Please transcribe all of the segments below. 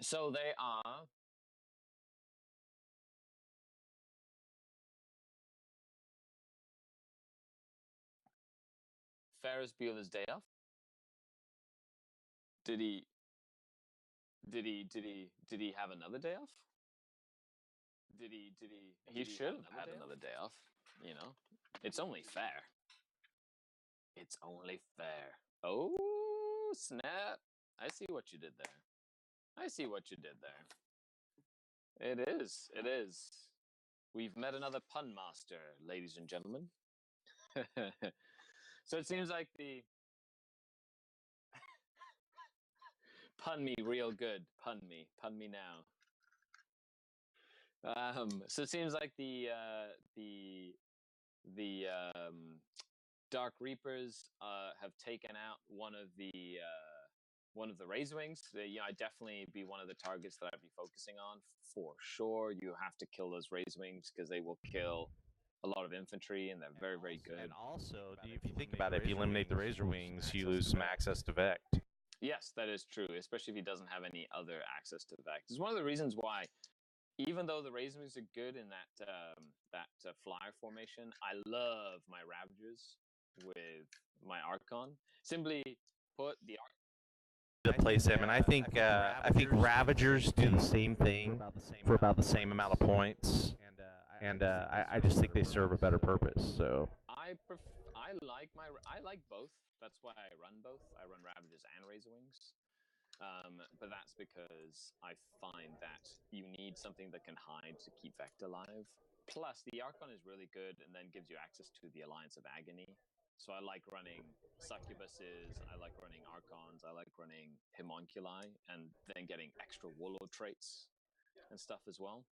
So they are Ferris Bueller's Day Off. Did he? Did he have another day off? He should have had another day off. You know, it's only fair. It's only fair. Oh snap! I see what you did there. I see what you did there. It is. It is. We've met another pun master, ladies and gentlemen. So it seems like the pun me real good. Pun me now. So it seems like the Dark Reapers have taken out one of the Razor Wings. I'd definitely be one of the targets that I'd be focusing on for sure. You have to kill those Razor Wings because they will kill a lot of infantry, and they're very, very good. And also, if you think about it, if you eliminate the Razor Wings, you lose some access to Vect. Yes, that is true, especially if he doesn't have any other access to Vect. It's one of the reasons why, even though the Razor Wings are good in that flyer formation, I love my Ravagers with my Archon. Simply put, the To place him, and I think Ravagers do the same thing for about the same amount of points, and I just think they serve a better purpose. So I like both. That's why I run both. I run Ravagers and Razor Wings. But that's because I find that you need something that can hide to keep Vect alive. Plus, the Archon is really good and then gives you access to the Alliance of Agony. So I like running Succubuses, I like running Archons, I like running Homunculi, and then getting extra Warlord traits and stuff as well.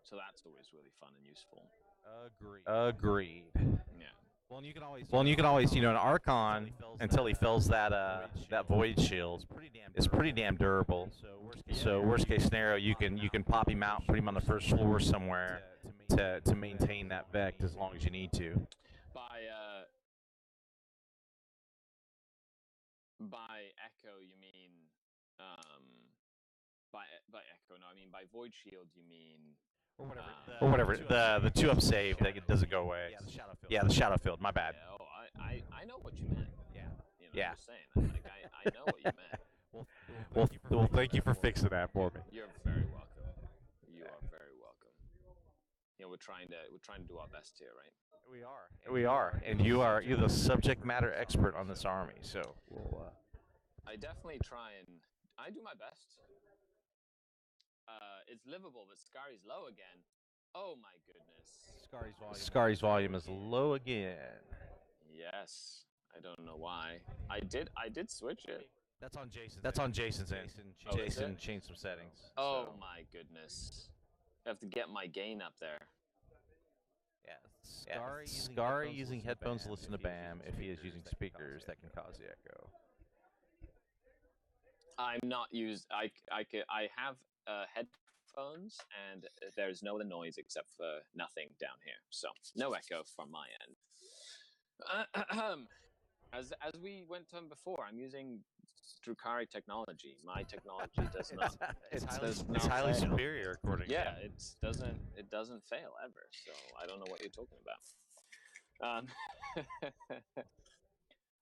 So that's always really fun and useful. Agreed. Yeah. Well, and you can always, an Archon until he fills that Void Shield is pretty damn durable. So worst case scenario, you can pop him out, put him on the first floor somewhere to maintain that Vect as long as you need to. By Echo, you mean by Echo? No, I mean by Void Shield. You mean or whatever. The 2-up save that it doesn't go away. Yeah, the Shadow Field. My bad. Yeah, oh, I know what you meant. Yeah. I'm just saying. Like I know what you meant. Well, thank you for fixing that for me. You're very welcome. You are very welcome. We're trying to do our best here, right? We are, and you're the subject matter expert on this army, so we'll. I definitely try and I do my best. It's livable, but Scari's low again. Oh my goodness. Scari's volume is low again. Yes, I don't know why. I did switch it. That's on Jason's end. Jason changed some settings. Oh my goodness. I have to get my gain up there. Yeah, Scary using headphones to listen to BAM if he is using speakers that can cause the echo. I'm not used. I have headphones, and there's no other noise except for nothing down here, so no echo from my end. As we went on before, I'm using Drukhari technology. My technology does not. It's highly superior, according to him. It doesn't fail ever. So I don't know what you're talking about.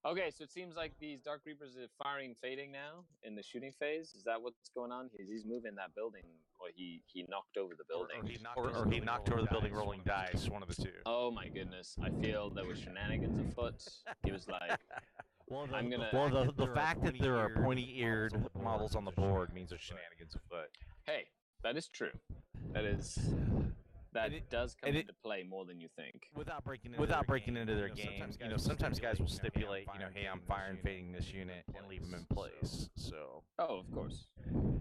Okay, so it seems like these Dark Reapers are firing, fading now in the shooting phase. Is that what's going on? He's moving that building, or he knocked over the building, or he knocked over the building rolling dice. One of the two. Oh my goodness! I feel there was shenanigans afoot. He was like, the fact that there are pointy-eared models on the board means there's shenanigans afoot. Hey, that is true. That does come into play more than you think. Without breaking into their game, sometimes guys will stipulate, hey, I'm fire and fading this unit and leave them in place. So. Oh, of course. Yeah,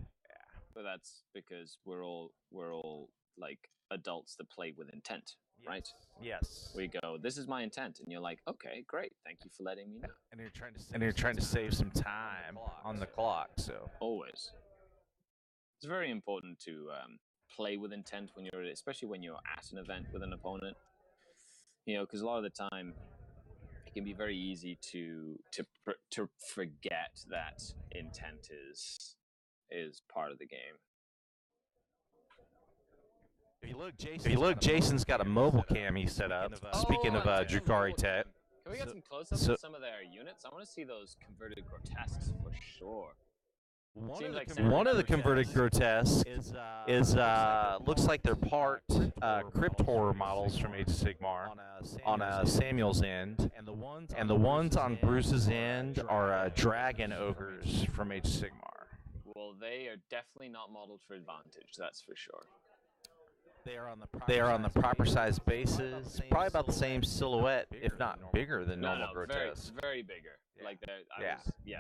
but that's because we're all like adults that play with intent, right? Yes. We go, this is my intent, and you're like, okay, great, thank you for letting me know. And you're trying to save some time on the clock. So always, it's very important to play with intent especially when you're at an event with an opponent. Because a lot of the time it can be very easy to forget that intent is part of the game. If you look, Jason's got a mobile cam he set up. Speaking of Drukhari Tech. Can we get some close-ups of some of their units? I want to see those converted grotesques for sure. One of the converted grotesques is looks like they're part crypt horror models from Age of Sigmar on Samuel's end, and the ones on Bruce's end are dragon ogres from Age of Sigmar. Well, they are definitely not modeled for advantage, that's for sure. They are on the proper size bases, probably about the same silhouette, if not bigger than normal grotesques. Very bigger. Yeah. Like Yeah.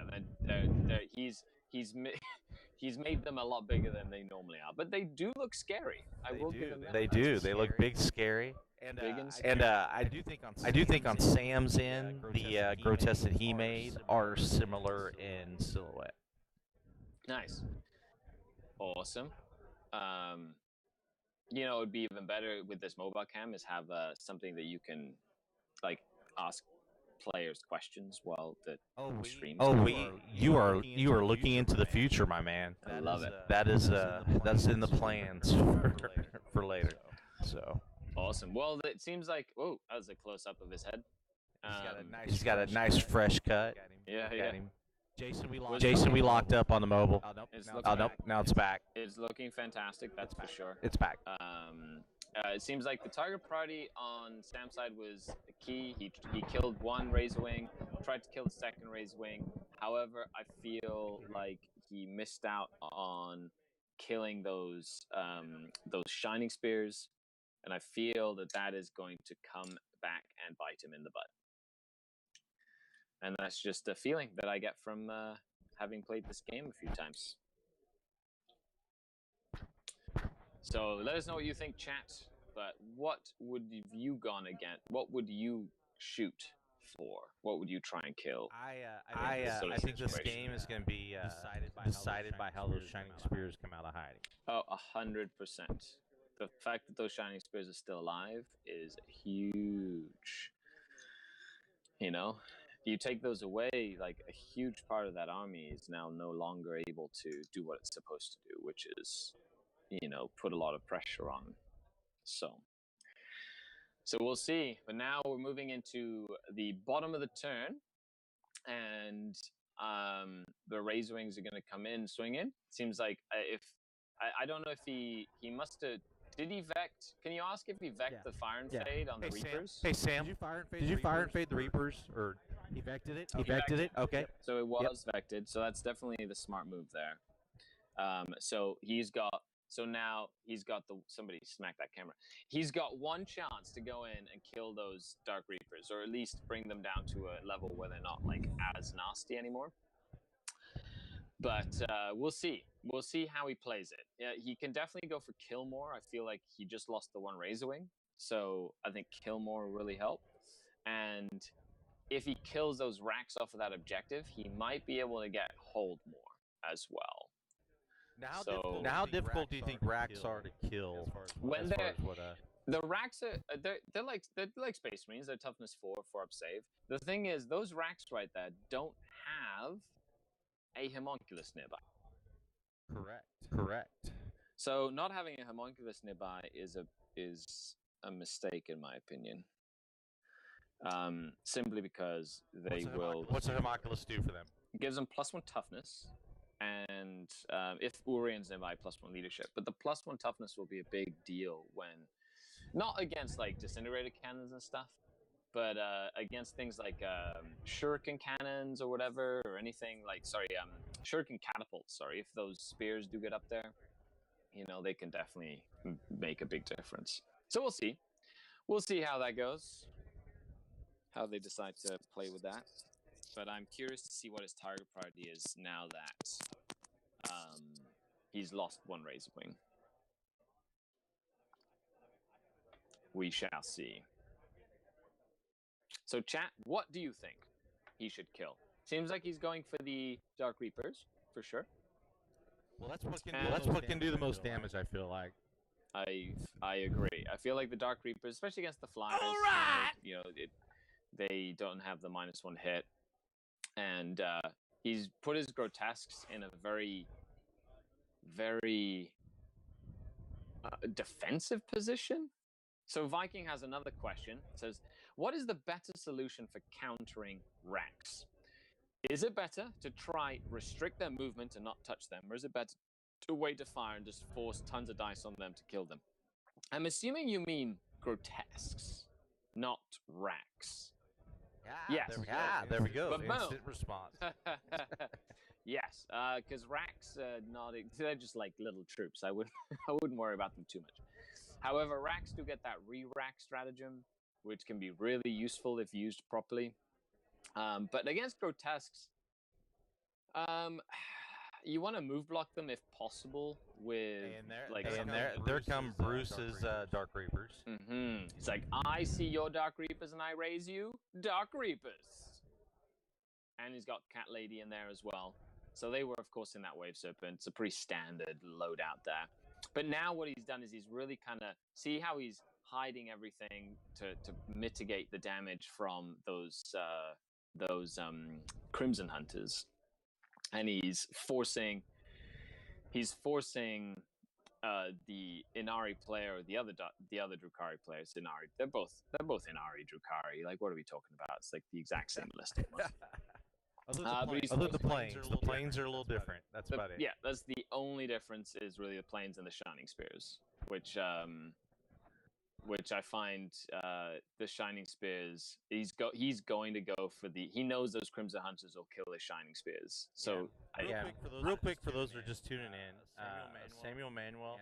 He's made them a lot bigger than they normally are, but they do look scary. I will give them that. They do. They look big, scary. And I do think on Sam's end, the grotesques that he made are similar in silhouette. Nice. Awesome. You know, it would be even better with this mobile cam is have something that you can, like, ask players questions while the stream. You are looking into the future, my man. I love it. That's in the plans for later. So awesome. Well, it seems like that was a close up of his head. He's got a nice fresh cut. Yeah. Jason, we locked up on the mobile. Nope, now it's back. It's looking fantastic, that's for sure. It's back. It seems like the target priority on Sam's side was key. He killed one Razorwing, tried to kill the second Razorwing. However, I feel like he missed out on killing those Shining Spears, and I feel that is going to come back and bite him in the butt. And that's just a feeling that I get from having played this game a few times. So let us know what you think, chat. But what would you gone against? What would you shoot for? What would you try and kill? I think this game is going to be decided by how those Shining Spears come out of hiding. Oh, 100%. The fact that those Shining Spears are still alive is huge. You know? You take those away, like a huge part of that army is now no longer able to do what it's supposed to do, which is, you know, put a lot of pressure on. So we'll see. But now we're moving into the bottom of the turn, and the Razorwings are going to come in, swing in. Seems like I don't know if he must have. Did he vect? Can you ask if he vect the Fire and Fade on the Reapers? Hey Sam, did you fire and fade the Reapers, or he vected it? He vected it. Okay. So it was vected. So that's definitely the smart move there. So now he's got somebody smack that camera. He's got one chance to go in and kill those Dark Reapers, or at least bring them down to a level where they're not like as nasty anymore. But we'll see. We'll see how he plays it. Yeah, he can definitely go for Kill More. I feel like he just lost the one Razorwing, so I think Kill More will really help. And if he kills those racks off of that objective, he might be able to get Hold More as well. Now, how difficult do you think racks are to kill? When the racks are they're like Space Marines. They're toughness 4 up save. The thing is, those racks right there don't have a homunculus nearby. Correct. So not having a homunculus nearby is a mistake in my opinion. Simply because they will. What's a homunculus do for them? It gives them +1 toughness, and if Urian's nearby, +1 leadership. But the +1 toughness will be a big deal when, not against like disintegrated cannons and stuff, but against things like shuriken cannons or whatever, or anything like shuriken catapults. Sorry, if those spears do get up there, you know, they can definitely make a big difference. So we'll see. We'll see how that goes. How they decide to play with that. But I'm curious to see what his target priority is now that he's lost one Razorwing. We shall see. So chat, what do you think he should kill? Seems like he's going for the Dark Reapers, for sure. Well, that's what can do the most damage, I feel like. I agree. I feel like the Dark Reapers, especially against the Flyers, you know, They don't have the -1 hit, and he's put his grotesques in a very, very defensive position. So Viking has another question. It says, what is the better solution for countering Rex? Is it better to try restrict their movement and not touch them, or is it better to wait to fire and just force tons of dice on them to kill them? I'm assuming you mean grotesques, not Rex. Yes. There we go. But Instant response. Yes, because Rax, they're just like little troops. I wouldn't worry about them too much. However, Rax do get that re-rack stratagem, which can be really useful if used properly. But against grotesques, you want to move block them if possible with there come Bruce's Dark Reapers. It's like, I see your Dark Reapers and I raise you Dark Reapers. And he's got Cat Lady in there as well. So they were, of course, in that Wave Serpent. It's a pretty standard loadout there. But now what he's done is he's really kind of... See how he's hiding everything to mitigate the damage from those Crimson Hunters. And he's forcing the Inari player, the other Drukhari players, Inari. They're both Inari Drukhari. Like, what are we talking about? It's like the exact same list. Other the planes are a little different. That's about it. Yeah, that's the only difference is really the planes and the Shining Spears, which I find the Shining Spears, he's going to go for he knows those Crimson Hunters will kill his Shining Spears. So real quick for those who are just tuning in, Samuel Manuel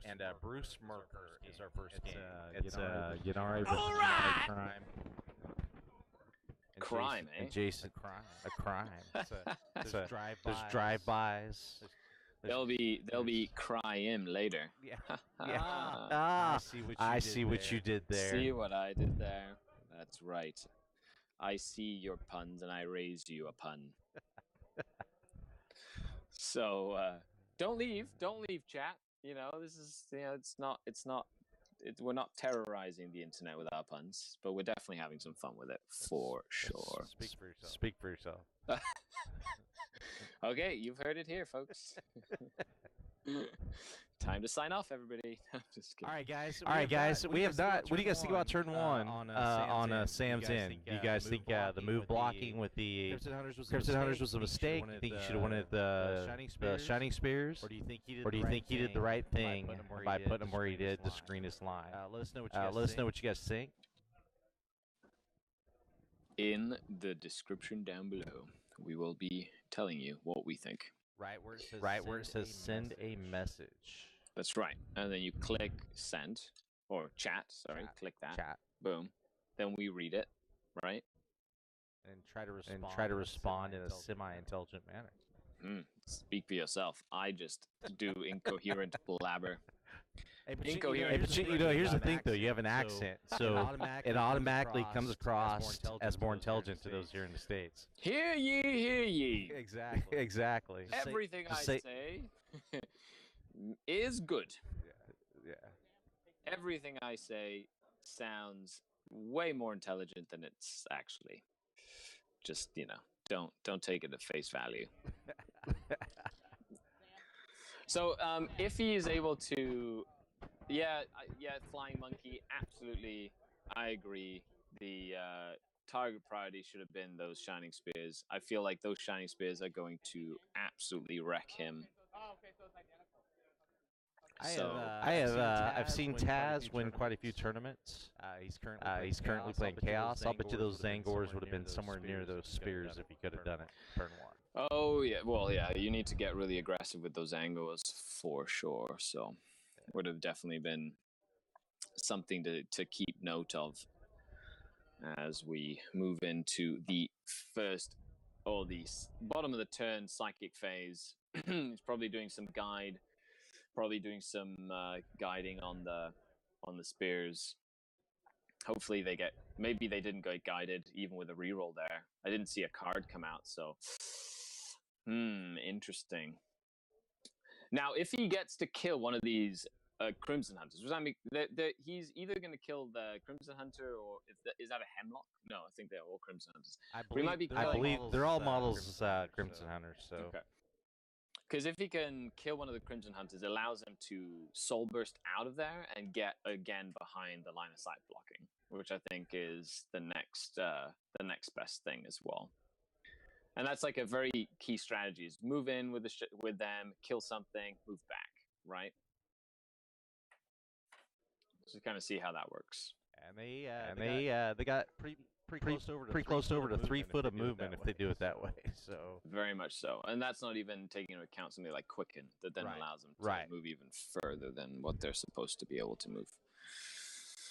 and Bruce Merker is our first game. It's Ynnari versus Crime, eh? Jason, a crime. There's drive-bys. There'll be crime later. I see what you did there. See what I did there? That's right. I see your puns and I raise you a pun. So don't leave, chat. You know, this is we're not terrorizing the internet with our puns, but we're definitely having some fun with it for sure. Speak for yourself. Okay, you've heard it here, folks. Time to sign off, everybody. I'm just kidding. All right, guys. We have not. What do you guys think about turn one on Sam's Inn? Do you guys think the move blocking with the Crimson Hunters was a mistake? Do you think you should have wanted the Shining Spears? Or do you think he did the right thing by putting him where he did to screen his line? Let us know what you guys think. In the description down below, we will be telling you what we think. Right where it says send a message. That's right. And then you click send or chat. Sorry, click that. Chat. Boom. Then we read it, right? And try to respond in a semi-intelligent manner. Speak for yourself. I just do incoherent blabber. Here's the thing, though. You have an accent, so it automatically comes across as more intelligent to those here in the States. Hear ye, hear ye. Exactly. Everything I say is good. Yeah. Everything I say sounds way more intelligent than it's actually. Just, don't take it at face value. So, if he is able to... Yeah, Flying Monkey, absolutely, I agree. The target priority should have been those Shining Spears. I feel like those Shining Spears are going to absolutely wreck him. I've seen Taz win quite a few tournaments. He's currently playing Chaos. I'll bet you those Zangors would have been somewhere near those Spears if he could have done it turn one. Oh yeah, well yeah, you need to get really aggressive with those Angos for sure. So would have definitely been something to keep note of as we move into the first or the bottom of the turn psychic phase. He's probably doing some guiding on the spears. Hopefully maybe they didn't get guided even with a reroll there. I didn't see a card come out, so interesting. Now, if he gets to kill one of these Crimson Hunters. Which I mean, he's either going to kill the Crimson Hunter or is that a Hemlock? No, I think they're all Crimson Hunters. I believe they're all models Crimson Hunters. So. Okay. Because if he can kill one of the Crimson Hunters, it allows him to soul burst out of there and get again behind the line of sight blocking, which I think is the next best thing as well. And that's like a very key strategy: is move in with with them, kill something, move back, right? So kind of see how that works. And they got pretty close over to 3 foot of movement if they do it that way. So very much so, and that's not even taking into account something like Quicken that then allows them to move even further than what they're supposed to be able to move.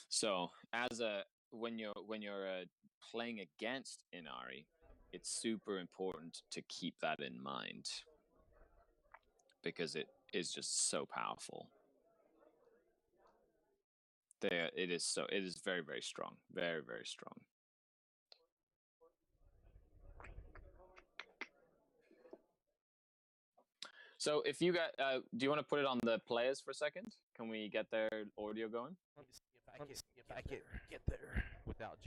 So when you're playing against Inari, it's super important to keep that in mind because it is just so powerful. It is very, very strong, very, very strong. So if you got, do you want to put it on the players for a second? Can we get their audio going? Let me see if I can get there without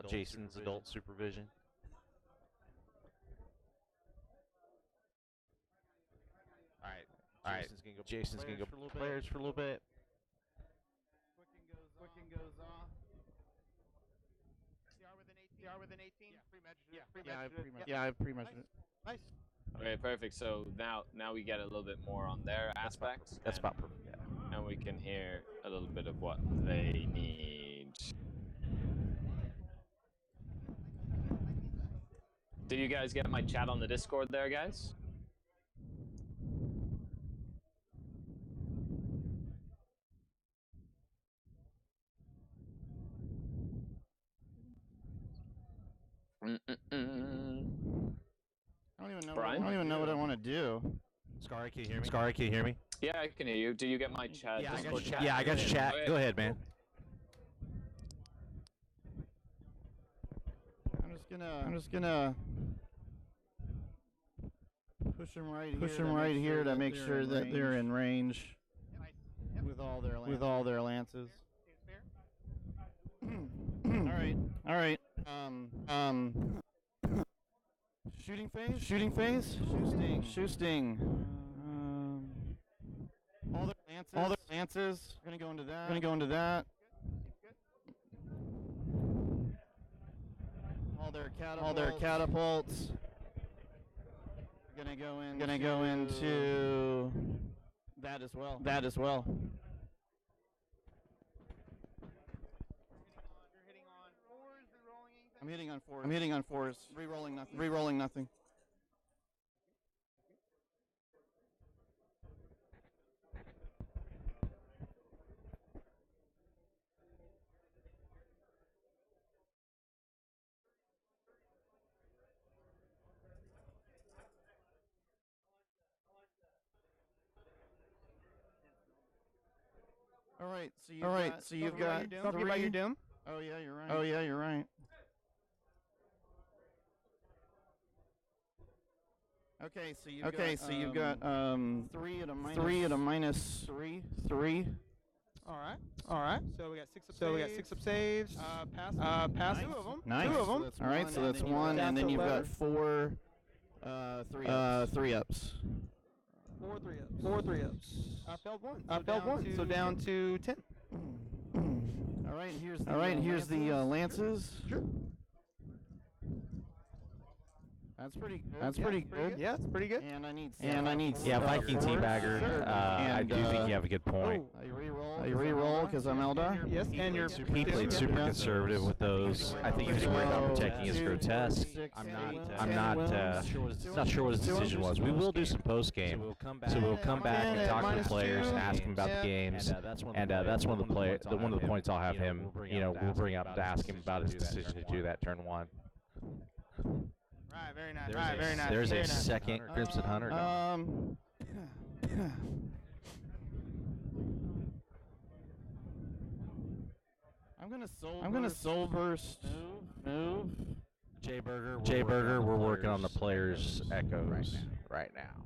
Jason's adult supervision. All right. Jason's gonna go players for a little bit. Quicken goes off. CR with an 18? Yeah, I've pre-measured it. Nice. Okay, perfect. So now we get a little bit more on their aspects. That's about perfect. Yeah. And we can hear a little bit of what they need. Did you guys get my chat on the Discord there, guys? I don't even know what I want to do. Scary, can you hear me? Yeah, I can hear you. Do you get my chat? Yeah, I got your chat. Yeah, I got your chat. Go ahead, man. I'm just gonna push them right here to make sure that they're in range with all their lances. All right. Shooting phase. Shoe sting. All their lances. Gonna go into that. All their catapults. Gonna go into that as well. I'm hitting on fours. Rerolling nothing. All right, so you've got Talking about your doom. Oh yeah, you're right. Okay, so you've got 3 at a minus 3. All right. So we got 6 up saves. Pass 2 of them. Nice. 2 of them. All right, so that's 1, and then you've got 4 3 ups. 4 3 ups. I failed 1. So down to 10. All right, here's the lances. Sure. That's pretty good. Yeah, it's pretty good. And I need Viking Teabagger. I do think you have a good point. I re-roll because I'm Eldar. Yes, and you're He played super conservative with those. I think he was worried about protecting his grotesque. I'm not sure what his decision was. We will do some post game, so we'll come back and talk to the players, ask them about the games, and that's one of the points I'll have him. We'll bring up to ask him about his decision to do that turn 1. Right, very nice. There's a second Crimson Hunter. I'm gonna soul burst. Move. Jay Burger, we're working on the players' echoes right now.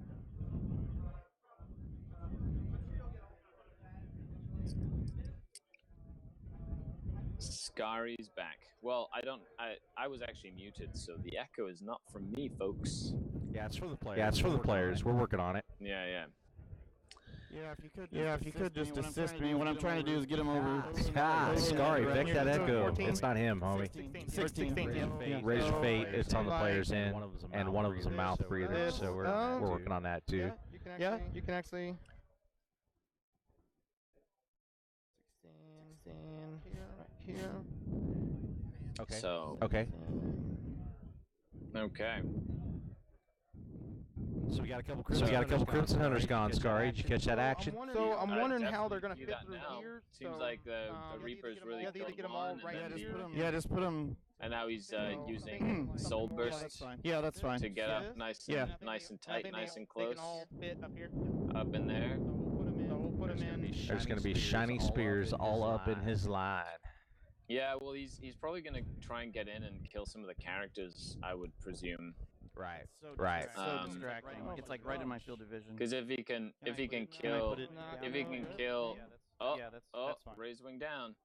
Scari's back. Well, I was actually muted, so the echo is not from me, folks. Yeah, it's for the players. Yeah, it's for the players. We're working on it. Yeah, yeah. Yeah, if you could just assist me. What I'm trying to do is get him over. Scary, Vic, that echo. 14. It's not him, homie. 16. Raise your fate. It's on the players' end, and one of them's a mouth breather, so we're working on that too. Yeah, you can actually. 16 right here. Okay. So. Okay. Okay. So we got a couple Crimson Hunters gone. Scary, did you catch that action? So I'm wondering how they're gonna do fit that through now. here. Seems so, like the Reaper's really yeah, they killed get them one, all and right then here. Yeah, just put him. and now he's using Soul Yeah, Burst that's fine. Yeah, that's fine. to get up nice and nice and tight, nice and close, They can all fit up here. up in there. So we'll put them in. There's gonna be shiny spears all up in his line. Yeah, well, he's probably gonna try and get in and kill some of the characters, I would presume. Right. Right. So Um, distracting. It's like right in my field of vision. Because if he can kill, oh, raise wing down.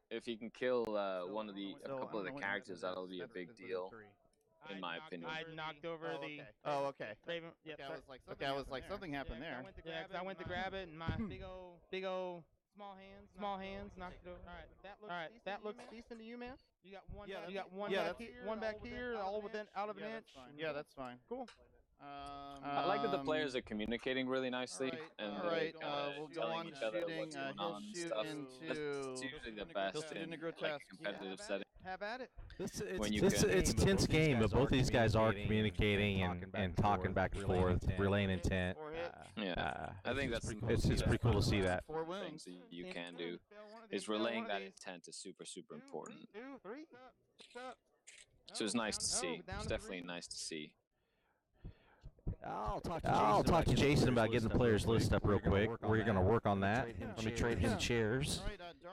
If he can kill one of a couple of the characters, that'll be a big deal, in my opinion. I knocked over the Oh, okay. Raven. Yep. I was like, something happened there. Yeah, 'cause I went to grab it, and my big old small hands knocked it over. All right, that looks decent to you, man. You got one. You got one back here, all within out of an inch. Yeah, that's fine. Cool. I like that the players are communicating really nicely, and Alright, they're we'll go telling on each other shooting. what's going He'll on and shoot stuff. into. That's usually the He'll best shoot in into like a grotesque. competitive setting. Have at it. When you can- It's a tense game, but both these guys are communicating and talking back and forth, relaying intent. Yeah, I think that's It's pretty cool to see that. 4 things wounds. that you can do. Is relaying that intent is super important. 2, 3. So it's nice to see. It's definitely nice to see. I'll talk to Jason about getting the players list up real quick. We're gonna work on that. Let me trade him chairs.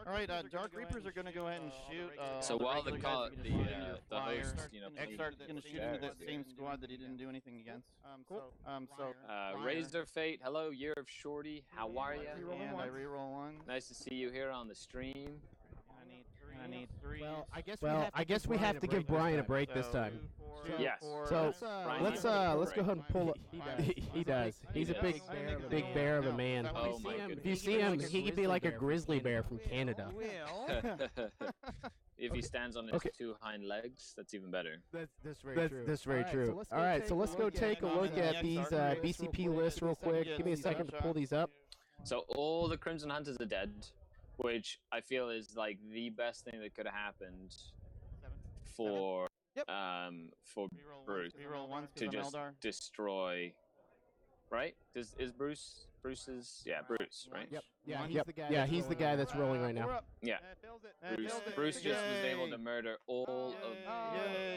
Alright, Dark Reapers are gonna go ahead and shoot. So while the regular guys the are gonna shoot into your the flyer. host, you know, Exar's gonna shoot into that same squad that he didn't do anything against. Razor Fate, hello, Year of Shorty, how are ya? And I reroll 1. Nice to see you here on the stream. I need 3. Well, I guess we have to give Brian a break this time. Yes. So Brian let's needs a let's go break. ahead and pull up. He does. He's a big bear of a man. Oh my goodness. If you see him, he could be like a grizzly bear from Canada. If he stands on his 2 hind legs, that's even better. That's very true. All right, so let's go take a look at these BCP lists real quick. Give me a second to pull these up. So all the Crimson Hunters are dead, which I feel is like the best thing that could have happened for Bruce Reroll 1 to just destroy. Right? Is Bruce's Bruce, right? Yep. Yeah, he's the guy that's rolling right now. Yeah. Bruce just was able to murder all of.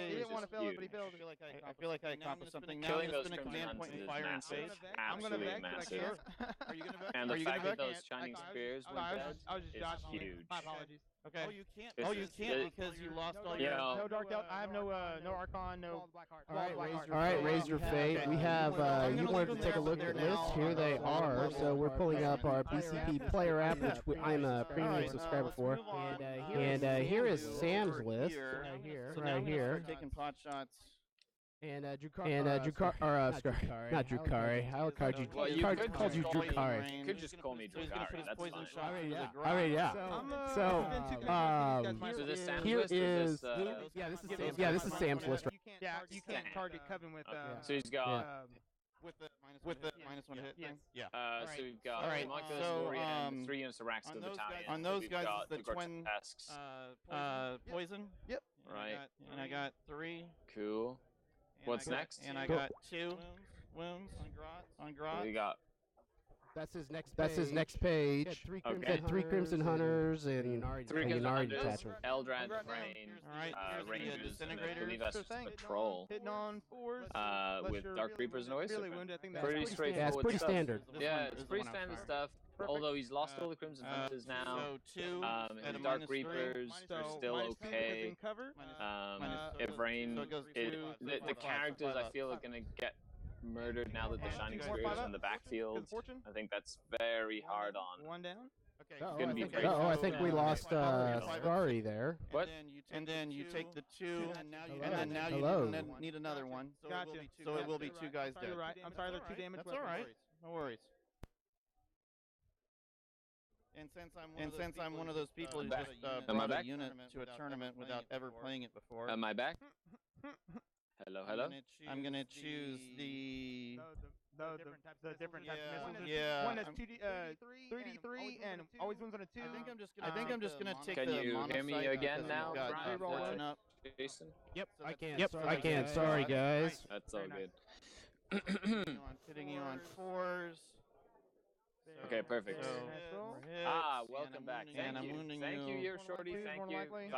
He didn't want to fail it, but he failed it. I feel like I accomplished something. Now Killing I'm those just gonna Crimson command point Hunters is and fire and massive. save. I'm gonna Absolutely vex, but I massive. can't. Are you gonna vex? And Are the you fact gonna that vex? those shining spears No, were I dead was just is joshing. huge. My apologies. Okay. Oh, you can't. This Oh, you is- can't it- because you lost all Yeah. your. No Dark Delta. I have no Archon, no. All right, raise your fate. We have, you wanted to take a look at lists. Here they are. So we're pulling up our BCP player app, which I'm a premium subscriber for. And here is Sam's list. Right here. Taking pot shots. And Drukari, not Drukari. I would call you, Well, you called could you just call me Drukari. You could just call me So he's gonna put Drukari. his That's poison fine. shot through the I garage. mean, yeah. So, So this Sam's here list is, this this is Sam's list. Yeah, you can't target Coven with. Okay. So he's got. With the minus 1 hit yes. thing. Yeah. So we've got Alright, Marcus, so, Lorian, 3 units of Raxco on those Battalion. guys- on those We've guys, got it's the twin, grotesques. Poison. Yep. Right. And I got 3. Cool. And What's I got, next? And I got 2 wounds on Grot. We got. That's his next page. Okay. 3 Crimson Hunters and 3 a Crimson Yanari Hunters, detachment. Eldrad, Alright, Rain, here's the Rangers, and I Disintegrators. believe that's just Patrol. Hitting on 4s. With Dark Reapers and Oyster. Really wounded. I think that's Pretty Yeah, it's straightforward pretty stuff. standard. Yeah, it's pretty standard stuff. Although he's lost all the Crimson Hunters now. So 2 His at a Dark -3. Reapers are still okay. Cover. If Rain, So it goes the characters I feel are gonna get murdered now that the Shining Spears are in the backfield. I think that's very hard on. 1 down. gonna be very I think we lost Scary there. What? And then you take the 2, and then now Hello. you need another one. Gotcha. So it will be 2 guys dead. You're right. I'm sorry, they're 2 damage. That's all right. No worries. And since I'm one of those people who just Am I brought a back? unit to a tournament without ever playing it before, Am I back? Hello, hello. I'm gonna choose the The different types of missiles. Yeah, One that's 3D3 and always wins on a 2. I think I'm just gonna take Can the you hear me monocyte again because now, we've got, Brian? Fortune up. Jason? Yep, I can. Sorry, guys. That's all good. Hitting you on 4s. Okay, perfect. Welcome back. And I'm Thank you. wounding Thank you, you. You're Shorty. Please, Thank more you. likely.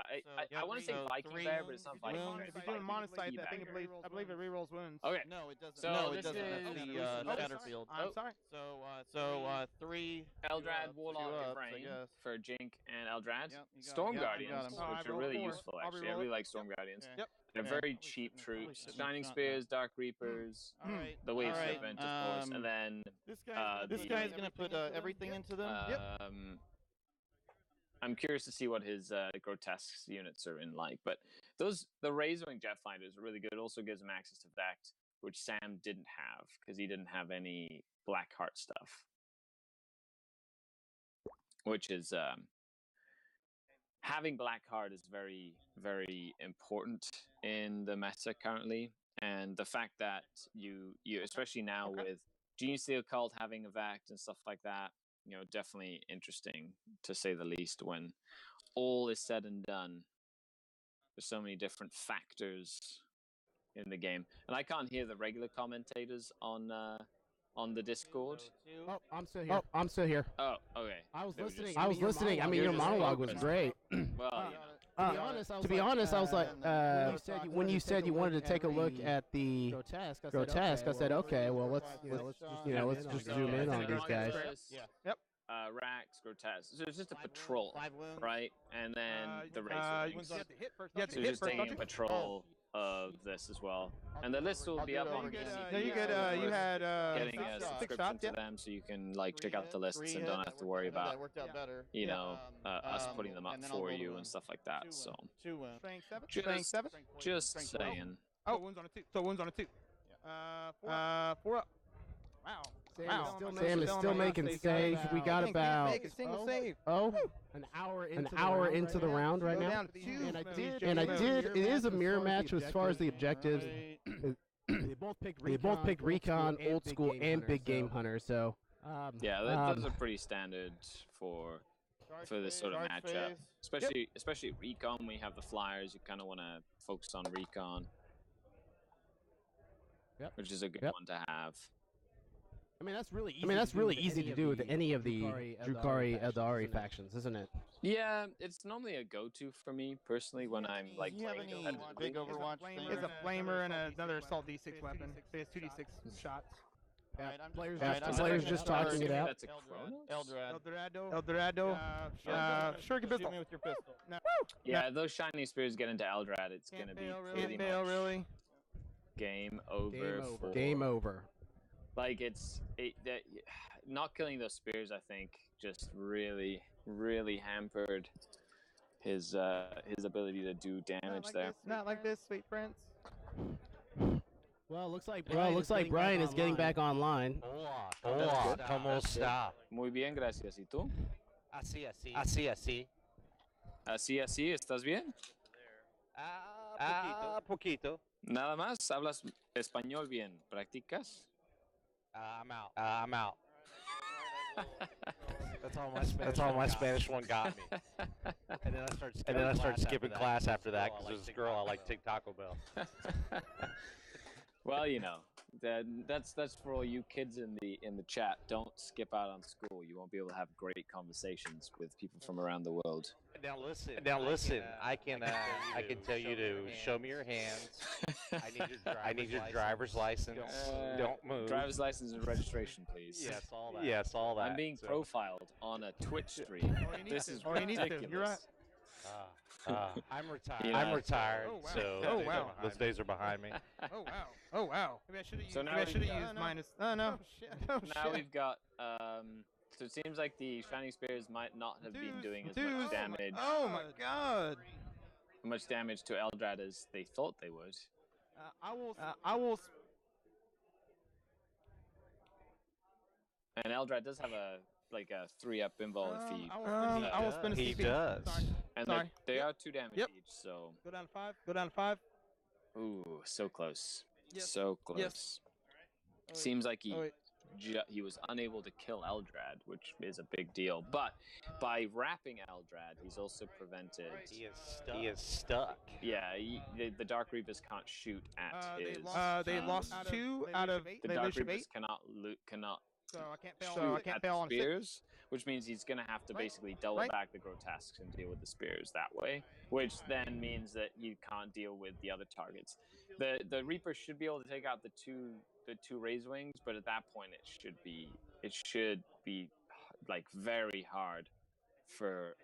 I want to say So Viking 3 Bear, but it's not Viking wounds. Bear. If you're doing monocyte, I think Teabagger. I believe it rerolls wounds. Okay. No, it doesn't. So no, this it doesn't. is- That's the Oh, Shatterfield. I'm sorry. So 3 Eldrad, Warlock, 2 and ups, I Frame guess. for Jink and Eldrad. Yep, you got Storm 'em. Yep, you Guardians, got 'em. Oh, which I are rolled really 4. useful, I'll actually. I reroll really it. like Storm Guardians. Okay. Yep. They're Okay. very cheap troops. Shouldn't Shining have Spears, Dark Reapers, All right. the Wave all right, Serpent, of course, and then this the- guy's gonna put everything into them. I'm curious to see what his grotesque units are in like, but the Razorwing Jetfinder is really good. It also gives him access to Vect, which Sam didn't have because he didn't have any Blackheart stuff, which is having Blackheart is very, very important in the meta currently, and the fact that you especially now with Genesteal Cult having a Vect and stuff like that, definitely interesting to say the least. When all is said and done, there's so many different factors in the game, and I can't hear the regular commentators on the Discord. Oh, I'm still here. Oh, okay. I was They were listening. just- I mean, your You're just monologue was focused. great. Well, To be honest, I was like, when you said you wanted to take a look at the grotesque, I said, okay, well, let's just zoom in on these guys. Yep. Rax, Grotesque. So it's just a patrol, right? And then the race. You have to hit first. You have to So hit just first, taking don't a you? patrol of this as well. And the list will be up on No, BCP. you could. You had Getting a 6 subscription shots. to Yep. them, so you can check out the lists and don't have to worry about That worked out better. us putting them up and then I'll for roll you the and stuff like that. So 2 wounds. Strength 7. Just- Strength 7. just saying. Oh, wounds on a 2. So wounds on a 2. 4 up. Wow. Sam is still making saves. We got about Make a single save. an hour into the round right Go now. down to 2. And I did. It is a mirror match as far as the objectives. They both picked Recon, Old School, and Big Game Hunter. So Yeah, those are pretty standard for this sort of Charge matchup. phase. Especially Recon, when you have the Flyers, you kind of want to focus on Recon. Yep. Which is a good Yep. one to have. I mean, that's really easy to do with any of the Drukhari Eldari factions, isn't it? Yeah, it's normally a go-to for me personally when I'm like Do you have playing any competitively. big Overwatch thing? It's a flamer and another assault D6 weapon. So it's 2D6 shots. Players just talking it out. That's a Chronos? Eldorado. Sure, Shoot pistol. me with your pistol. Yeah, those shiny spears get into Eldrad, it's gonna be pretty Can't fail, much really. game over. for- Game over. Like not killing those spears, I think, just really, really hampered his ability to do damage there. Not like this, sweet prince. Well, it looks like Brian is getting back online. Hola, ¿cómo está? Muy bien, gracias. ¿Y tú? Así. Así, ¿estás bien? Poquito. Nada más, hablas español bien. ¿Practicas? I'm out. That's all my Spanish one got me. And then I started skipping class after that because there's this girl I like take Taco Bell. Well, that's for all you kids in the chat. Don't skip out on school. You won't be able to have great conversations with people from around the world. Now listen. I can tell you to show me your hands. I need your driver's license. Don't move. Driver's license and registration, please. Yes, all that. I'm being profiled on a Twitch stream. This is ridiculous. You're right. I'm retired. You know, I'm retired, Oh, wow. so Oh, wow. those days are behind me. Oh wow. Maybe I should have used. So now maybe I should we've have got- used minus. Oh no. Oh shit. Oh Now shit. we've got So it seems like the Shining Spears might not have been doing as much damage. Oh my god! Much damage to Eldrad as they thought they would. I will. And Eldrad does have a 3-up invul if he. I will spin a He CP. does. Sorry. And Sorry. they are 2 damage Yep. each, so. Go down to 5. Go down to 5. Ooh, so close. Yes. So close. Yes. Seems like he Oh, wait. he was unable to kill Eldrad, which is a big deal. But by wrapping Eldrad, he's also prevented. He is stuck. Yeah, the Dark Reapers can't shoot at his. They lost 2 out of The they Dark leadership 8. Reapers cannot So I can't fail. shoot I can't at fail the on 6. spears, which means he's gonna have to Right. basically double Right. back the grotesques and deal with the spears that way, which then means that he can't deal with the other targets. The Reaper should be able to take out the two Razor Wings, but at that point it should be like very hard for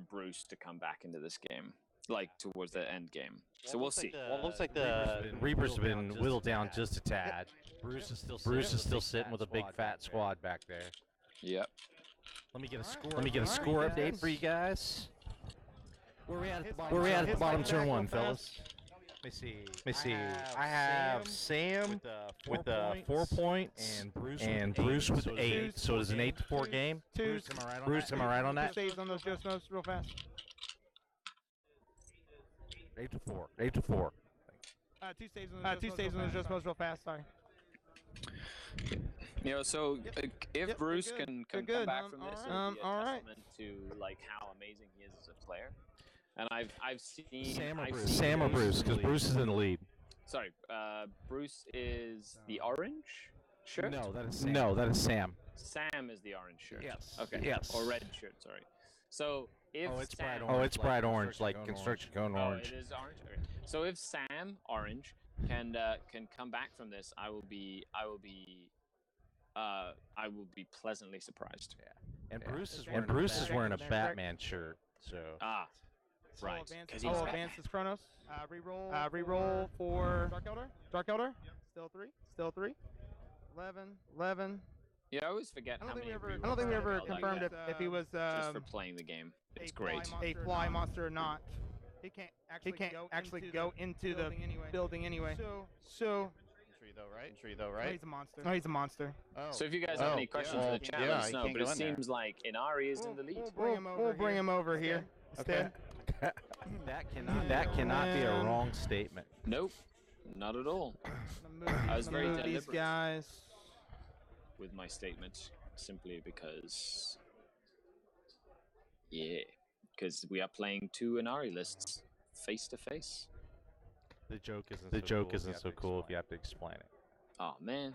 Bruce to come back into this game, like towards the end game. So we'll see. Well, it looks like the Reapers have been whittled down just a tad. Bruce is still sitting with a big fat squad back there. Yep. Let me get a score update for you guys. Where we at at the bottom turn 1, fellas? Let me see. I have Sam with 4 points and Bruce with 8. So it is an 8-4 game. Twos. Bruce, am I right on that? Saves on those just notes real fast. 8-4. 8-4. 2 saves on those just notes real fast. Sorry. So if Yep, Bruce good. can Good, come good. back from this, Alright. it'll be a Alright. testament to like how amazing he is as a player. And I've seen Sam or Bruce? Because Bruce is in the lead. Sorry, Bruce is the orange shirt. No, that is Sam. Sam is the orange shirt. Yes. Okay. Yes. Or red shirt. Sorry. So if Sam, It's bright orange, like construction cone orange. it is orange. Okay. So if Sam Orange can come back from this, I will be pleasantly surprised. And Bruce is wearing a Batman shirt. So Right. I'll advance this Chronos. Reroll for Dark Elder. Still 3. 11. Yeah, I always forget I how don't think many. we ever rerolls I confirmed get if he was just for playing the game. It's great. a fly monster or not. He can't actually go into the building anyway. So Tree though, right? he's a monster. No, he's a monster. Oh. So if you guys have any questions in the chat, let us know. But it seems like Inari is in the lead. We'll bring him over here. Okay. that cannot be a wrong statement. Nope, not at all. I was very these deliberate guys. with my statement, simply because, because we are playing 2 Inari lists face to face. The joke isn't so cool if you have to explain it. Oh man,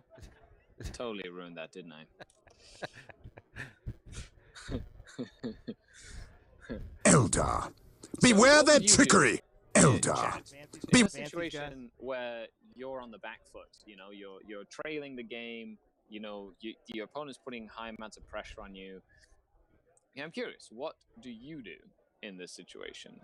totally ruined that, didn't I? Eldar, beware their What would you do trickery. in Eldar, chat? Be- In a situation where you're on the back foot, you're trailing the game, your opponent's putting high amounts of pressure on you. Yeah, I'm curious, what do you do in this situation?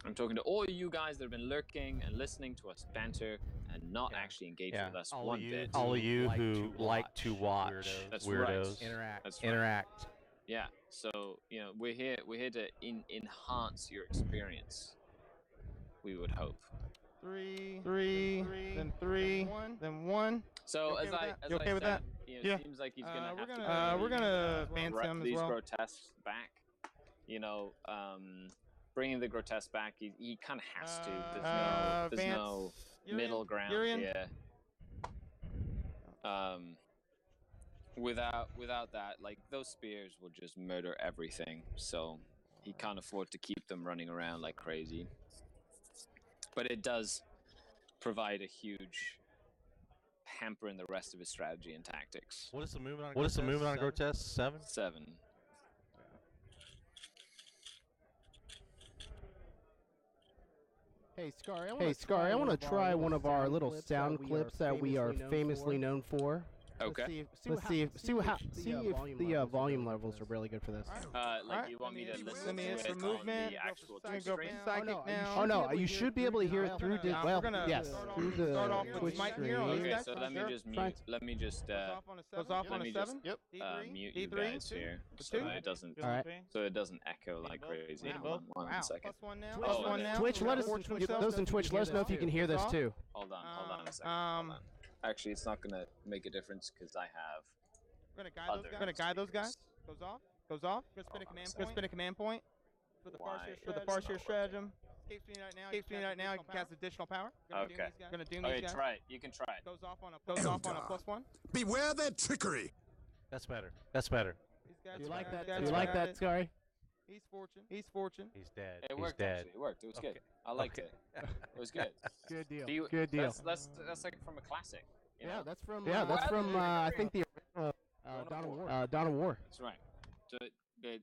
I'm talking to all you guys that have been lurking and listening to us banter and not actually engaging with us one bit. All of you who like to watch That's weirdos right. That's right. interact. Yeah, so we're here to enhance your experience. We would hope. 3, then 3, then 1. So You okay as with I that? as You I okay with said, that? it seems like he's gonna we're have gonna- to we're gonna advance him as these well. grotesques back. Bringing the grotesque back, he kind of has to. There's no middle ground here. Without that, like those spears will just murder everything. So he can't afford to keep them running around like crazy. But it does provide a huge hamper in the rest of his strategy and tactics. What is the movement on Grotesque? 7? 7. Hey Scar, I want to try one of our little sound clips that we are famously known for. Okay. Let's see if the volume levels are really good for this. Like you want me to listen to it for on movement, the actual go Twitch for stream? psychic now. Oh no, you should be able to hear it through We're gonna yes, through the start off with Twitch Mike stream. here on Okay, guys? so let me Sure. just Fine. mute. Let me just Goes off on a let me 7. just Yep. mute you D3, guys here so two. it doesn't All right. echo like crazy. Wow. One second. +1 now. Oh, +1 and now. Twitch, let us those in Twitch. Let us know if you can hear this too. Hold on a second. Hold on. Actually, it's not gonna make a difference because I have. We're gonna guide those guys. Goes off. Goes off. Gonna spin a command point. For the Farseer stratagem. Escape screen right now. You can cast additional power. Okay. Gonna doom Okay, these guys. try it. You can try it. Goes off on a +1. Beware their trickery. That's better. That's better. These guys Do you like that? guys Do you like got that, it. Scary? He's fortune. He's dead. It He's worked. dead. Actually, it worked. It was good. Okay. I liked it. It was good. Good deal. Do you- Good deal. That's like from a classic. You know? That's from I think the original Dawn of War. Dawn of War. That's right.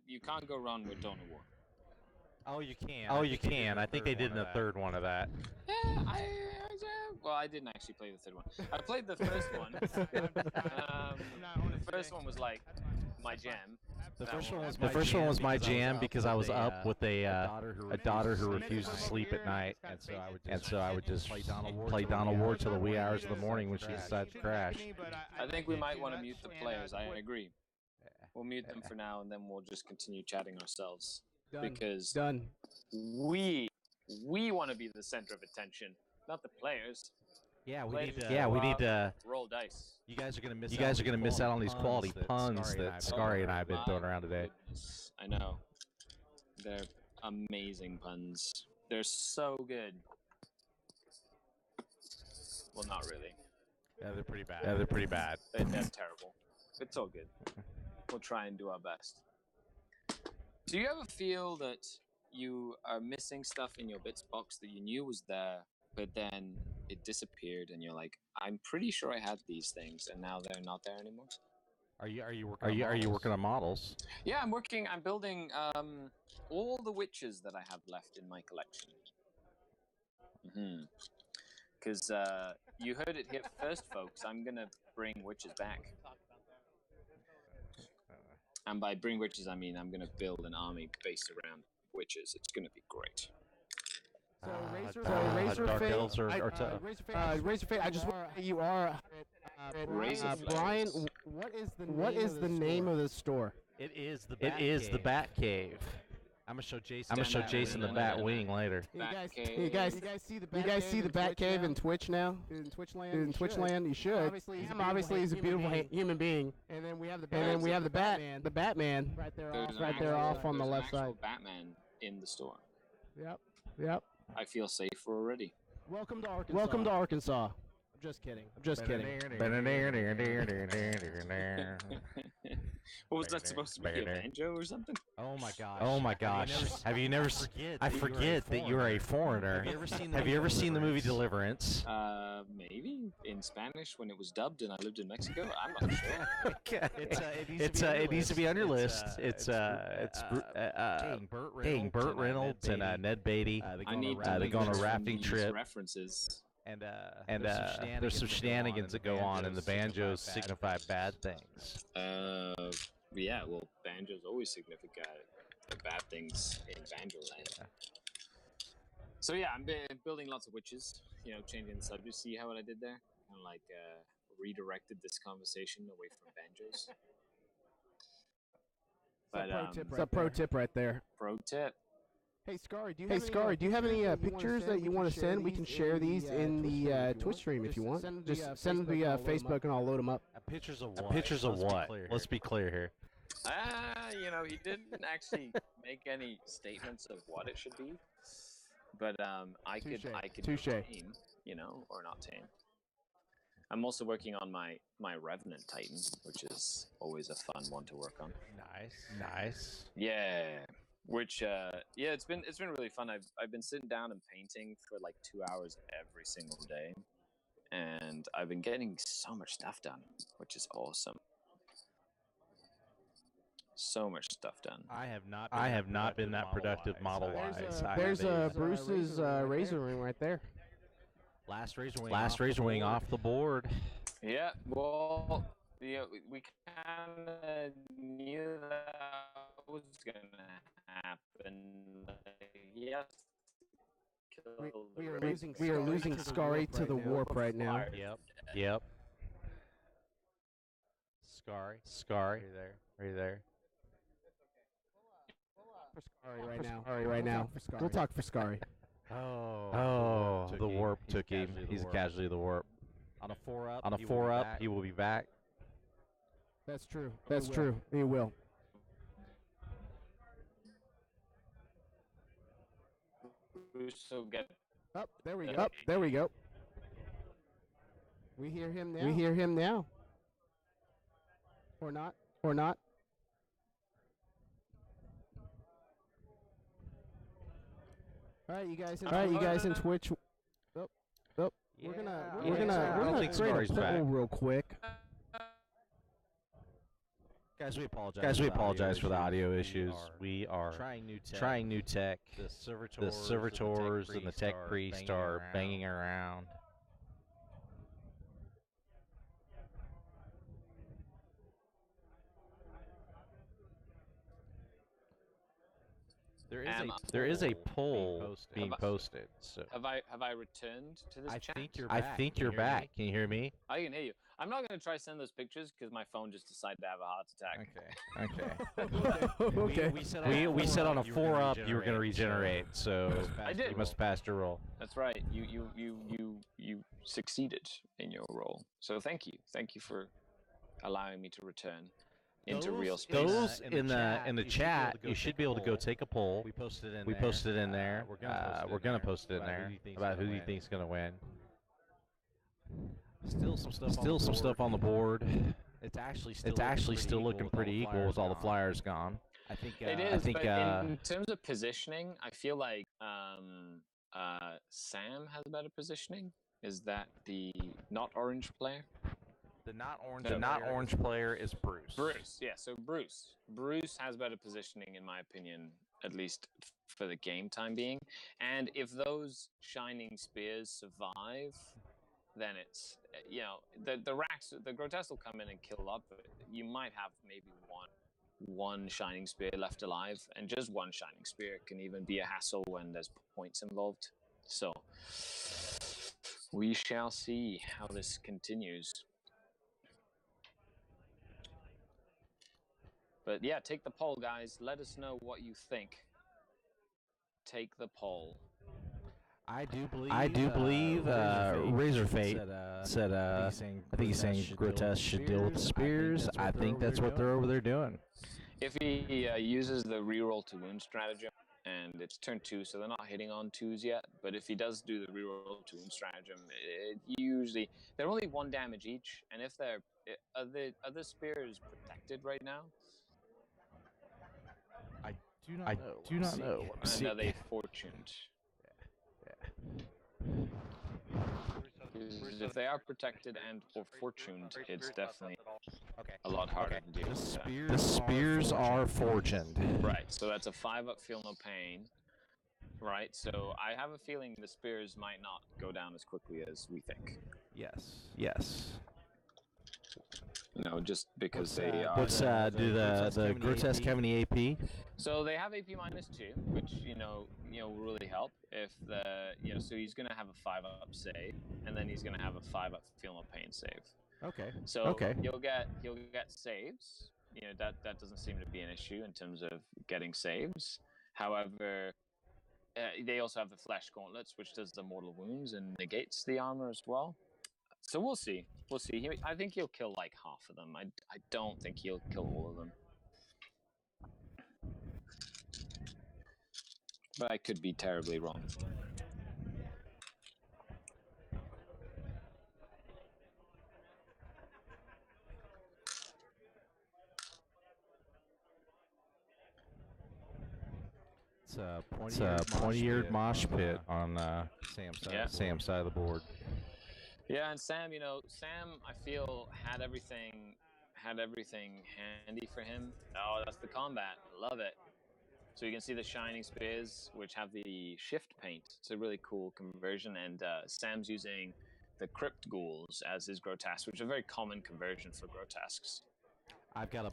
You can't go wrong with Dawn of War. Oh, you can. Oh, you can. I think they did in the third one of that. Yeah, well, I didn't actually play the third one. I played the first one. The first one was like my jam. The first one was my jam because I was up with a daughter who refused to sleep at night, and so I would just play Dawn of War till the wee hours of the morning when she decided to crash. I think we might want to mute the players. I agree. We'll mute them for now, and then we'll just continue chatting ourselves. Because we want to be the center of attention, not the players. Yeah, we need to roll dice. You guys are gonna miss out on these quality puns that Scary and I have been throwing around today. Goodness. I know. They're amazing puns. They're so good. Well, not really. Yeah, they're pretty bad. They're terrible. It's all good. We'll try and do our best. Do you ever feel that you are missing stuff in your bits box that you knew was there, but then it disappeared, and you're like, I'm pretty sure I had these things, and now they're not there anymore? Are you working on models? Yeah, I'm building all the witches that I have left in my collection. Because you heard it here first, folks. I'm gonna bring witches back. And by bring witches, I mean I'm gonna build an army based around witches. It's gonna be great. Razorfate, I just want you are Brian. What is the name of the store? It is the Bat Cave. I'm gonna show Jason the Bat Wing later. You guys see the Bat Cave in Twitch now? In Twitchland, you should. Obviously, he's a beautiful human being. And then we have the Batman, right there off on the left side. Batman in the store. Yep. I feel safer already. Welcome to Arkansas. I'm just kidding. What was that supposed to be? A banjo or something? Oh my gosh. Have you never? I forget that you're a foreigner. Have you ever seen the movie Deliverance? Maybe in Spanish when it was dubbed and I lived in Mexico. I'm not sure. It needs to be on your list. It's Burt Reynolds and Ned Beatty. They go on a rafting trip. References. And there's some shenanigans that go on, and the banjos signify bad things. Yeah, well, banjos always signify bad things in Banjo Land. Yeah. So yeah, I'm building lots of witches, changing the subject. See how what I did there? Kind of like redirected this conversation away from banjos. But it's a pro tip right there. Pro tip. Hey Scary, do you have any pictures that you want to send? We can share these in the Twitch stream if you want. Just send via Facebook and I'll load them up. Pictures of what? Let's be clear here. He didn't actually make any statements of what it should be, but I could tame, or not tame. I'm also working on my Revenant Titan, which is always a fun one to work on. Nice. Yeah. Which it's been really fun. I've been sitting down and painting for like 2 hours every single day, and I've been getting so much stuff done, which is awesome. So much stuff done. I have not been that productive model wise. There's Bruce's razor ring right there. Last razor wing off the board. Yeah, well, we kind of knew that was gonna happen. Yes. We are losing Scary to the warp right now. Yep. Scary. Are you there? For Scary right now. We'll talk for Scary. Oh, the warp took him. He's a casualty of the warp. On a 4-up, he will be back. That's true. He will. Russo get Up. There we go. We hear him now. Or not. All right, you guys in Twitch. We're gonna create a poll real quick. Guys, we apologize for the audio issues. We are trying new tech. The servitors and the tech priest are banging around. There is a poll being posted. So have I returned to this chat? I think you're back. Can you hear me? I can hear you. I'm not gonna try send those pictures because my phone just decided to have a heart attack. Okay. We said on a 4-up you were gonna regenerate, so I did. You must have passed your roll. That's right. You succeeded in your role. So thank you for allowing me to return into real space. Those in the chat, you should be able to go take a poll. We posted it in there. We're gonna post it in there about who you think's gonna win. Still some stuff on the board. It's actually still looking pretty equal with all the flyers gone. I think it is. But in terms of positioning, I feel like Sam has better positioning. Is that the not orange player? The not orange player is Bruce. Yeah. So Bruce has better positioning in my opinion, at least for the game time being. And if those shining spears survive, then it's the racks, the grotesque will come in and kill up. But you might have maybe one shining spear left alive, and just one shining spear can even be a hassle when there's points involved. So we shall see how this continues. But yeah, take the poll, guys. Let us know what you think. Take the poll. I do believe Razor Fate said I think he's saying Grotesque should deal with the spears. I think that's what they're over there doing. If he uses the reroll to wound stratagem, and it's turn 2, so they're not hitting on 2s yet, but if he does do the reroll to wound stratagem, usually they're only 1 damage each, and if they're are the spears protected right now? I do not know. And are they fortuned? If they are protected and or fortuned, it's definitely a lot harder to deal with. The spears are fortuned. Right, so that's a 5-up feel no pain. Right, so I have a feeling the spears might not go down as quickly as we think. Yes. No, just because they are. Do the Grotesque have any AP? So they have AP -2, which will really help if so he's gonna have a 5-up save, and then he's gonna have a 5-up feel no pain save. Okay. So he'll get saves. That doesn't seem to be an issue in terms of getting saves. However, they also have the flesh gauntlets, which does the mortal wounds and negates the armor as well. So we'll see. I think he'll kill like half of them. I don't think he'll kill all of them. But I could be terribly wrong. It's a pointy-eared mosh pit on Sam's side of the board. Yeah, and Sam, I feel had everything handy for him. Oh, that's the combat. Love it. So you can see the shining spears, which have the shift paint. It's a really cool conversion, and Sam's using the crypt ghouls as his grotesque, which is a very common conversion for grotesques. I've got a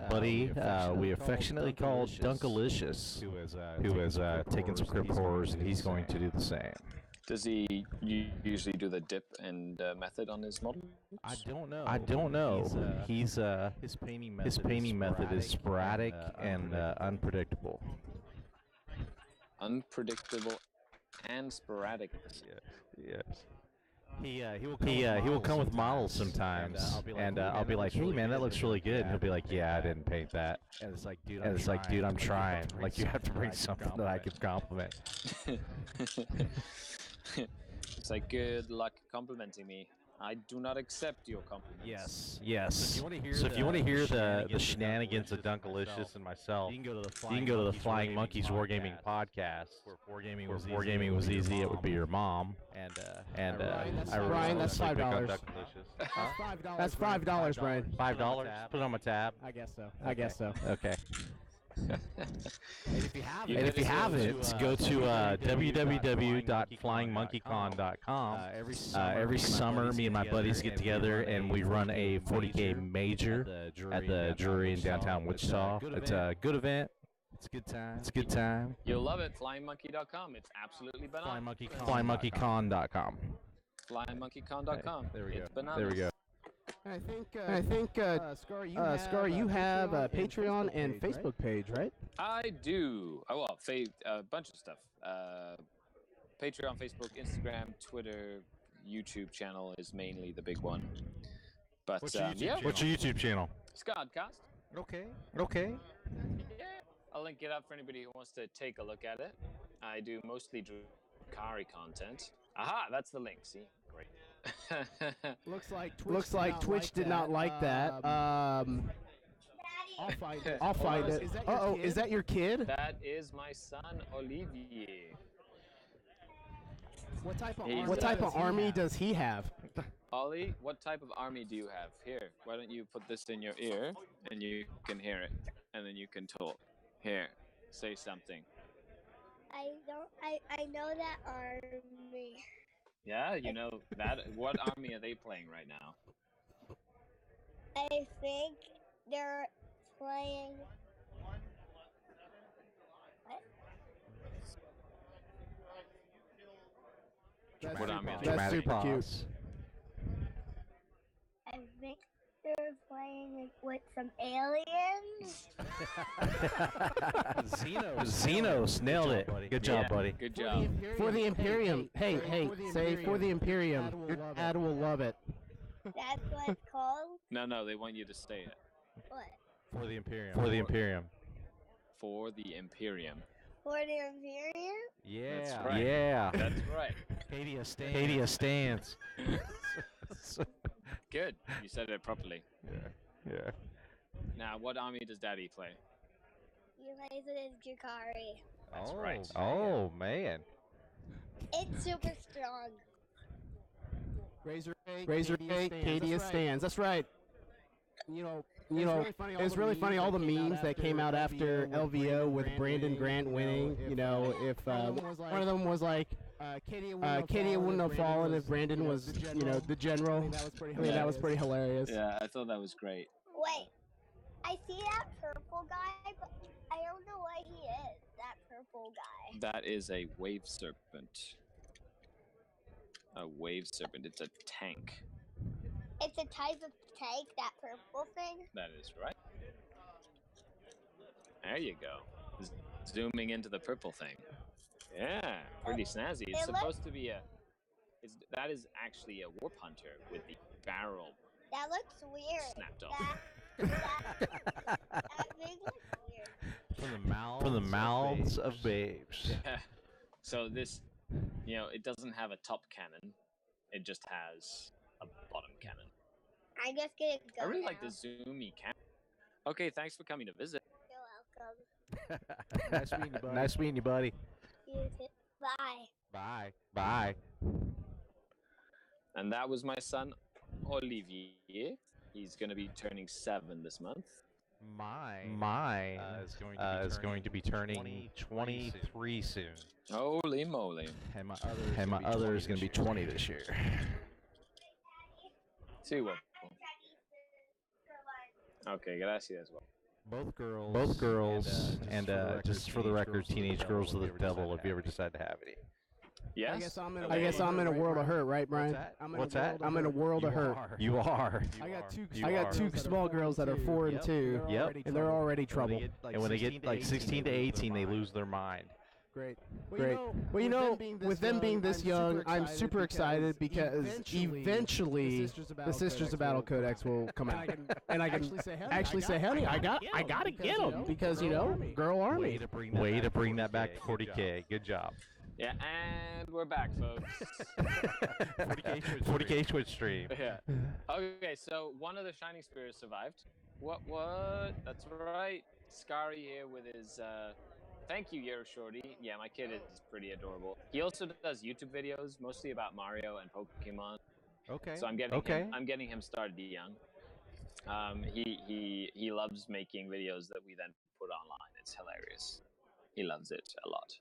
buddy we affectionately call Dunkalicious, who has taken some crypt horrors, and he's going to do the same. Does he usually do the dip and method on his model? I don't know. He's his painting method is sporadic and unpredictable. Unpredictable and sporadic. Yes. He will come with models sometimes, and I'll be like, hey man, that looks really good. And he'll be like, yeah, I didn't paint that. And it's like, dude, I'm trying. Like, you have to bring something that I can compliment. It's like, good luck complimenting me. I do not accept your compliments. Yes. So if you want to hear the shenanigans of Dunkalicious and myself, you can go to the Flying Monkeys Wargaming podcast, where wargaming was easy. It would be your mom. And Brian, that's $5. That's $5, Brian. $5. Put it on my tab. I guess so. Okay. And if you haven't, go to www.flyingmonkeycon.com. Every summer, me and my buddies get together and we run a 40K major at the Drury in downtown Wichita. It's a good event. It's a good time. You'll love it. FlyingMonkey.com. It's absolutely bananas. FlyingMonkeyCon.com. FlyingMonkeyCon.com. There we go. It's bananas. There we go. I think Scar, you have a Patreon and Facebook page, right? I do. Oh, well, a bunch of stuff. Patreon, Facebook, Instagram, Twitter, YouTube channel is mainly the big one. But What's your YouTube channel? Scodcast. Okay. Yeah. I'll link it up for anybody who wants to take a look at it. I do mostly Drukhari content. Aha, that's the link. See? Great. Looks like Twitch did not like that. I'll find it. Uh-oh, is that your kid? That is my son, Olivier. What type of army does he have? Ollie, what type of army do you have? Here, why don't you put this in your ear, and you can hear it, and then you can talk. Here, say something. I know that army. Yeah, you know that. What army are they playing right now? I think they're playing. What? What army? That's super cute. I think they're playing with some aliens. Xenos nailed it. Good job, buddy. Good job. For the Imperium. Hey, say for the Imperium. Your dad will love it. That's what it's called? No, they want you to say it. What? For the Imperium. For the Imperium. For the Imperium? Yeah. That's right. Yeah. That's right. Cadia stands. Good. You said it properly. Yeah. Now, what army does Daddy play? He plays it as Drukhari. That's right. Oh, man. It's super strong. Razorcake, Cadia stands. That's right. You know, it's really funny all the memes that came out after LVO with Brandon Grant winning. You know, if one of them was like, Cadia wouldn't have fallen if Brandon was, you know, the general. I mean, that was pretty hilarious. Yeah, I thought that was great. Wait, I see that purple guy, but I don't know what he is. That purple guy. That is a wave serpent. A wave serpent. It's a tank. It's a type of tank, that purple thing. That is right. There you go. Zooming into the purple thing. Yeah, pretty snazzy. It's supposed to be a. That is actually a warp hunter with the barrel. That looks weird. Snapped off. That thing looks weird. From the mouths of babes. Yeah. So this, you know, it doesn't have a top cannon. It just has a bottom cannon. I just get it going. I really like the zoomy cannon. Okay, thanks for coming to visit. You're welcome. Nice meeting you, buddy. You too. Bye. Bye. And that was my son, Olivier. He's going to be turning 7 this month. Mine is going to be turning 23 soon. Holy moly. And my other is going to be 20 this year. Sí, guapo. Okay, gracias. Both girls, and just for the record, teenage girls of the devil, if you ever decide to have any. Yes. I guess I'm in a world of hurt, right, Brian? What's that? I'm in a world of hurt. You are. I got two small girls that are 4 and 2. Yep. And they're already trouble. And when they get like 16 to 18, they lose their mind. Great. Well, you know, with them being this young, I'm super excited because eventually the Sisters of Battle Codex will come out, and I can actually say, honey, I gotta get them because, you know, girl army. Way to bring that back to 40K. Good job. Yeah, and we're back, folks. 40K Twitch stream. Yeah. Okay, so one of the Shining Spears survived. What? That's right. Scary here with his. Thank you, Yero Shorty. Yeah, my kid is pretty adorable. He also does YouTube videos, mostly about Mario and Pokemon. Okay. So I'm getting him started young. He loves making videos that we then put online. It's hilarious. He loves it a lot.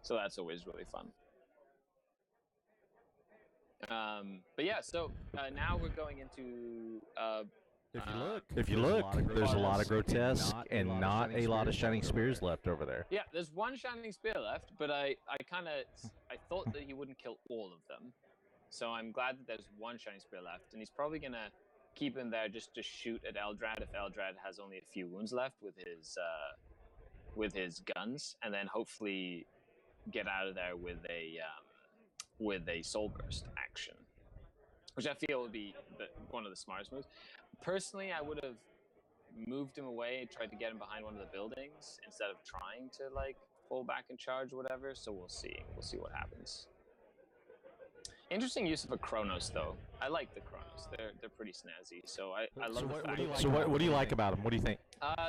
So that's always really fun. But yeah, so now we're going into. If you look, there's a lot of grotesque and not a lot of Shining Spears left over there. Yeah, there's one Shining Spear left, but I thought that he wouldn't kill all of them. So I'm glad that there's one Shining Spear left, and he's probably gonna keep him there just to shoot at Eldrad if Eldrad has only a few wounds left with his guns, and then hopefully get out of there with a Soul Burst action, which I feel would be one of the smartest moves. Personally, I would have moved him away and tried to get him behind one of the buildings instead of trying to like pull back and charge or whatever. So we'll see. We'll see what happens. Interesting use of a Chronos though. I like the Chronos. They're pretty snazzy. So I love the fact. So what do you like about them? What do you think?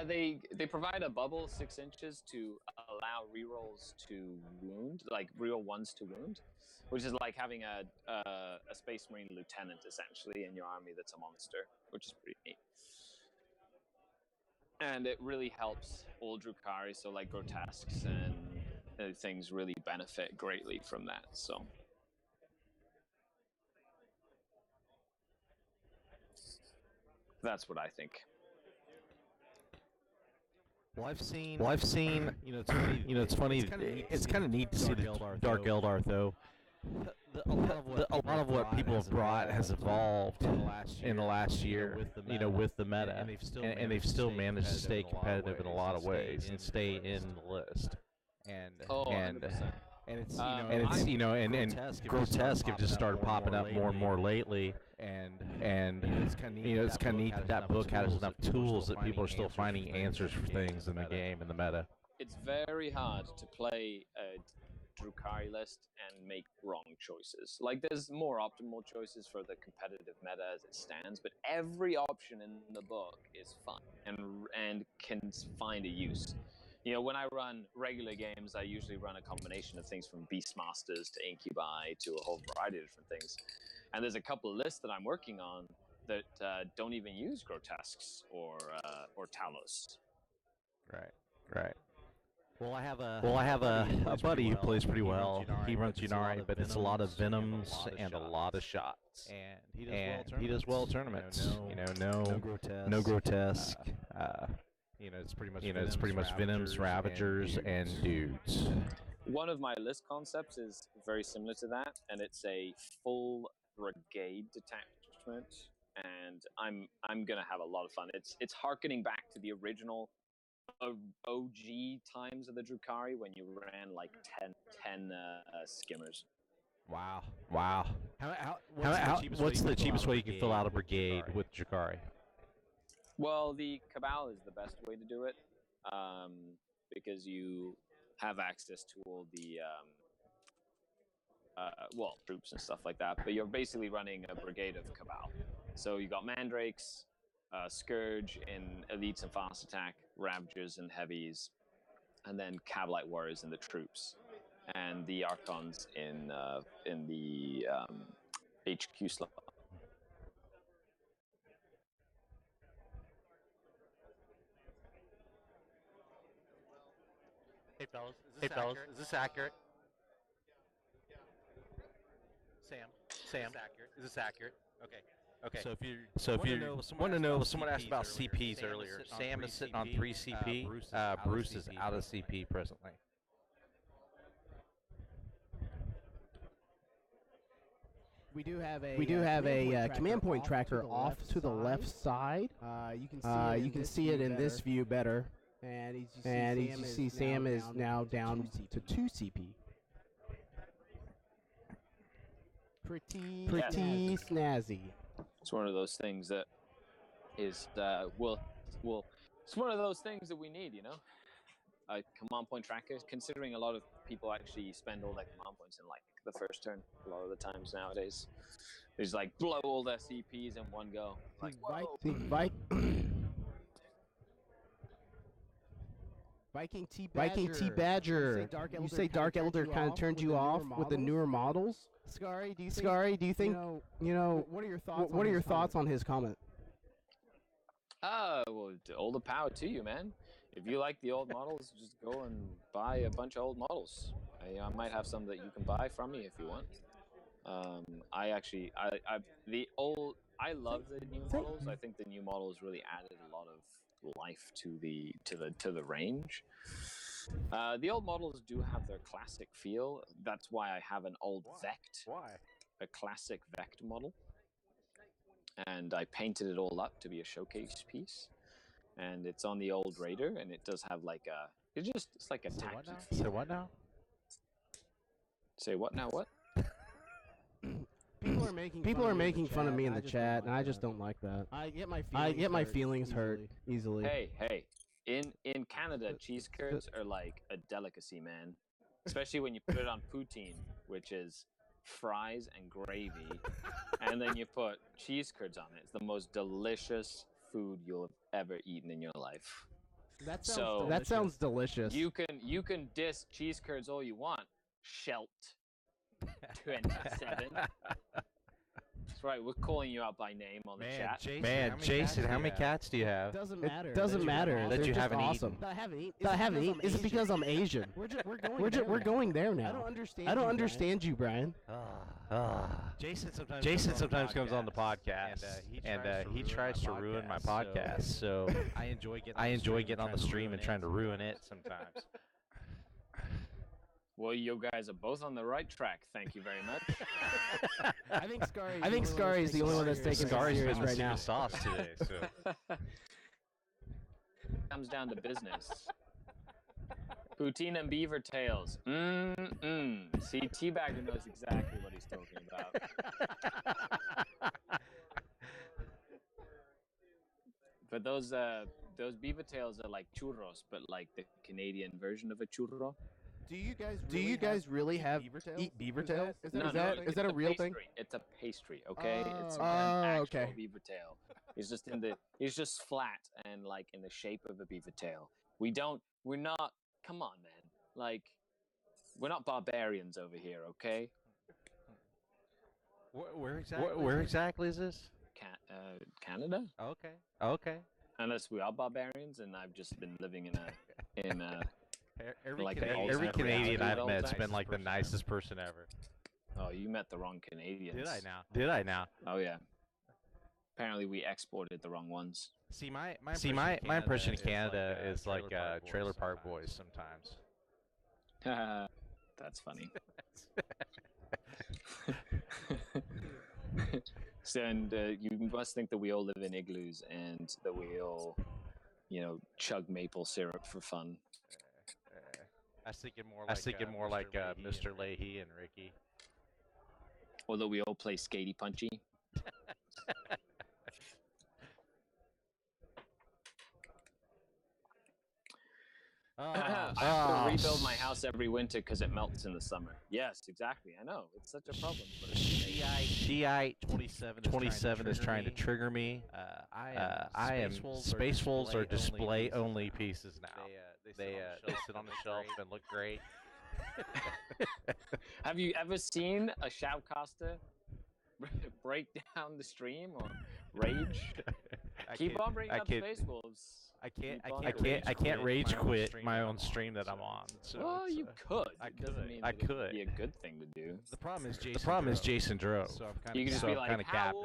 They provide a bubble 6 inches to allow rerolls to wound, like reroll ones to wound, which is like having a Space Marine lieutenant essentially in your army that's a monster, which is pretty neat. And it really helps old Drukhari, so like Grotesques and things really benefit greatly from that. So. That's what I think. Well, I've seen. You know, it's funny. It's kind of neat to see the Dark Eldar, though. A lot of what people have brought has evolved in the last year. You know, with the meta, and they've still managed to stay competitive in a lot of ways and stay in the list. And Grotesque have just started popping up more and more lately. And you know, it's kind of neat that book has enough tools that people are still finding answers for things in the game, in the meta. It's very hard to play a Drukhari list and make wrong choices. Like, there's more optimal choices for the competitive meta as it stands, but every option in the book is fun and can find a use. You know, when I run regular games, I usually run a combination of things from Beastmasters to Incubi to a whole variety of different things. And there's a couple of lists that I'm working on that don't even use Grotesques or Talos. Right. Well, I have a buddy who plays pretty well. He runs Ynnari, but it's a lot of Venoms and a lot of shots. And he does well tournaments. You know, no Grotesque. You know, it's pretty much Venoms, Ravagers, and dudes. One of my list concepts is very similar to that, and it's a full brigade detachment, and I'm gonna have a lot of fun. It's harkening back to the original OG times of the Drukhari when you ran like 10 skimmers. Wow. What's the cheapest way you can fill out a brigade with Drukhari? Well, the Cabal is the best way to do it, because you have access to all the troops and stuff like that. But you're basically running a brigade of Cabal. So you got Mandrakes, Scourge in elites and fast attack, Ravagers and heavies, and then Cabalite warriors in the troops, and the Archons in the HQ slot. Hey fellas, is this accurate? Sam, is this accurate? Okay. Okay. So if you want to know, someone asked about CPs earlier. Sam is sitting on 3 CP. Bruce is out of CP presently. We do have a command point tracker off to the left side. You can see it in this view better. And as you see, Sam is now down to 2 CP. Pretty snazzy. It's one of those things that is it's one of those things that we need, you know. A command point tracker, considering a lot of people actually spend all their command points in like the first turn a lot of the times nowadays. They just like blow all their CPs in one go. Like, Viking T Badger. You say Dark Elder kind of turned you off with the newer models? Scary, do you think you know? What are your thoughts on his comment? Well, all the power to you, man. If you like the old models, just go and buy a bunch of old models. I might have some that you can buy from me if you want. I love the new models. I think the new models really added a lot of life to the range. The old models do have their classic feel. That's why I have an old Vect. Why? A classic Vect model. And I painted it all up to be a showcase piece. And it's on the old Raider, and it does have like a it's like a tacky feel. Say what now? Say what now? What? People are making fun of me in the chat, and I just don't like that. I get my feelings hurt easily. Hey. In Canada, cheese curds are like a delicacy, man. Especially when you put it on poutine, which is fries and gravy, and then you put cheese curds on it. It's the most delicious food you'll have ever eaten in your life. That sounds delicious. You can diss cheese curds all you want. Shelt 27. That's right, we're calling you out by name on the chat. Jason, how many cats do you have? It doesn't matter. That you haven't awesome. eaten. That I haven't eaten. Is it because I'm Asian? We're going there now. I don't understand you, Brian. Jason sometimes comes on the podcast, and he tries to ruin my podcast. So I enjoy getting on the stream and trying to ruin it sometimes. Well, you guys are both on the right track. Thank you very much. I think Scary is the only one that's taking Scari's serious right now. Sauce today. So comes down to business. Poutine and beaver tails. See, Teabagger knows exactly what he's talking about. But those beaver tails are like churros, but like the Canadian version of a churro. Do you guys really have beaver tails? Is that a real thing? It's a pastry, okay? It's an actual okay. beaver tail. It's just flat and like in the shape of a beaver tail. We're not. Come on, man. Like, we're not barbarians over here, okay? Where exactly is this? Canada. Okay. Unless we are barbarians, and I've just been living in a. Every Canadian I've met's been like the nicest person ever. Oh, you met the wrong Canadians. Did I now? Oh yeah. Apparently we exported the wrong ones. See, my impression of Canada is like Trailer Park Boys sometimes. That's funny. So, and you must think that we all live in igloos and that we all, chug maple syrup for fun. I was thinking more like Mr. Leahy and Ricky. Although we all play skatey punchy. I have to rebuild my house every winter because it melts in the summer. Yes, exactly. I know. It's such a problem. Shiite 27 is trying to trigger me. I am Space Wolves are display only pieces now. They sit on the shelf and look great. Have you ever seen a shoutcaster break down the stream or rage? Keep on bringing up Space Wolves. I can't rage quit my own stream that I'm on. So well, you could. I It could. be a good thing to do. The problem is Jason Drove. So you can just be like, kind of capping.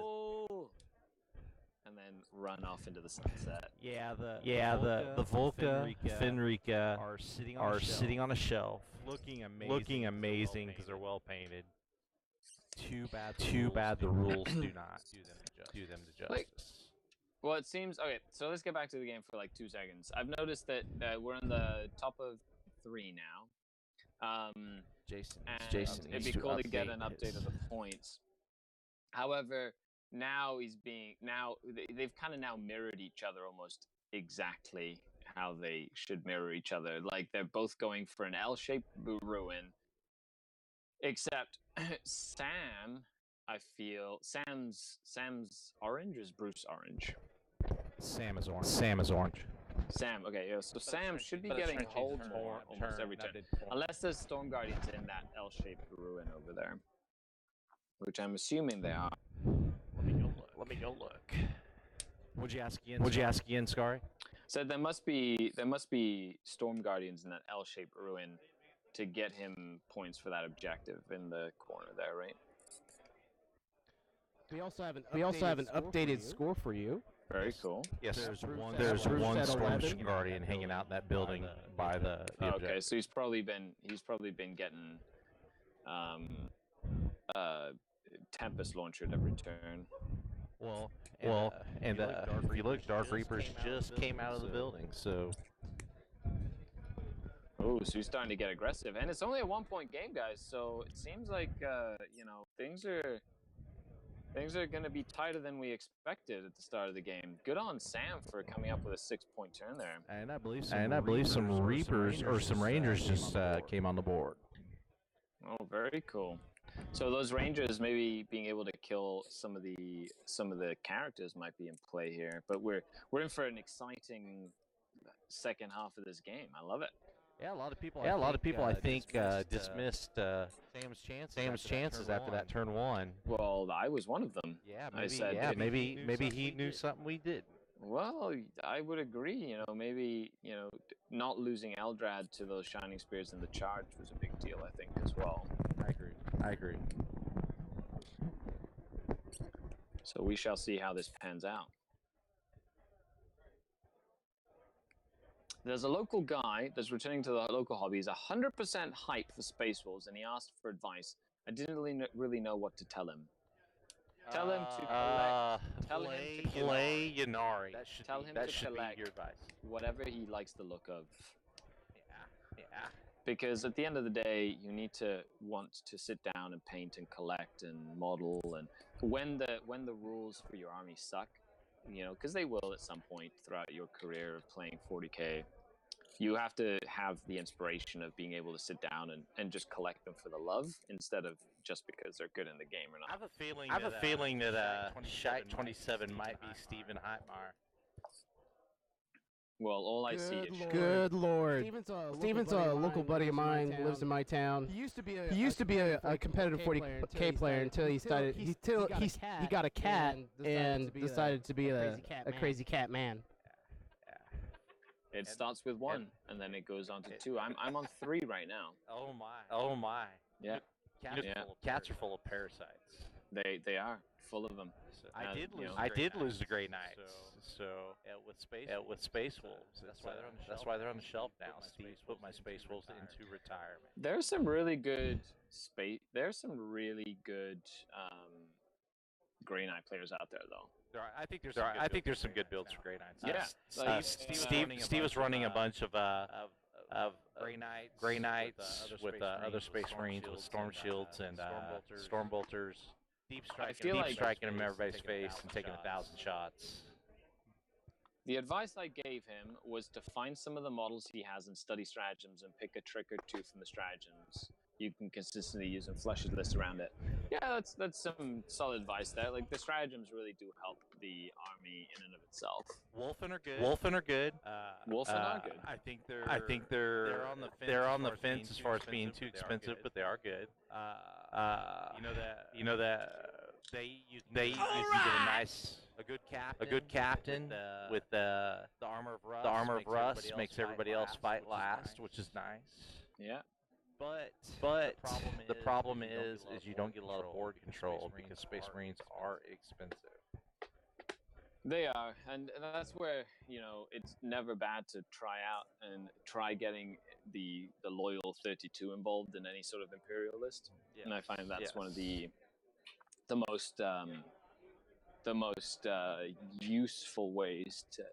run off into the sunset. Yeah, the Volca, Fenrica are sitting on a shelf, looking amazing because they're well painted. Too bad the rules do not do them to justice. Well, it seems okay. So let's get back to the game for like 2 seconds. I've noticed that we're in the top of 3 now. Jason, it'd be cool to get an update of the points. However, now they've kind of now mirrored each other almost exactly how they should mirror each other. Like they're both going for an L-shaped ruin, except Sam. I feel Sam's orange, or is Bruce orange? Sam is orange. Sam, okay, yeah, so Sam should be getting hold more almost every turn. Unless there's Storm Guardians in that L-shaped ruin over there. Which I'm assuming they are. Let me go look. What'd you ask again, Scary? So there must be Storm Guardians in that L-shaped ruin to get him points for that objective in the corner there, right? We also have an updated score for you. Very cool. Yes, there's one Storm Guardian hanging out in that building by the objective. Okay, so he's probably been getting Tempest launcher every turn. And if you look, Dark Reapers just came out of the building, so. Oh, so he's starting to get aggressive, and it's only a 1-point game, guys. So it seems like things are going to be tighter than we expected at the start of the game. Good on Sam for coming up with a 6-point turn there. And I believe some Reapers or some Rangers just came on the board. Oh, very cool. So those Rangers maybe being able to kill some of the characters might be in play here. But we're in for an exciting second half of this game. I love it. Yeah, a lot of people I think dismissed Sam's chances after that turn 1. Well, I was one of them. Maybe he knew something we didn't. Well, I would agree. Maybe not losing Eldrad to those Shining Spears in the charge was a big deal, I think, as well. I agree. So we shall see how this pans out. There's a local guy that's returning to the local hobby. He's 100% hyped for Space Wolves, and he asked for advice. I didn't really know what to tell him. Tell him to collect. Tell him to play Ynnari. That should be your advice. Whatever he likes the look of. Yeah. Because at the end of the day, you need to want to sit down and paint and collect and model. And when the rules for your army suck, because they will at some point throughout your career of playing 40K, you have to have the inspiration of being able to sit down and just collect them for the love instead of just because they're good in the game or not. I have a feeling that Shite 27 might be Steven Heitmeyer. Well, all I see is Good lord. Steven's a local buddy of mine, lives in my town. He used to be a competitive 40K player until he started. He got a cat and decided to be a crazy cat man. It starts with 1 and then it goes on to 2. I'm on 3 right now. Oh my. Yeah. Cats are full of parasites. They are full of them. I did lose the Grey Knights. So with Space Wolves, that's why they're on the shelf now. Steve's put my Space Wolves into retirement. There's some really good Grey Knight players out there, though. I think there's some good builds for Grey Knights. Yeah. Steve was running a bunch of Grey Knights with other Space Marines with Storm Shields and Storm Bolters. Deep striking him in everybody's face and taking 1,000 shots. The advice I gave him was to find some of the models he has and study stratagems and pick a trick or 2 from the stratagems you can consistently use and flesh his list around it. Yeah, that's some solid advice there. Like, the stratagems really do help the army in and of itself. Wolfen are good. Wolfen are good. I think they're on the fence as far as being too expensive, but they are good. You know that you get a good captain with the armor of rust makes everybody else fight last, which is nice. Yeah. But the problem is you don't get a lot of board control because Space Marines are expensive. They are, and that's where it's never bad to try out and try getting the loyal 32 involved in any sort of Imperial list. Yes. And I find that's one of the most useful ways to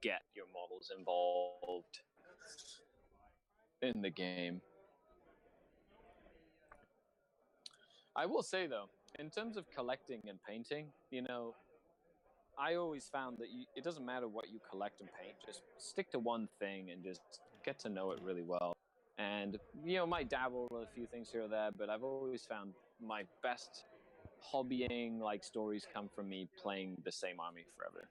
get your models involved in the game. I will say though, in terms of collecting and painting, I always found that it doesn't matter what you collect and paint, just stick to one thing and just get to know it really well. And, might dabble with a few things here or there, but I've always found my best hobbying stories come from me playing the same army forever.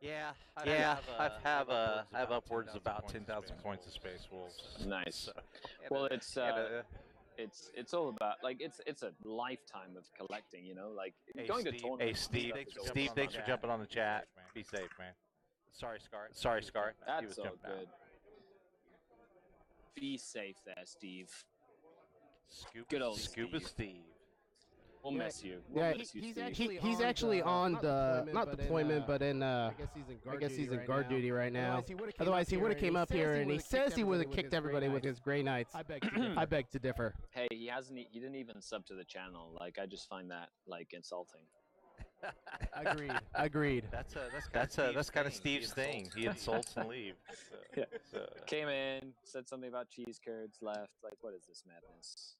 Yeah, I have upwards of about 10,000 points of Space Wolves. Nice. So, well, it's all about it's a lifetime of collecting, going to tournaments. Hey, Steve, thanks for jumping on the chat. Be safe, man. Sorry, Scar. That's all good. Be safe there, Steve. Good old Scuba Steve. We'll miss you. He's actually on the not deployment, but in I guess he's in guard duty right now. Otherwise, he would have came up here, and he says he would have kicked everybody with his Grey Knights. I beg to differ. Hey, he didn't even sub to the channel. I just find that insulting. Agreed. That's kind of Steve's thing. He insults and leaves. Yeah. Came in, said something about cheese curds, left. What is this madness?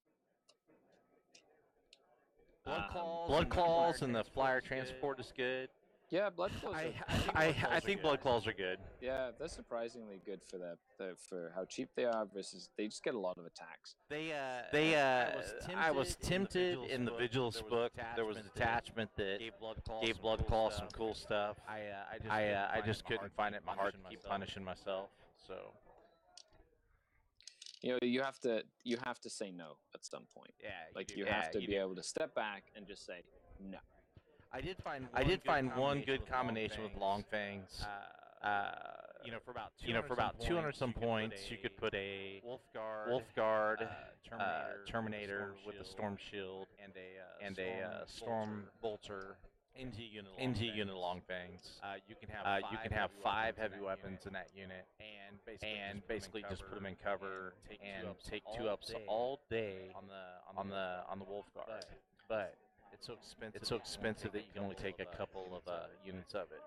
Blood Claws and the Flyer Transport is good. Yeah, Blood Claws. I think Blood Claws are good. Yeah, they're surprisingly good for for how cheap they are versus they just get a lot of attacks. I was tempted in the Vigilus book. There was a detachment that gave Blood Claws some cool stuff. I just couldn't find it in my heart to keep punishing myself. So. You have to say no at some point. Yeah. You have to be able to step back and just say no. I did find one good combination with Long Fangs. For about 200 some points, you could put a Wolf Guard, Terminator with a Storm Shield, and a Storm Bolter. Into unit Long Fangs. You can have 5 heavy weapons in that unit, and basically just put them in cover and take 2 ups all day on the Wolf Guard. But it's so expensive that you can only take a couple of units of it.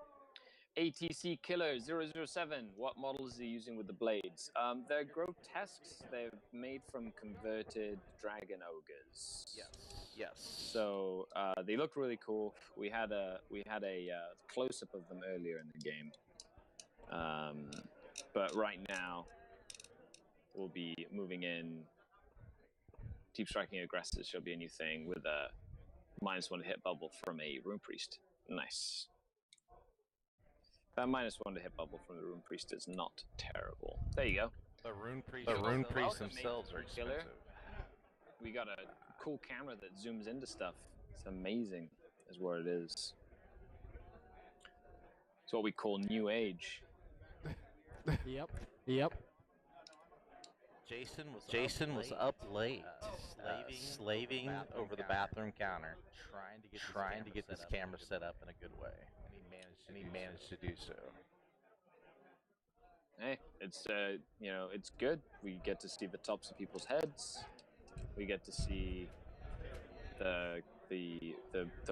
ATC Killer 007. What models are you using with the blades? They're grotesques. They're made from converted dragon ogres. Yes. So they look really cool. We had a close-up of them earlier in the game, but right now we'll be moving in. Deep Striking Aggressors shall be a new thing with a -1 hit bubble from a Rune Priest. Nice. That -1 to hit bubble from the Rune Priest is not terrible. There you go. The Rune Priests themselves are expensive. We got a cool camera that zooms into stuff. It's amazing, is what it is. It's what we call New Age. Yep. Jason was up late, slaving over the bathroom counter, trying to get this camera set up in a good way, and he managed to do so. Hey, it's it's good. We get to see the tops of people's heads. We get to see the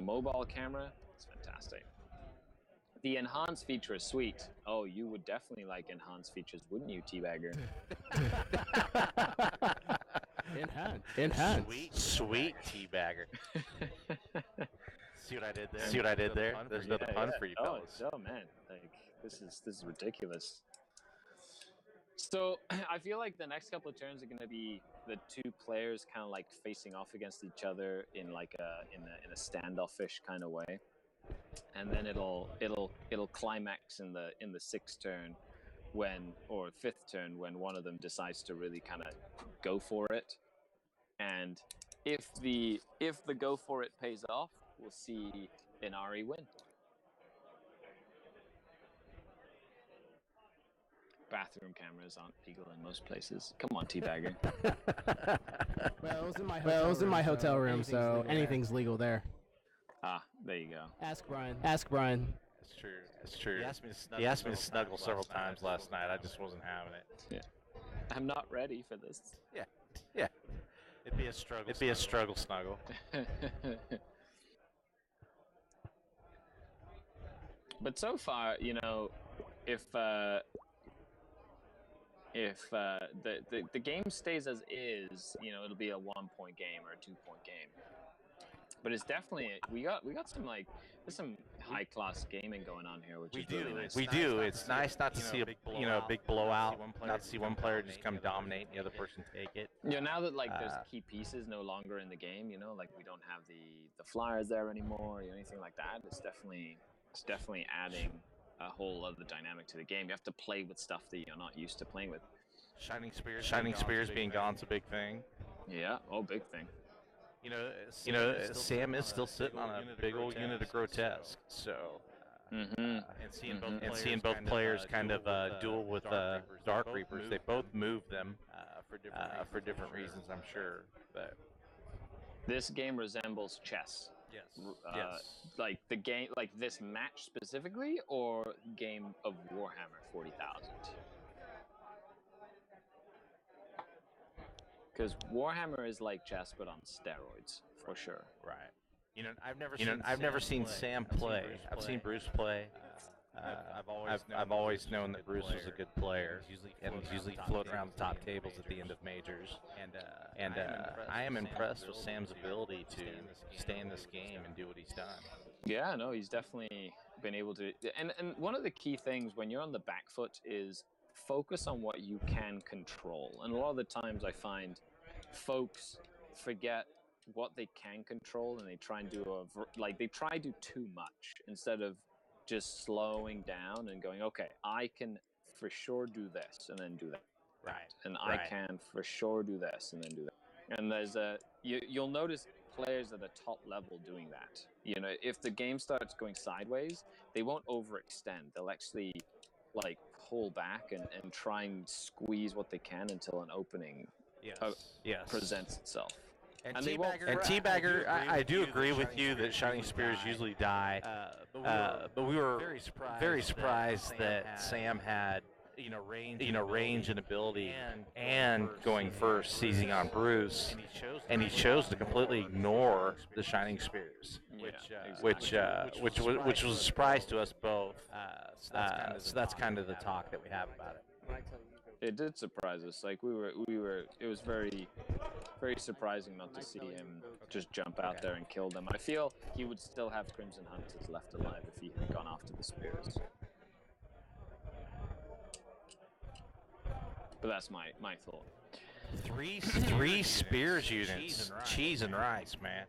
mobile camera. It's fantastic. The enhanced feature is sweet. Oh, you would definitely like enhanced features, wouldn't you, Teabagger? Enhanced. Sweet Teabagger. See what I did there? There's another pun for you, fellas. Oh man, this is ridiculous. So I feel like the next couple of turns are going to be the 2 players kind of facing off against each other in a standoffish kind of way, and then it'll climax in the 6th turn or 5th turn when one of them decides to really kind of go for it, and if the go for it pays off, we'll see Inari win. Bathroom cameras aren't legal in most places. Come on, Teabagger. Well, it was in my hotel room, so anything's legal there. There you go. Ask Brian. Ask Brian. It's true. It's true. He asked me to snuggle several times last night. I just wasn't having it. Yeah. I'm not ready for this. Yeah. Yeah. It'd be a struggle. It'd be a struggle snuggle. But so far, you know, if the game stays as is, you know, it'll be a 1-point game or a 2-point game. But it's definitely we got some like there's some high class gaming going on here, which is really nice. We do. It's nice not to see a big blowout, not to see one player just come dominate and the other person take it. You know, now that like there's key pieces no longer in the game, you know, like we don't have the flyers there anymore or anything like that. It's definitely adding a whole other dynamic to the game. You have to play with stuff that you're not used to playing with. Shining Spears being gone's a big thing. Yeah, big thing. You know, Sam is still sitting on a big old unit of Grotesque, so and seeing both players kind of duel with Dark Reapers, they both move them for different reasons, I'm sure. But this game resembles chess. Yes. Like the game, like this match specifically, or game of Warhammer 40,000. Because Warhammer is like chess, but on steroids, for sure. Right. You know, I've never seen Sam play. I've seen Bruce play. I've always known that Bruce was a good player, and he's usually floating around the top tables at the end of majors. And I am impressed with Sam's ability to stay in this game and do what he's done. Yeah, no, he's definitely been able to. And one of the key things when you're on the back foot is focus on what you can control. And a lot of the times I find folks forget what they can control, and they try and do they try to do too much instead of just slowing down and going, okay, I can for sure do this and then do that. Right. And I can for sure do this and then do that. And there's you'll notice players at the top level doing that. You know, if the game starts going sideways, they won't overextend. They'll actually like pull back and try and squeeze what they can until an opening presents itself. And Teabagger, I do agree with you that Shining Spears usually die, but we were very surprised that Sam had range and ability, and going first, seizing on Bruce, and he chose to completely ignore the Shining Spears, which was a surprise to us both. So that's kind of the talk that we have about it. It did surprise us. Like we were. It was very, very surprising not to see him just jump out there and kill them. I feel he would still have Crimson Hunters left alive if he had gone after the spears. But that's my thought. Three spears units, cheese and rice, man.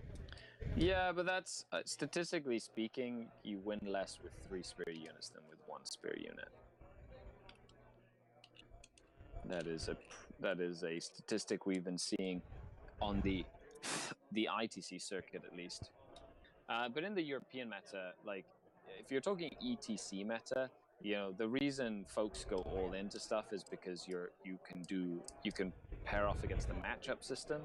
Yeah, but that's statistically speaking, you win less with 3 spear units than with 1 spear unit. That is a statistic we've been seeing on the ITC circuit at least. But in the European meta, like if you're talking ETC meta, you know, the reason folks go all into stuff is because you can pair off against the matchup system,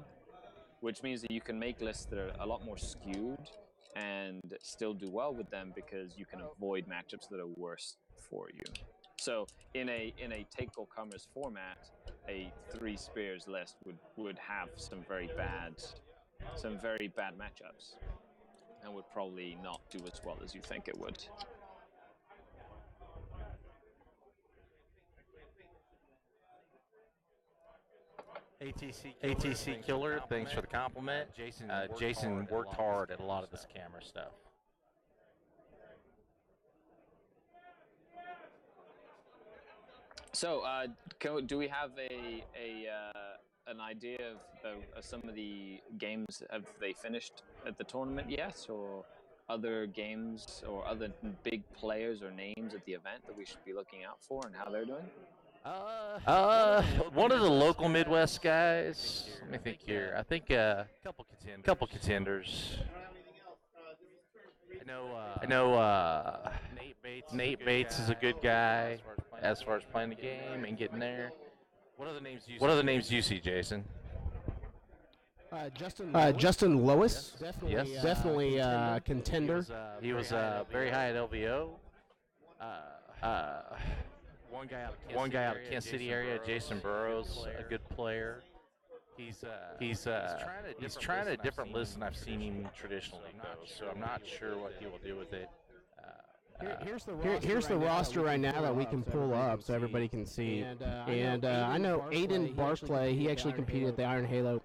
which means that you can make lists that are a lot more skewed and still do well with them because you can avoid matchups that are worse for you. So in a take all comers format, a 3 spears list would have some very bad matchups, and would probably not do as well as you think it would. ATC Killer, thanks for the compliment. Jason worked hard at a lot of this camera stuff. So, do we have an idea of some of the games? Have they finished at the tournament yet, or other games or other big players or names at the event that we should be looking out for and how they're doing? One of the local Midwest guys. Let me think here. I think couple contenders. I know Nate Bates is a good guy as far as playing the game and getting there. What other names do you see, Jason? Justin Lois. Yes. Definitely contender. He was very high at LVO. One guy out of Kansas City area, Jason Burrows, a good player. He's trying a different list than I've seen him traditionally go. So I'm not sure what he will do with it. Here's the roster right now that we can pull up so everybody can see. And I know Aiden Barclay, he actually competed at the Iron Halo.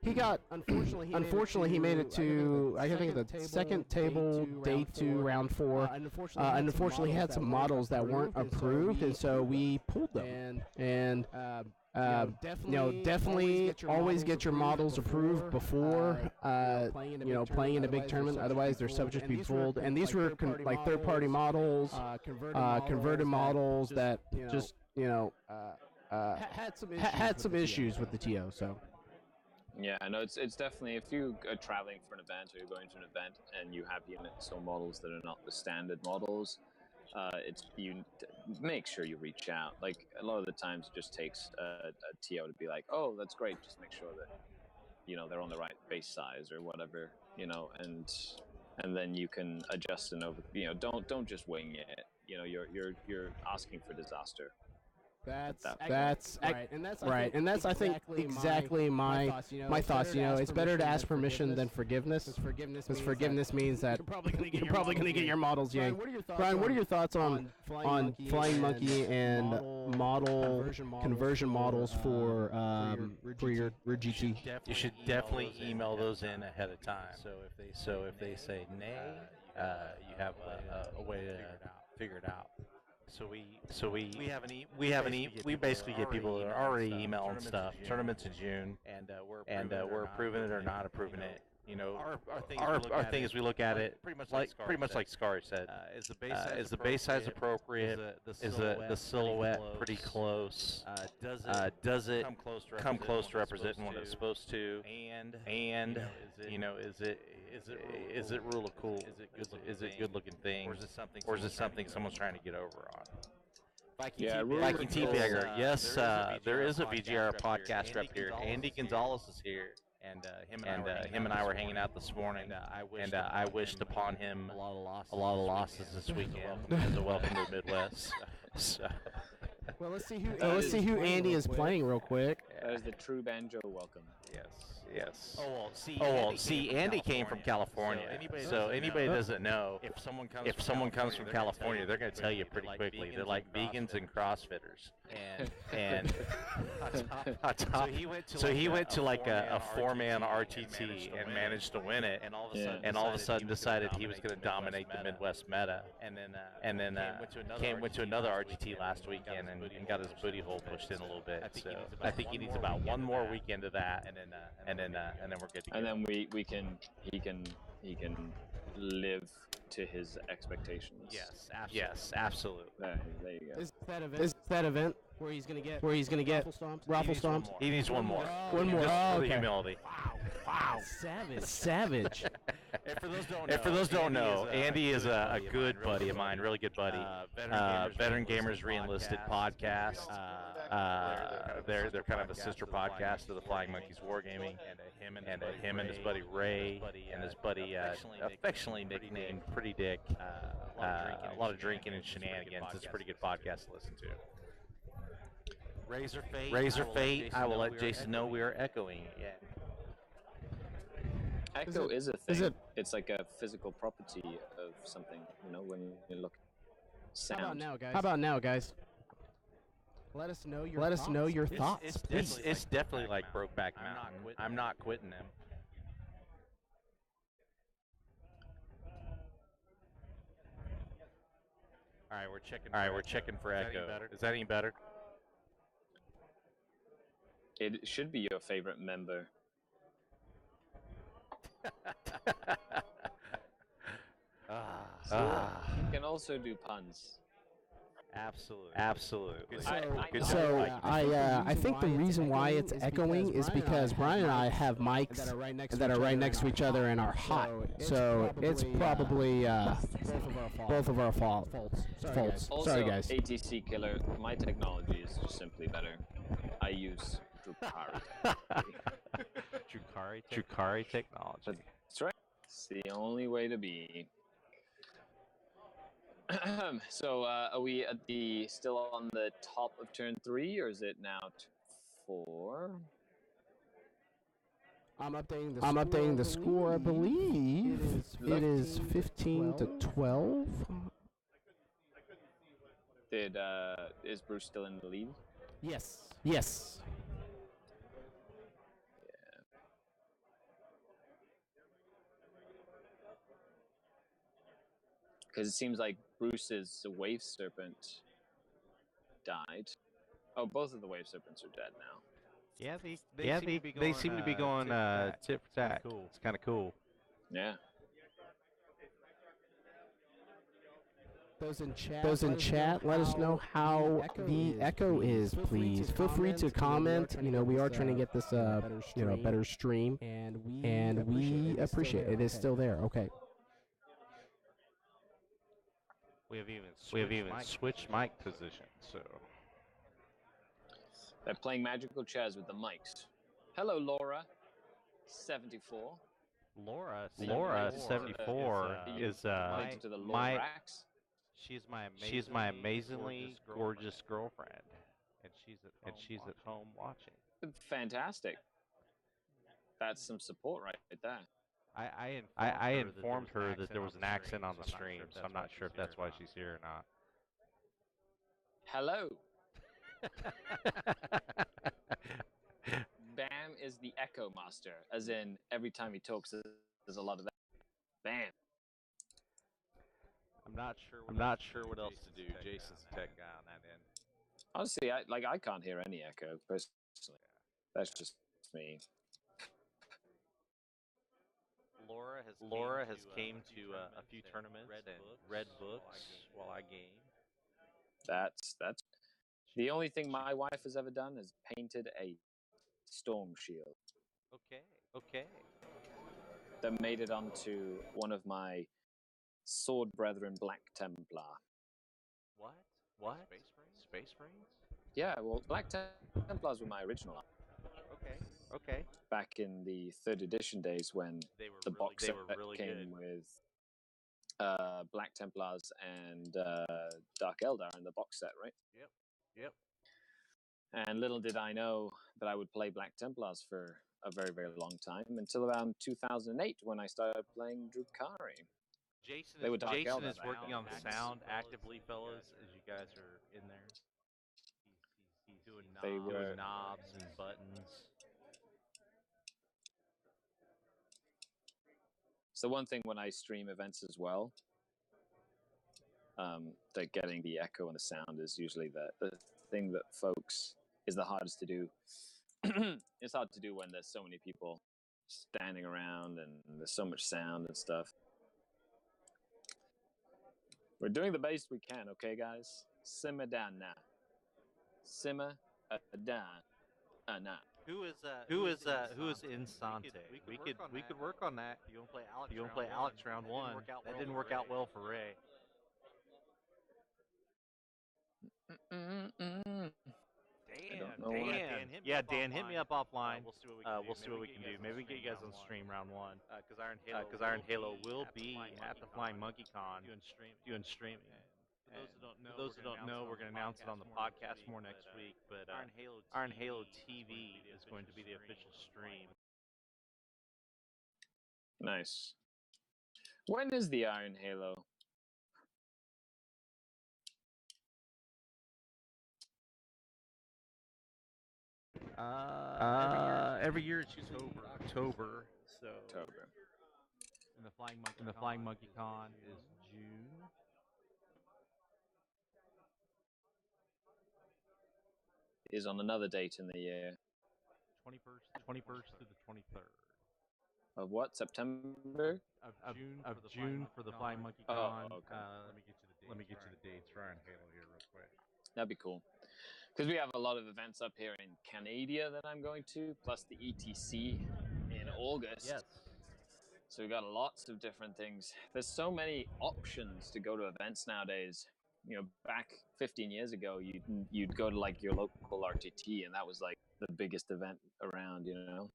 He got unfortunately he made it to I think the second table, day 2, round 4. Unfortunately he had some models that weren't approved, and so we pulled them. And definitely always get your models approved before playing in a big tournament. Otherwise, they're subject to be pulled. And these were like third-party models, converted models that just had some issues with the TO. So. Yeah, no, it's definitely, if you are traveling for an event or you're going to an event and you have units or models that are not the standard models, make sure you reach out. Like, a lot of the times it just takes a TO to be like, oh, that's great, just make sure that they're on the right base size or whatever, and then you can adjust and don't just wing it. You're asking for disaster. That's right, and that's I think exactly my thoughts. It's better to ask permission than forgiveness. Because forgiveness means that you're probably gonna get your models yanked. Brian, what are your thoughts on Flying Monkey and model conversion models for your GT? You should definitely email those in ahead of time. So if they say nay, you have a way to figure it out. We basically get people that are already emailing stuff. Tournaments in June, and we're approving it or not approving it. Our thing is we look at it pretty much like Scary said. Is the base size appropriate? Is the silhouette pretty close? Does it come close to representing what it's supposed to? And is it rule of cool? Is it good looking thing? Or is it something someone's trying to get over on? Viking Teabagger. Yes, there is a VGR podcast rep here. Andy Gonzalez is here. And him and I were hanging out this morning, and I wished upon him a lot of losses this weekend as a welcome to the Midwest. So. Well, let's see who Andy is playing real quick. That is the true banjo welcome. Yes. See, Andy came from California, so anybody doesn't know, if someone comes from California, they're going to tell you pretty quickly. They're like vegans and CrossFitters. And so he went to like a 4-man RTT and managed to win it, and all of a sudden decided he was going to dominate the Midwest meta, and then went to another RTT last weekend and got his booty hole pushed in a little bit. So I think he needs about one more weekend of that, and then we're good to go. And then he can live to his expectations. Yes, absolutely. There you go. Is that event where he's gonna get Raffle Stomps? He needs one more. One more. Just for the humility. Wow. Savage. And for those who don't know, Andy is a good buddy of mine, really good buddy. Veteran Gamers Re-Enlisted podcast. They're kind of a sister podcast to the Flying Monkeys Wargaming, and him and his buddy Ray and his buddy affectionately nicknamed Pretty Dick. A lot of drinking and shenanigans. It's a pretty good podcast to listen to. Razor Fate. I will let Jason know we are echoing again. Echo is a thing. It's like a physical property of something, when you look at sound. How about now, guys? Let us know your thoughts. It's definitely like Brokeback Mountain. I'm not quitting them. All right, we're checking for echo. Is that any better? It should be your favorite member. You can also do puns. Absolutely. I think the reason why it's echoing is because Brian and I have mics that are right next to each other and are hot. So it's probably both of our faults. Also, Sorry, guys. ATC Killer, my technology is just simply better. I use Drupal. Drukari technology. That's right. It's the only way to be. So, are we at still on the top of turn 3, or is it now 4? I'm updating the score. I believe it is 15 to 12. Is Bruce still in the lead? Yes. Yes. Because it seems like Bruce's Wave Serpent died. Oh, both of the Wave Serpents are dead now. Yeah, they seem to be going tit for tat. Cool. It's kind of cool. Yeah. Those in chat, let us know how the echo is, please. Feel free to comment. You know, we are trying to get this better stream, and we appreciate it. It is still there. Okay. We have even switched mic positions. So they're playing magical chairs with the mics. Hello, Laura. 74. Laura 74 is to the Lorax. She's my amazingly gorgeous girlfriend, and she's at home watching. Fantastic. That's some support right there. I informed her that there was an accent on the stream, so I'm not sure if that's why she's here or not. Hello. Bam is the echo master, as in every time he talks, there's a lot of that. Bam. I'm not sure what else to do. Jason's a tech guy on that end. Honestly, I can't hear any echo personally. That's just me. Laura has came to a few tournaments and read books while I game. That's the only thing my wife has ever done is painted a storm shield. Okay. That made it onto one of my sword brethren, Black Templar. What? Space Marines? Yeah, well, Black Templars were my original art. Okay. Back in the 3rd edition days when the box set came with Black Templars and Dark Eldar in the box set, right? Yep. And little did I know that I would play Black Templars for a very, very long time, until around 2008 when I started playing Drukari. Jason is working on the sound actively, fellas, as you guys are in there. He's doing knobs and buttons. So one thing when I stream events as well, that getting the echo and the sound is usually the thing that folks is the hardest to do. It's hard to do when there's so many people standing around and there's so much sound and stuff. We're doing the best we can, okay, guys? Simmer down now. Simmer down now. Who is Insante? We could work on that. You want to play Alex round 1? That didn't work out well for Ray. Damn. Dan, hit me up offline. We'll see what we can do. Maybe we can get you guys on stream round 1. Because Iron Halo will be at the Flying Monkey Con doing streaming. For those who don't know, we're going to announce it on the podcast more next week. But Iron Halo TV is going to be the official stream. Nice. When is the Iron Halo? Every year it's October. So October. And the Flying Monkey Con is June. Is on another date in the year. 21st through the 23rd. Of what? September? Of June for the Flying Monkey Con. Oh, okay. Let me get you the dates for Iron Halo here real quick. That'd be cool. Because we have a lot of events up here in Canada that I'm going to, plus the ETC in August. Yes. So we got lots of different things. There's so many options to go to events nowadays. You know, back 15 years ago, you'd go to like your local RTT, and that was like the biggest event around. You know.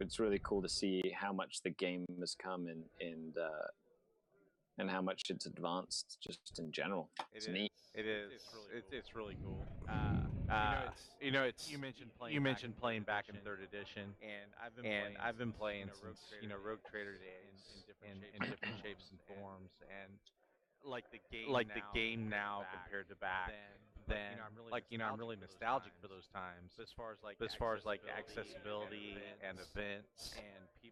it's really cool to see how much the game has come and how much it's advanced just in general. It's neat. It is. It's really cool. You mentioned playing back in third edition, and I've been playing since Rogue Trader days in different shapes and forms, and like the game now compared to back then, I'm really nostalgic for those times. But as far as like accessibility and events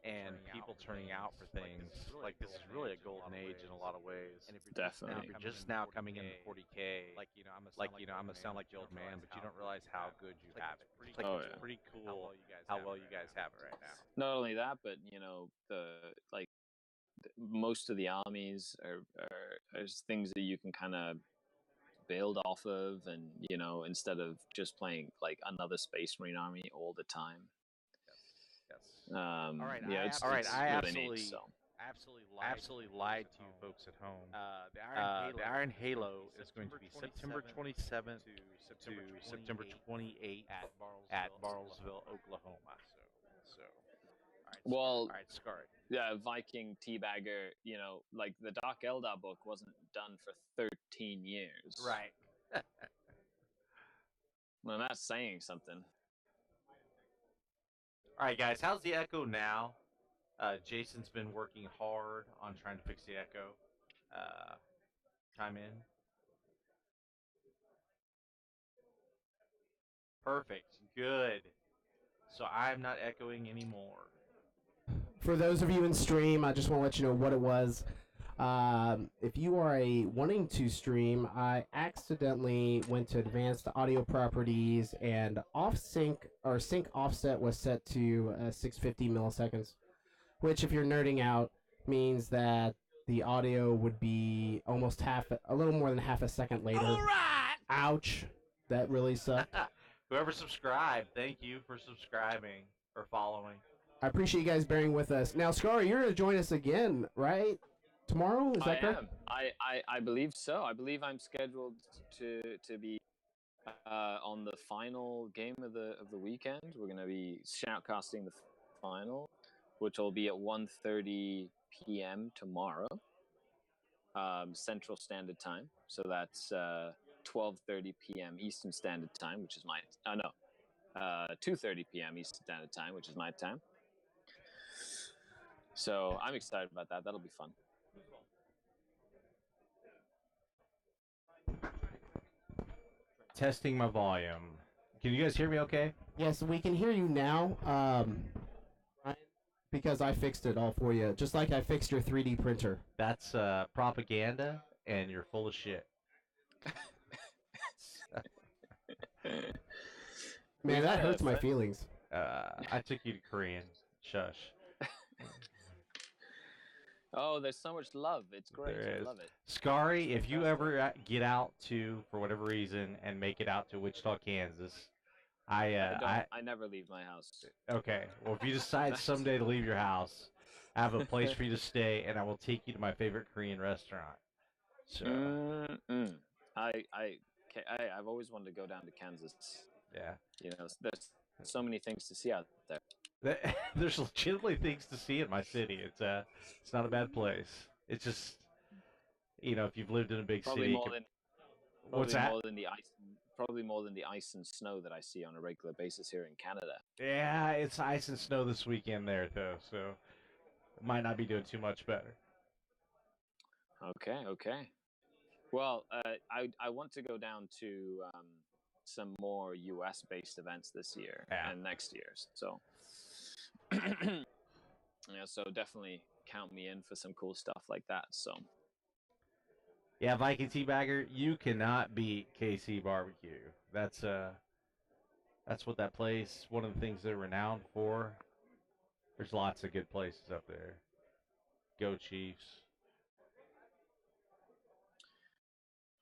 and people turning out for things, like this is really a golden age in a lot of ways. Definitely. And if you're just now coming into 40K, I'm gonna sound like the old man, but you don't realize how good you have it. It's pretty cool how well you guys have it right now. Not only that, but most of the armies are things that you can kind of build off of, and instead of just playing like another Space Marine army all the time. Yes. All right. Yeah. It's I really neat, absolutely lied to you folks at home. The Iron Halo is going to be September 27th to September 28th at Bartlesville, Oklahoma. So. All right, Scarred. Yeah, Viking Teabagger, like the Dark Eldar book wasn't done for 13 years. Right. Well, that's saying something. All right, guys, how's the echo now? Jason's been working hard on trying to fix the echo. Chime in. Perfect. Good. So I'm not echoing anymore. For those of you in stream, I just want to let you know what it was. If you are wanting to stream, I accidentally went to advanced audio properties, and sync offset was set to 650 milliseconds, which, if you're nerding out, means that the audio would be almost a little more than half a second later. All right. Ouch. That really sucked. Whoever subscribed, thank you for subscribing or following. I appreciate you guys bearing with us. Now, Scar, you're going to join us again, right? Tomorrow? Is that correct? I believe so. I believe I'm scheduled to be on the final game of the weekend. We're going to be shoutcasting the final, which will be at 1:30 p.m. tomorrow, Central Standard Time. So that's 12:30 p.m. Eastern Standard Time, which is 2:30 p.m. Eastern Standard Time, which is my time. So I'm excited about that. That'll be fun. Testing my volume. Can you guys hear me okay? Yes, we can hear you now. Because I fixed it all for you, just like I fixed your 3D printer. That's propaganda, and you're full of shit. Man, that hurts my feelings. I took you to Korean. Shush. Oh, there's so much love. It's great. I love it. Scary, if you ever get out for whatever reason, and make it out to Wichita, Kansas, I never leave my house. Okay. Well, if you decide someday to leave your house, I have a place for you to stay, and I will take you to my favorite Korean restaurant. So. I've always wanted to go down to Kansas. Yeah. There's so many things to see out there. There's legitimately things to see in my city. It's not a bad place. It's just, if you've lived in a big city. What's that? Probably more than the ice and snow that I see on a regular basis here in Canada. Yeah, it's ice and snow this weekend there, though, so it might not be doing too much better. Okay. Well, I want to go down to some more U.S.-based events this year and next year. So, so definitely count me in for some cool stuff like that. So. Yeah, Viking Teabagger, you cannot beat KC Barbecue. That's what that place, one of the things they're renowned for. There's lots of good places up there. Go Chiefs.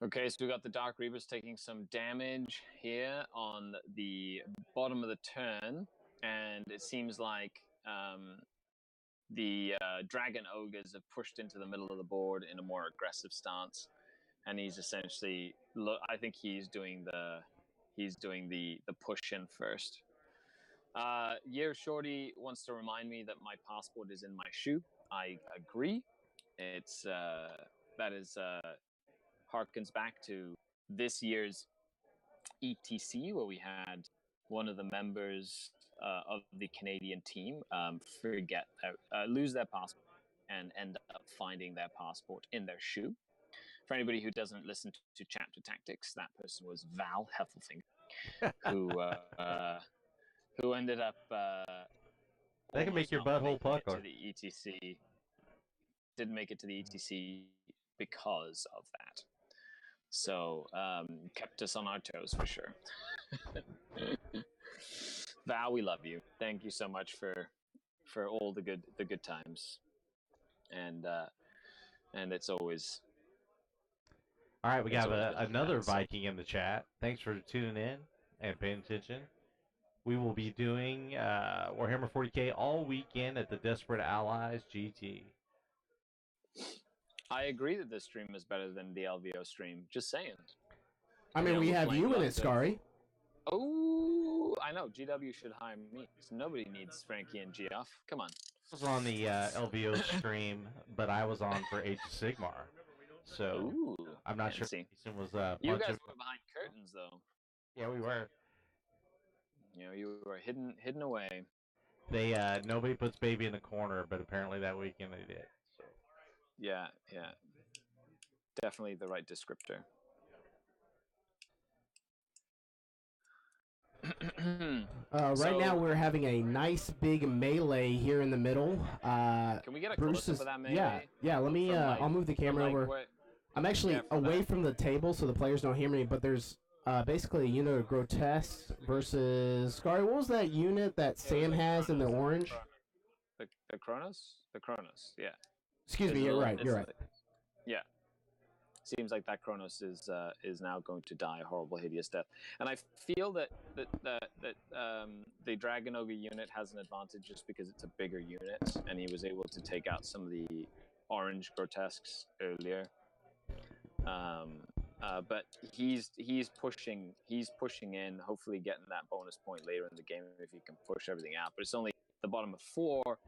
Okay, so we got the Dark Reapers taking some damage here on the bottom of the turn, and it seems like the Dragon Ogres have pushed into the middle of the board in a more aggressive stance, and he's essentially, I think he's doing the push in first. Year Shorty wants to remind me that my passport is in my shoe. I agree. It's that is harkens back to this year's ETC, where we had one of the members of the Canadian team lose their passport and end up finding their passport in their shoe. For anybody who doesn't listen to Chapter Tactics, that person was Val Heffelfinger, who ended up. That can make your butthole pucker. To the ETC, didn't make it to the ETC because of that. So kept us on our toes for sure. Val, we love you. Thank you so much for all the good times, and it's always. All right, we got another Viking in the chat. Thanks for tuning in and paying attention. We will be doing Warhammer 40K all weekend at the Desperate Allies GT. I agree that this stream is better than the LVO stream. Just saying. I mean, we have you in it, Scary. Oh, I know. GW should hire me. So nobody needs Frankie and Geoff. Come on. I was on the LVO stream, but I was on for Age of Sigmar. So I'm not sure. See. Was you guys were behind curtains, though. Yeah, we were. You know, you were hidden away. They nobody puts baby in the corner, but apparently that weekend they did. So. Yeah. Definitely the right descriptor. Right now we're having a nice big melee here in the middle. Can we get a close-up of that melee? Yeah. Let me. I'll move the camera over. I'm actually away from the table so the players don't hear me. But there's basically a unit of Grotesque versus Scary. What was that unit that Sam has in the orange? The Kronos. The Kronos. Yeah. Excuse me. You're right. Yeah. Seems like that Kronos is now going to die a horrible, hideous death, and I feel that the Dragon Ogre unit has an advantage just because it's a bigger unit, and he was able to take out some of the orange Grotesques earlier. But he's pushing in, hopefully getting that bonus point later in the game if he can push everything out. But it's only the bottom of 4.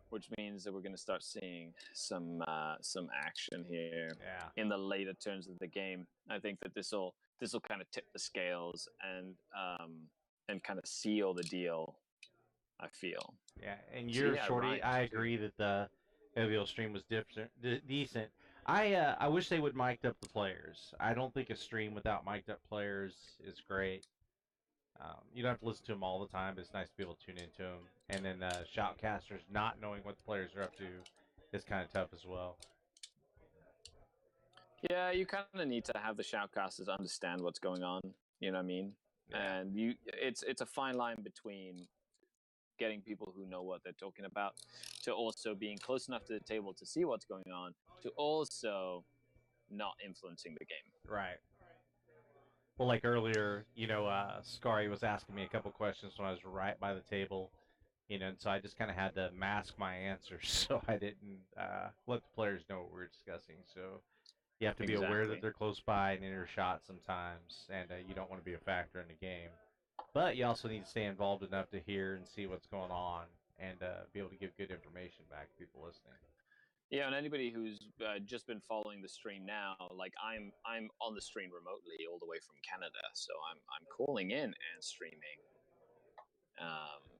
Which means that we're going to start seeing some action here in the later turns of the game. I think that this will kind of tip the scales and kind of seal the deal. I feel. Yeah, and you're Shorty. Ryan, I agree that the LVO stream was decent. I wish they would mic'd up the players. I don't think a stream without mic'd up players is great. You don't have to listen to them all the time, but it's nice to be able to tune into them. And then shoutcasters not knowing what the players are up to is kind of tough as well. Yeah, you kind of need to have the shoutcasters understand what's going on. You know what I mean? Yeah. And it's a fine line between getting people who know what they're talking about to also being close enough to the table to see what's going on to also not influencing the game. Right. Well, like earlier, Scary was asking me a couple questions when I was right by the table, and so I just kind of had to mask my answers so I didn't let the players know what we were discussing. So you have to be aware that they're close by and in your shot sometimes, and you don't want to be a factor in the game. But you also need to stay involved enough to hear and see what's going on and be able to give good information back to people listening. Yeah, and anybody who's just been following the stream now, like I'm on the stream remotely all the way from Canada, so I'm calling in and streaming,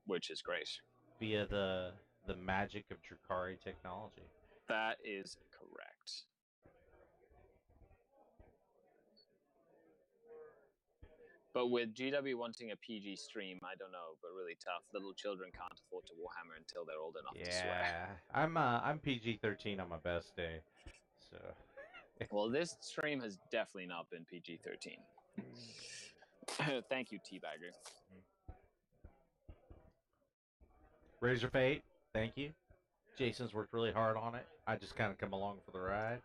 which is great. Via the magic of Drukhari technology. That is correct. But with GW wanting a PG stream, I don't know, but really tough. Little children can't afford to Warhammer until they're old enough to swear. Yeah, I'm PG-13 on my best day. So. Well, this stream has definitely not been PG-13. Thank you, Teabagger. Razor Fate, thank you. Jason's worked really hard on it. I just kind of come along for the ride.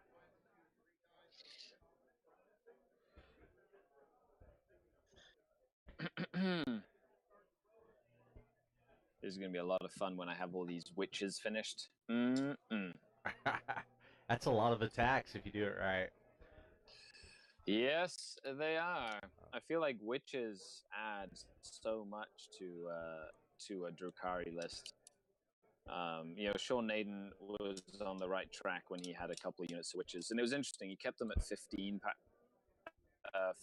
This is going to be a lot of fun when I have all these witches finished. That's a lot of attacks if you do it right. Yes, they are. I feel like witches add so much to to a Drukhari list. Sean Naden was on the right track when he had a couple of unit switches, and it was interesting. He kept them at 50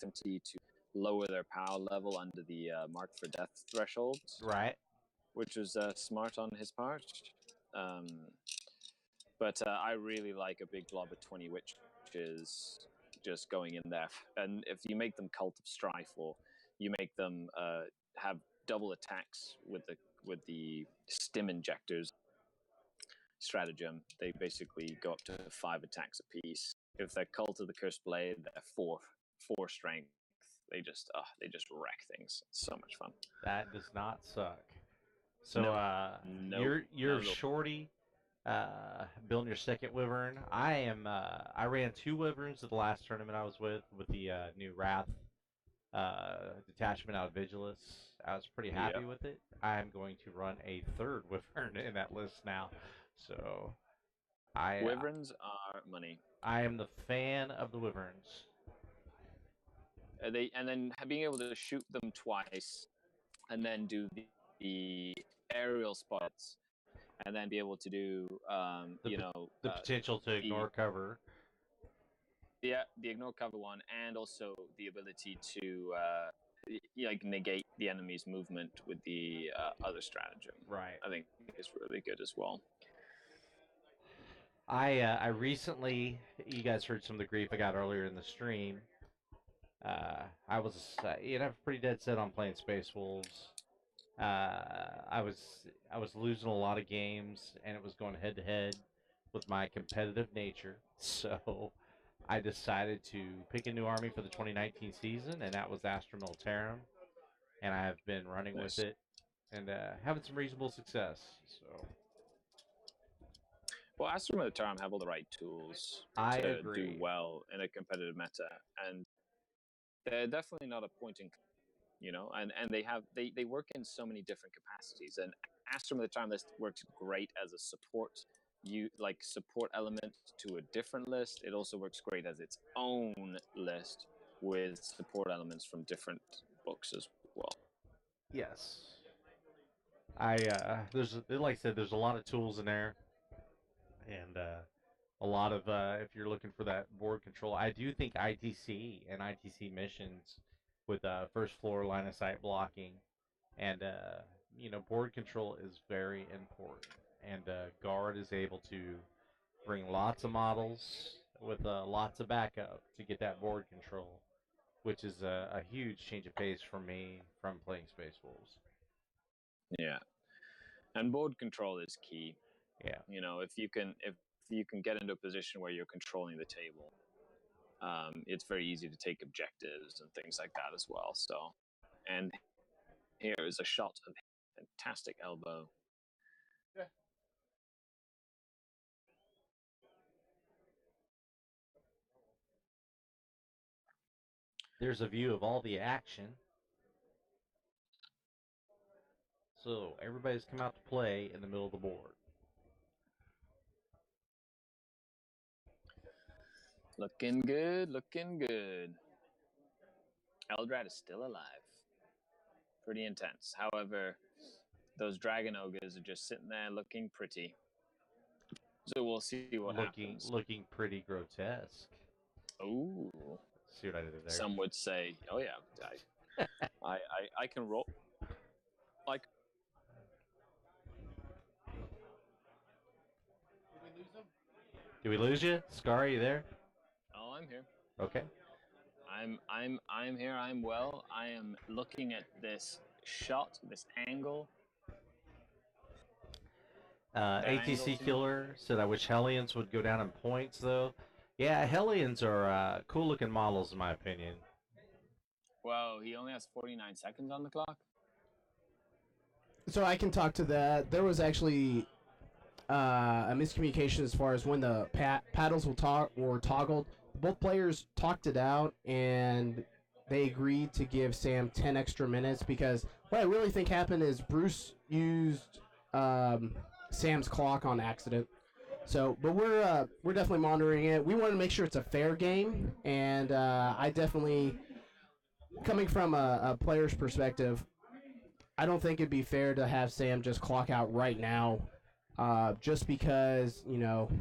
to lower their power level under the Mark for Death thresholds. Right. Which was smart on his part. But I really like a big blob of 20 witches just going in there. And if you make them Cult of Strife, or you make them have double attacks with the stim injectors stratagem, they basically go up to 5 attacks apiece. If they're Cult of the Cursed Blade, they're 4 strength. They just wreck things. It's so much fun. That does not suck. So you're Shorty, building your second Wyvern. I ran 2 Wyverns at the last tournament I was with the new Wrath detachment out of Vigilus. I was pretty happy with it. I'm going to run a 3rd Wyvern in that list now. So Wyverns are money. I am the fan of the Wyverns. And then being able to shoot them twice, and then do the aerial spots, and then be able to do the potential to ignore cover. Yeah, the ignore cover one, and also the ability to negate the enemy's movement with the other stratagem. Right. I think it's really good as well. I recently, you guys heard some of the grief I got earlier in the stream. I was pretty dead set on playing Space Wolves. I was losing a lot of games, and it was going head to head with my competitive nature. So I decided to pick a new army for the 2019 season, and that was Astra Militarum. And I have been running with it and having some reasonable success. So. Well, Astra Militarum have all the right tools to do well in a competitive meta, and they're definitely not a point in, and they work in so many different capacities. And Astra Militarum list works great as a support element to a different list. It also works great as its own list with support elements from different books as well. Yes. There's, like I said, there's a lot of tools in there, and a lot of if you're looking for that board control, I do think ITC and ITC missions with first floor line of sight blocking, and board control is very important. And Guard is able to bring lots of models with lots of backup to get that board control, which is a huge change of pace for me from playing Space Wolves. Yeah, and board control is key. Yeah, if you can get into a position where you're controlling the table, it's very easy to take objectives and things like that as well. So, and here is a shot of fantastic elbow. Yeah. There's a view of all the action. So everybody's come out to play in the middle of the board. Looking good, looking good. Eldrad is still alive. Pretty intense. However, those Dragon Ogres are just sitting there looking pretty. So we'll see what happens. Looking pretty grotesque. Ooh. See what I did there? Some would say, oh yeah, I can roll. Like. Did we lose you? Scar, are you there? Oh, I'm here. Okay. I'm here. I'm well. I am looking at this shot, this angle. ATC Killer said, I wish Hellions would go down in points, though. Yeah, Hellions are cool-looking models, in my opinion. Well, he only has 49 seconds on the clock. So I can talk to that. There was actually a miscommunication as far as when the paddles were toggled. Both players talked it out, and they agreed to give Sam 10 extra minutes, because what I really think happened is Bruce used Sam's clock on accident. So, but we're definitely monitoring it. We want to make sure it's a fair game, and I definitely, coming from a player's perspective, I don't think it'd be fair to have Sam just clock out right now, just because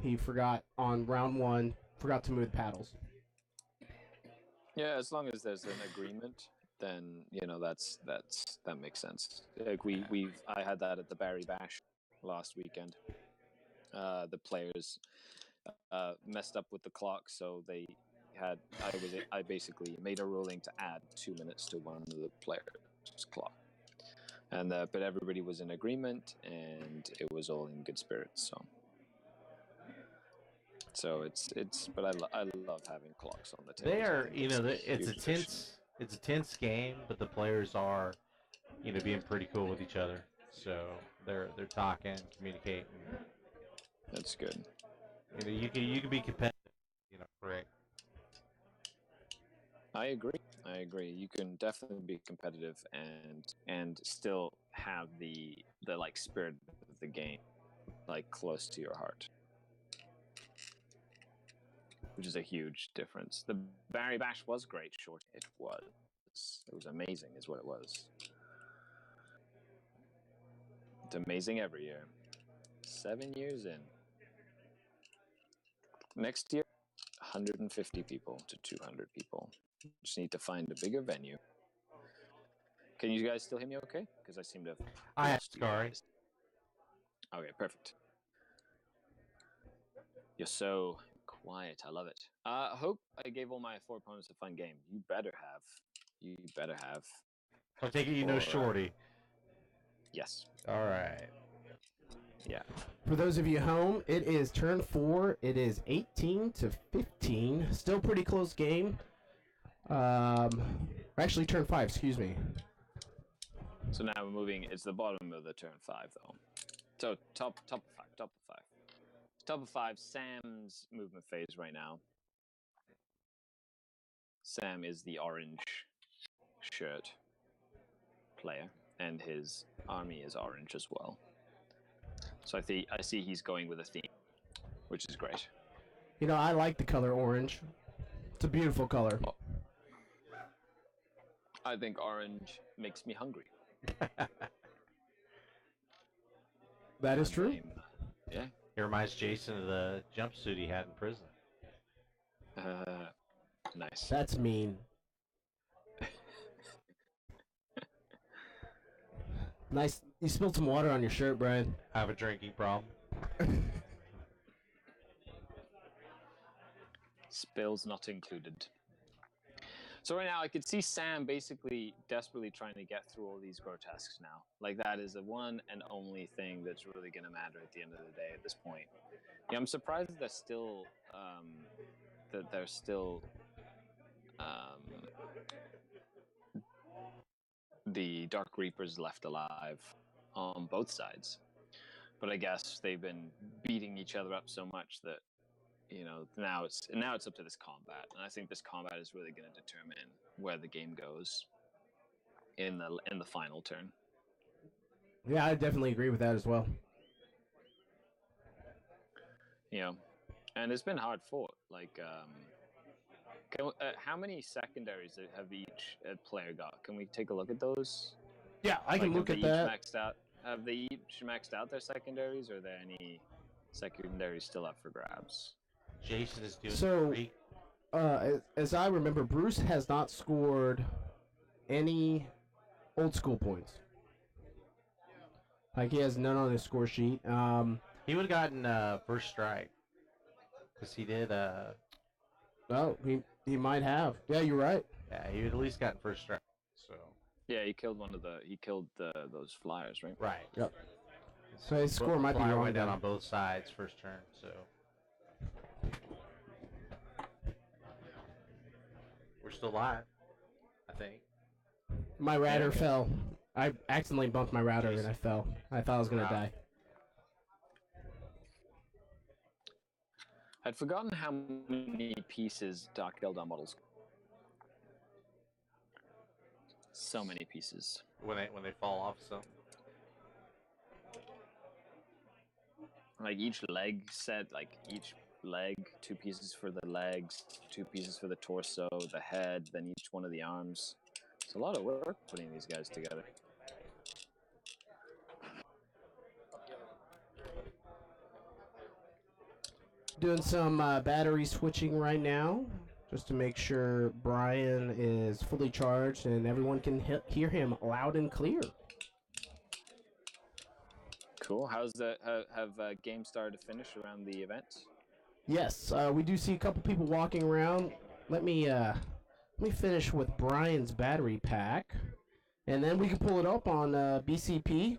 he forgot on round 1, forgot to move the paddles. Yeah, as long as there's an agreement, then that makes sense. Like I had that at the Barry Bash last weekend. The players messed up with the clock, so I basically made a ruling to add 2 minutes to one of the players' clock, and but everybody was in agreement, and it was all in good spirits. So it's but I love having clocks on the table. They are, it's a tense game, but the players are, being pretty cool with each other. So they're talking, communicating. That's good. You can be competitive, correct. I agree. You can definitely be competitive and still have the like spirit of the game like close to your heart, which is a huge difference. The Barry Bash was great, short. It was amazing, is what it was. It's amazing every year. 7 years in. Next year, 150 people to 200 people. Just need to find a bigger venue. Can you guys still hear me okay? Because I seem to have... I have Scary. Okay, perfect. You're so quiet. I love it. Hope I gave all my 4 opponents a fun game. You better have. I'll take it you know Shorty. Yes. All right. Yeah. For those of you home, it is turn 4. It is 18-15. Still pretty close game. Actually, turn 5. Excuse me. So now we're moving. It's the bottom of the turn 5, though. So top of 5. Top of 5. Sam's movement phase right now. Sam is the orange shirt player, and his army is orange as well. So I see he's going with a theme, which is great. I like the color orange. It's a beautiful color. Oh. I think orange makes me hungry. That is true. Yeah. It reminds Jason of the jumpsuit he had in prison. Nice. That's mean. Nice. You spilled some water on your shirt, Brian. I have a drinking problem. Spills not included. So right now I could see Sam basically desperately trying to get through all these grotesques now. Like that is the one and only thing that's really going to matter at the end of the day at this point. Yeah, I'm surprised that there's still the Dark Reapers left alive on both sides. But I guess they've been beating each other up so much that now it's up to this combat, and I think this combat is really going to determine where the game goes in the final turn. Yeah, I definitely agree with that as well. And it's been hard fought. Like, how many secondaries have each player got? Can we take a look at those? Yeah, I can look at that. Have they each maxed out their secondaries, or are there any secondaries still up for grabs? Jason is doing so. As I remember, Bruce has not scored any old school points. Like he has none on his score sheet. He would have gotten first strike because he did. Oh, he might have. Yeah, you're right. Yeah, he would at least gotten first strike. So. Yeah, he killed those flyers, right? Right. Yep. So his score might be wrong. Went down on both sides first turn. So. We're still live, I think. My router fell. I accidentally bumped my router and I fell. I thought I was going to die. I'd forgotten how many pieces Dark Eldar models. So many pieces. When they fall off, so. Like each leg set, like each leg, 2 pieces for the legs, 2 pieces for the torso, the head, then each one of the arms. It's a lot of work putting these guys together. Doing some battery switching right now, just to make sure Brian is fully charged and everyone can hear him loud and clear. Cool. How's the have games started to finish around the event? Yes, we do see a couple people walking around. Let me finish with Brian's battery pack, and then we can pull it up on BCP.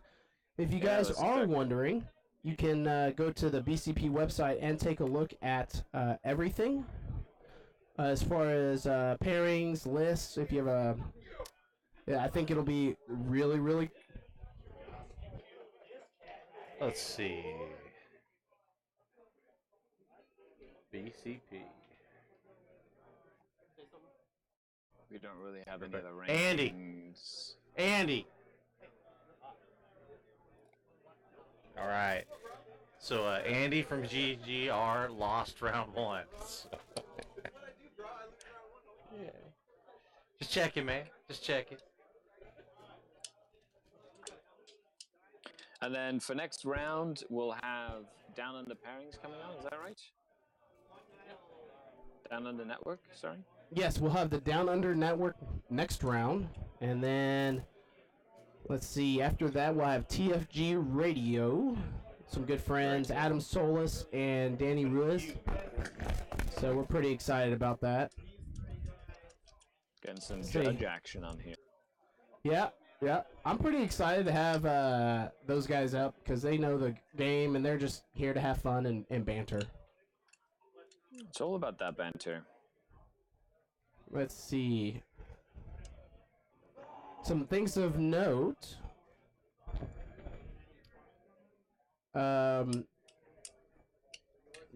If you guys are wondering, you can go to the BCP website and take a look at everything as far as pairings, lists. If you have a, I think it'll be really, really. Let's see. BCP. We don't really have any other rankings. Andy. All right. So Andy from GGR lost round 1. Yeah. Just checking, man. Just checking. And then for next round, we'll have Down Under pairings coming on. Is that right? Down Under Network, sorry? Yes, we'll have the Down Under Network next round. And then, let's see, after that, we'll have TFG Radio. Some good friends, Adam Solis and Danny Ruiz. So we're pretty excited about that. Getting some judge action on here. Yeah. Yeah, I'm pretty excited to have those guys up because they know the game and they're just here to have fun and banter. It's all about that banter. Let's see. Some things of note.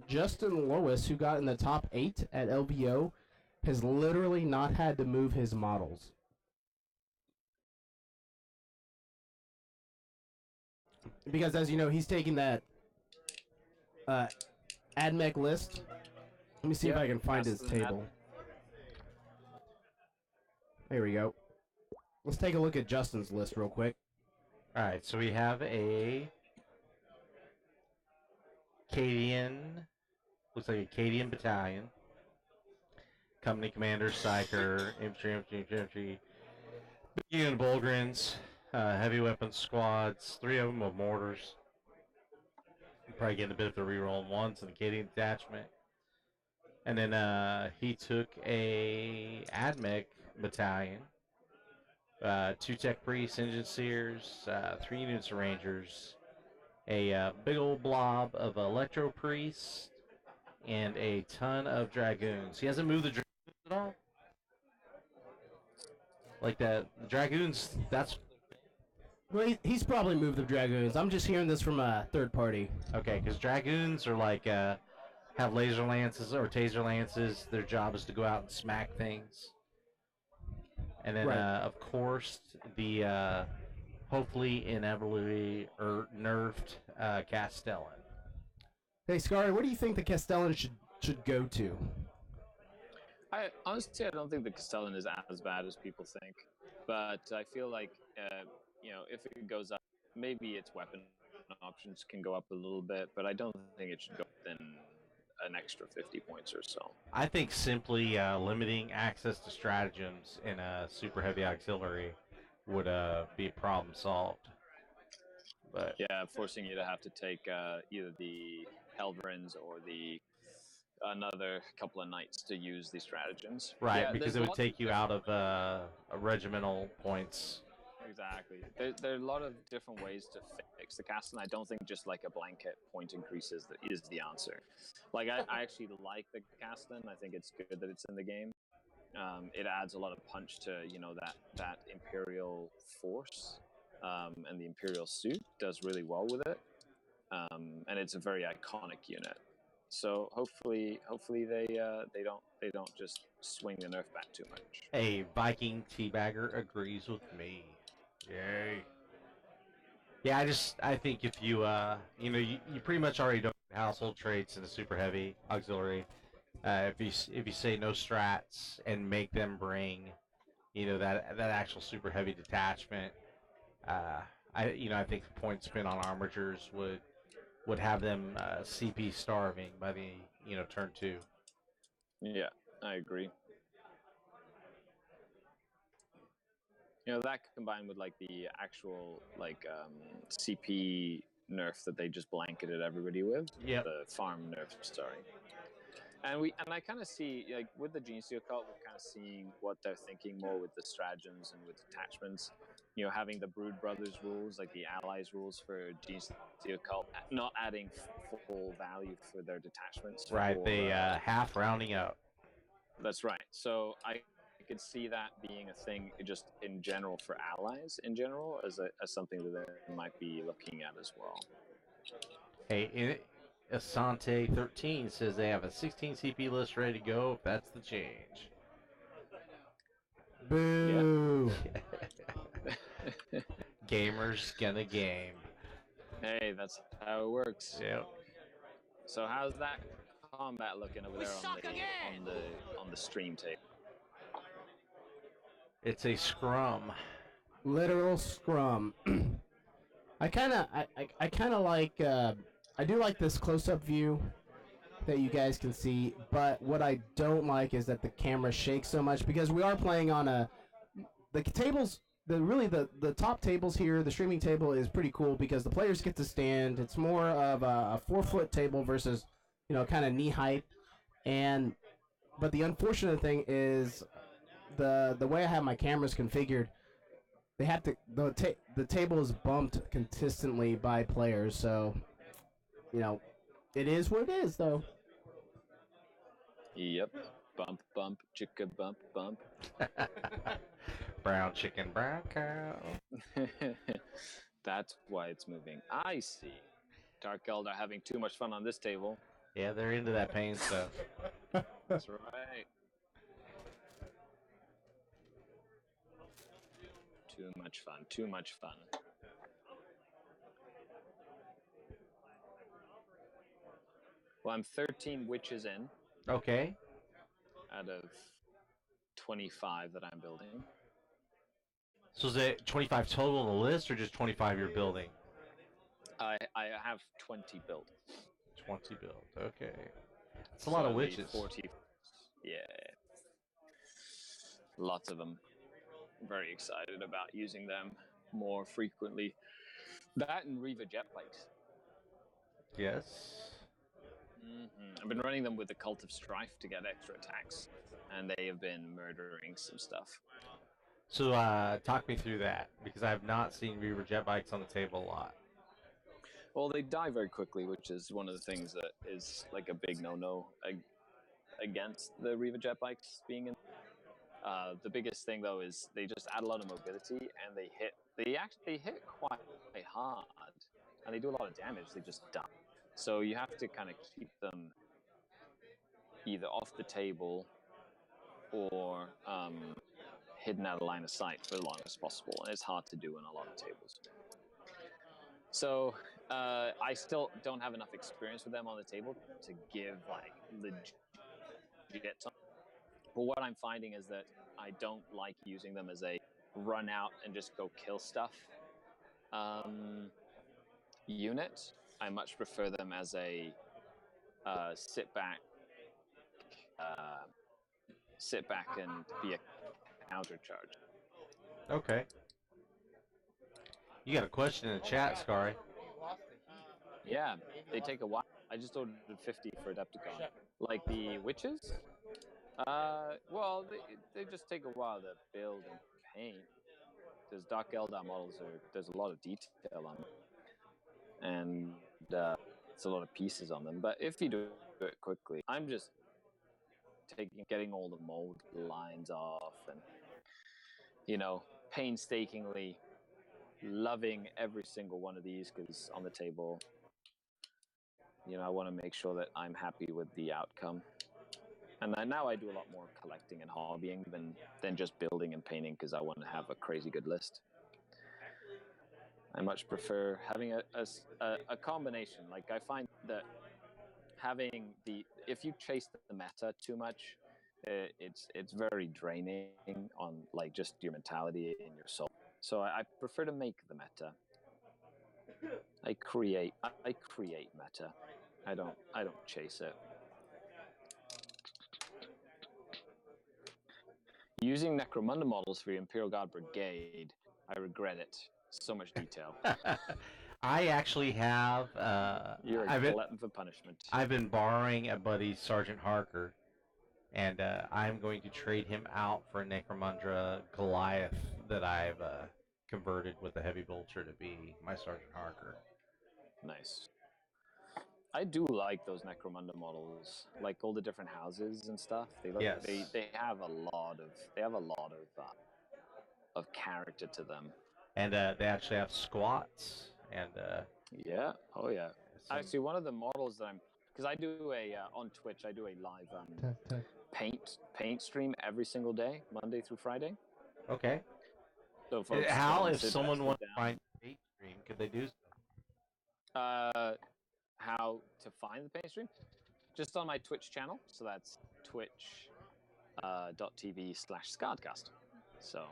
Justin Lois, who got in the top 8 at LVO, has literally not had to move his models. Because, as you know, he's taking that AdMech list. Let me see if I can find his table. There we go. Let's take a look at Justin's list real quick. All right, so we have a Cadian, looks like a Cadian battalion. Company commander, psyker, infantry, unit of Bulgrins, heavy weapons squads, 3 of them with mortars. Probably getting a bit of the reroll ones in the Cadian detachment. And then he took a AdMech battalion, 2 tech priests, engine seers, 3 units of rangers, a big old blob of electro priests, and a ton of dragoons. He hasn't moved the dragoons at all. Like that, the dragoons. That's well, he's probably moved the dragoons. I'm just hearing this from a third party. okay, because dragoons are like have laser lances or taser lances. Their job is to go out and smack things. And then, of course, the hopefully inevitably nerfed Castellan. Hey, Scary, what do you think the Castellan should go to? I honestly don't think the Castellan is as bad as people think, but I feel like if it goes up, maybe its weapon options can go up a little bit, but I don't think it should go within an extra 50 points or so. I think simply limiting access to stratagems in a super heavy auxiliary would be a problem solved. But yeah, forcing you to have to take either the Helverins or another couple of knights to use these stratagems. Right, yeah, because it would take you out of regimental points. Exactly. There are a lot of different ways to fix the Castellan. I don't think just like a blanket point increases is the answer. Like I actually like the Castellan. I think it's good that it's in the game. It adds a lot of punch to that Imperial force, and the Imperial suit does really well with it. And it's a very iconic unit. So hopefully they don't just swing the nerf back too much. A Viking teabagger agrees with me. Yay. Yeah, I think if you you pretty much already know household traits in a super heavy auxiliary. If you say no strats and make them bring, that actual super heavy detachment, I think the point spent on armatures would have them CP starving by the turn 2. Yeah, I agree. That combined with like the actual CP nerf that they just blanketed everybody with. Yep. The farm nerf, sorry. And I kind of see, like, with the Gene Steel Cult, we're kind of seeing what they're thinking more with the stratagems and with detachments. Having the Brood Brothers rules, like the Allies rules for Gene Steel Cult, not adding full value for their detachments. Right, they half rounding up. That's right. So I could see that being a thing just in general for Allies in general as something that they might be looking at as well. Hey, Asante 13 says they have a 16 CP list ready to go if that's the change. Boo! Yeah. Gamers gonna game. Hey, that's how it works. Yep. So how's that combat looking over there on the stream tape? It's a scrum. Literal scrum. I kind of like. I do like this close-up view that you guys can see, but what I don't like is that the camera shakes so much because we are playing on the tables. The top tables here, the streaming table is pretty cool because the players get to stand. It's more of a 4-foot table versus kind of knee height, but the unfortunate thing is the way I have my cameras configured. They have to the table is bumped consistently by players, so it is what it is, though. Yep. Bump, bump, chicka, bump, bump. Brown chicken, brown cow. That's why it's moving. I see. Dark Eldar having too much fun on this table. Yeah, they're into that pain stuff. That's right. Too much fun. Too much fun. Well, I'm 13 witches in. Okay. Out of 25 that I'm building. So is it 25 total on the list, or just 25 you're building? I have 20 built. 20 built. Okay. That's a lot of witches. 40. Yeah. Lots of them. Very excited about using them more frequently. That and Reaver jet bikes. Yes. I've been running them with the Cult of Strife to get extra attacks, and they have been murdering some stuff. So talk me through that, because I have not seen Reaver jet bikes on the table a lot. Well, they die very quickly, which is one of the things that is like a big no-no against the Reaver jet bikes being in. The biggest thing though is they just add a lot of mobility, and they hit quite hard, and they do a lot of damage. They just die. So you have to kind of keep them either off the table or hidden out of line of sight for as long as possible, and it's hard to do in a lot of tables. So I still don't have enough experience with them on the table to give like legit. But what I'm finding is that I don't like using them as a run out and just go kill stuff unit. I much prefer them as a sit back and be a counter charge. Okay. You got a question in the chat, Scary. Yeah, they take a while. I just ordered 50 for Adepticon. Like the witches? Well, they just take a while to build and paint. Because Dark Eldar models there's a lot of detail on them. And it's a lot of pieces on them. But if you do it quickly, I'm just getting all the mold lines off and, painstakingly loving every single one of these, because on the table, I want to make sure that I'm happy with the outcome. And now I do a lot more collecting and hobbying than just building and painting, because I want to have a crazy good list. I much prefer having a combination. Like, I find that if you chase the meta too much, it's very draining on like just your mentality and your soul. So I prefer to make the meta. I create meta. I don't chase it. Using Necromunda models for the Imperial Guard Brigade, I regret it. So much detail. I actually have. You're a glutton for punishment. I've been borrowing a buddy, Sergeant Harker, and I'm going to trade him out for a Necromunda Goliath that I've converted with the Heavy Bolter to be my Sergeant Harker. Nice. I do like those Necromunda models, like all the different houses and stuff. They look, Yes. they have a lot of character to them. And they actually have squats and yeah, oh yeah. Actually, one of the models that because I do a on Twitch, I do a live paint stream every single day, Monday through Friday. Okay. So folks how, if someone wants to find the paint stream, could they do so? How to find the paint stream? Just on my Twitch channel. So that's twitch.tv/Scardcast. So,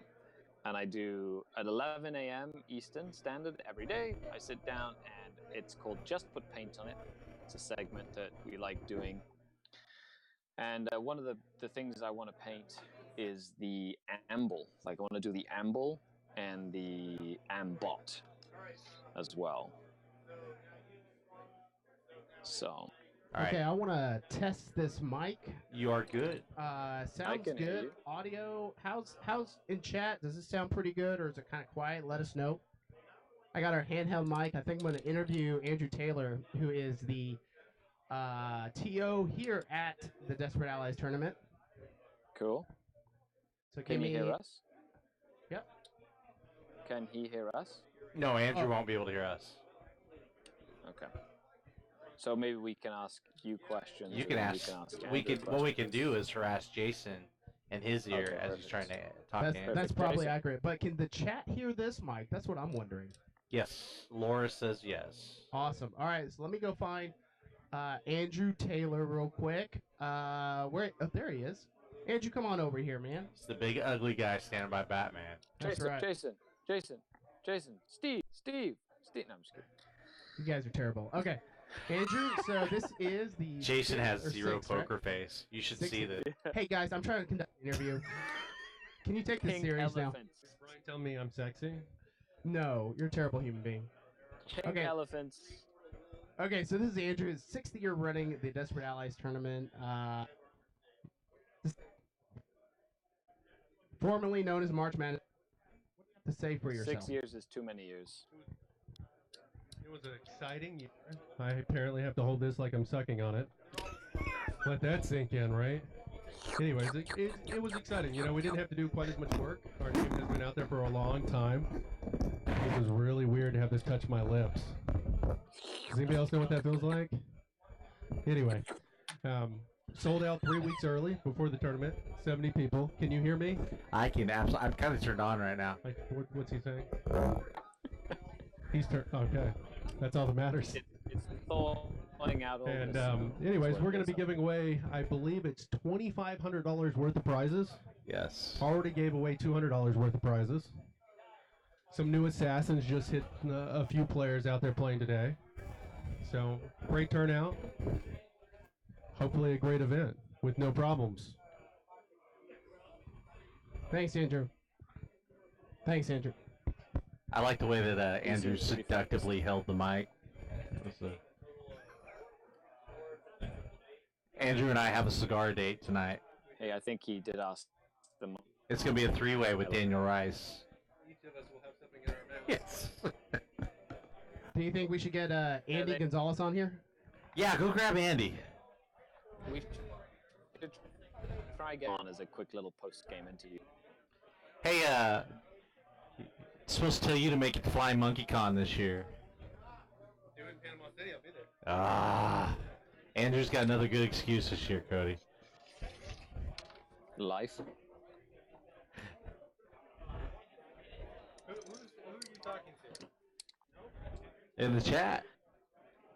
and I do at 11 a.m. Eastern Standard every day. I sit down and it's called Just Put Paint on It. It's a segment that we like doing. And one of the things I want to paint is the amble. Like I want to do the amble and the ambot as well. So. Okay, I want to test this mic. You are good. Sounds good. Audio, how's in chat? Does it sound pretty good, or is it kind of quiet? Let us know. I got our handheld mic. I think I'm going to interview Andrew Taylor, who is the TO here at the Desperate Allies tournament. Cool. So can he hear us? Yep. Can he hear us? No, Andrew won't be able to hear us. Okay. So maybe we can ask you questions. You can ask. What we can do is harass Jason in his ear as he's trying to talk to Andrew. That's probably accurate. But can the chat hear this, Mike? That's what I'm wondering. Yes. Laura says yes. Awesome. All right. So let me go find Andrew Taylor real quick. Where? Oh, there he is. Andrew, come on over here, man. It's the big ugly guy standing by Batman. That's right. Jason. Steve. No, I'm just kidding. You guys are terrible. Okay. Andrew, so this is the... Jason has zero poker face. You should see this. Hey, guys, I'm trying to conduct an interview. Can you take this serious now? Brian, tell me I'm sexy? No, you're a terrible human being. Pink elephants. Okay, so this is Andrew. His 6th year running the Desperate Allies tournament. Formerly known as March Madness. What do you have to say for yourself? 6 years is too many years. It was an exciting year. I apparently have to hold this like I'm sucking on it. Let that sink in, right? Anyways, it was exciting. You know, we didn't have to do quite as much work. Our team has been out there for a long time. It was really weird to have this touch my lips. Does anybody else know what that feels like? Anyway, sold out 3 weeks early before the tournament. 70 people. Can you hear me? I can absolutely. I'm kind of turned on right now. What's he saying? He's turned. Okay. That's all that matters. It's thawing out all and this. Anyways, we're going to be giving away, I believe it's $2,500 worth of prizes. Yes. Already gave away $200 worth of prizes. Some new assassins just hit a few players out there playing today. So, great turnout. Hopefully a great event with no problems. Thanks, Andrew. I like the way that Andrew seductively held the mic. Andrew and I have a cigar date tonight. Hey, I think he did ask them. It's going to be a 3-way with Daniel Rice. Each of us will have something in our mouth. Yes. Do you think we should get Andy Gonzalez on here? Yeah, go grab Andy. We should try getting on as a quick little post-game interview. Hey, supposed to tell you to make it to Flying Monkey Con this year. Do it in Panama City, I'll be there. Andrew's got another good excuse this year, Cody. Life. Who are you talking to? In the chat.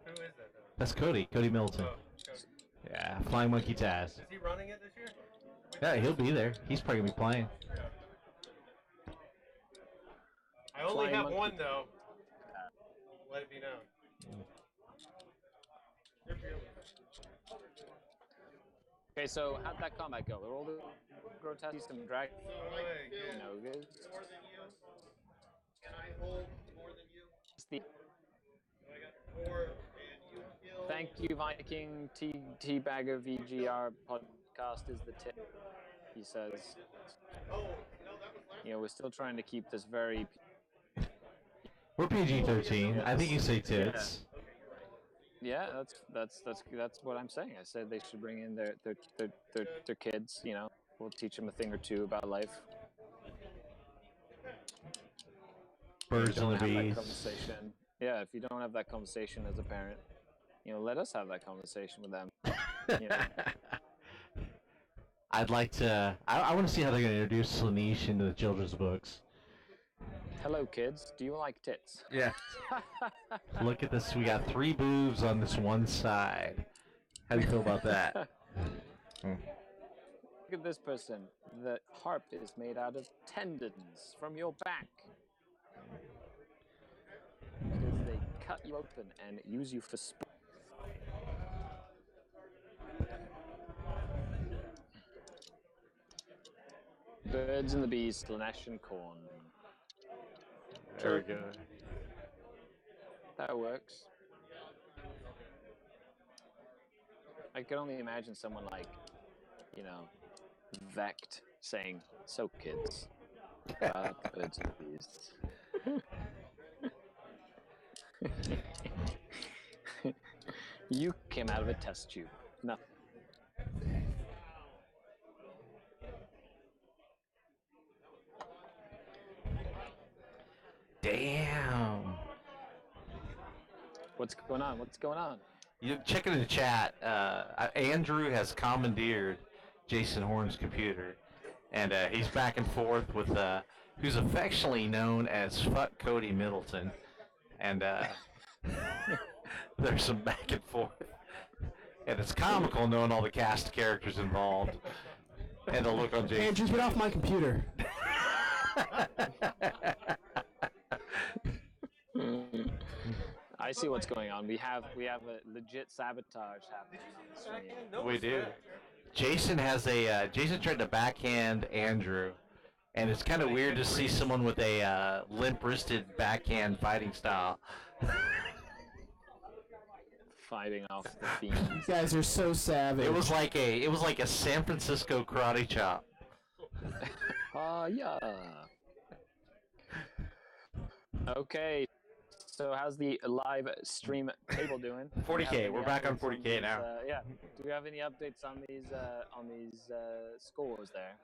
Who is that, though? That's Cody Middleton. Oh, Cody. Yeah, Flying Monkey Taz. Is he running it this year? Yeah, he'll be there. He's probably going to be playing. I only have one, though. Let it be known. Okay, so how'd that combat go? We're all the grotesque, some drag ogres. Thank you, Viking. Teabagger VGR podcast is the tip. He says. You know, we're still trying to keep this very. We're PG-13. I think you say tits. Yeah, that's what I'm saying. I said they should bring in their kids. You know, we'll teach them a thing or two about life. Birds and the bees. Conversation. Yeah, if you don't have that conversation as a parent, you know, let us have that conversation with them. You know? I'd like to. I want to see how they're going to introduce Slaanesh into the children's books. Hello, kids. Do you like tits? Yeah. Look at this. We got 3 boobs on this one side. How do you feel about that? Look at this person. The harp is made out of tendons from your back. Because they cut you open and use you for sport. Birds and the bees, Slaanesh and corn. There we go. That works. I can only imagine someone like, you know, Vect saying, "So kids, birds and bees." You came out of a test tube. Nothing. Damn. What's going on? What's going on? You check it in the chat. Andrew has commandeered Jason Horn's computer, and he's back and forth with who's affectionately known as Fuck Cody Middleton, and there's some back and forth, and it's comical knowing all the cast characters involved, and the look on Jason. Andrew, get off my computer. I see what's going on. We have a legit sabotage happening on the stream. We do. Jason has a Jason tried to backhand Andrew, and it's kind of weird to see someone with a limp-wristed backhand fighting style. Fighting off the fiends. You guys are so savage. It was like a San Francisco karate chop. Yeah. Okay. So how's the live stream table doing? 40K. We're back on 40K now. Yeah. Do we have any updates on these scores there?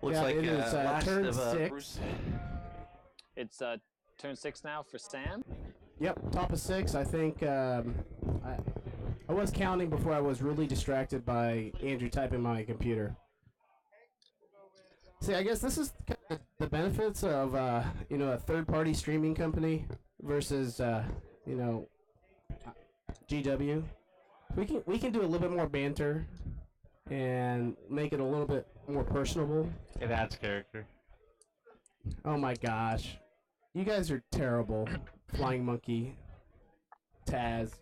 Looks yeah, like it is last turn of 6. Bruce. It's turn 6 now for Sam. Yep, top of 6. I think I was counting before I was really distracted by Andrew typing my computer. See, I guess this is kind of the benefits of you know, a third-party streaming company versus you know, GW. We can do a little bit more banter and make it a little bit more personable. It adds character. Oh my gosh, you guys are terrible. Flying Monkey, Taz,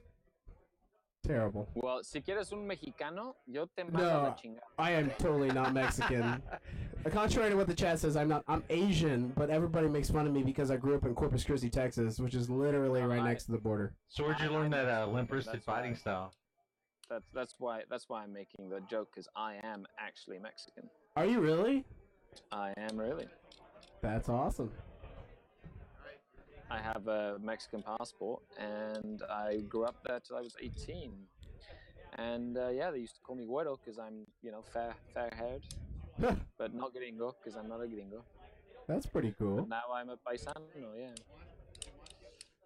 terrible. Well, si quieres un mexicano, yo te mando a la No, chingada. I am totally not Mexican. Contrary to what the chat says, I'm not. I'm Asian, but everybody makes fun of me because I grew up in Corpus Christi, Texas, which is literally right next to the border. So where'd you learn that limp-wristed That's fighting why. style? That's why I'm making the joke, because I am actually Mexican. Are you really? I am really. That's awesome. I have a Mexican passport, and I grew up there till I was 18. And yeah, they used to call me güero because I'm, you know, fair-haired, but not gringo because I'm not a gringo. That's pretty cool. But now I'm a paisano, yeah.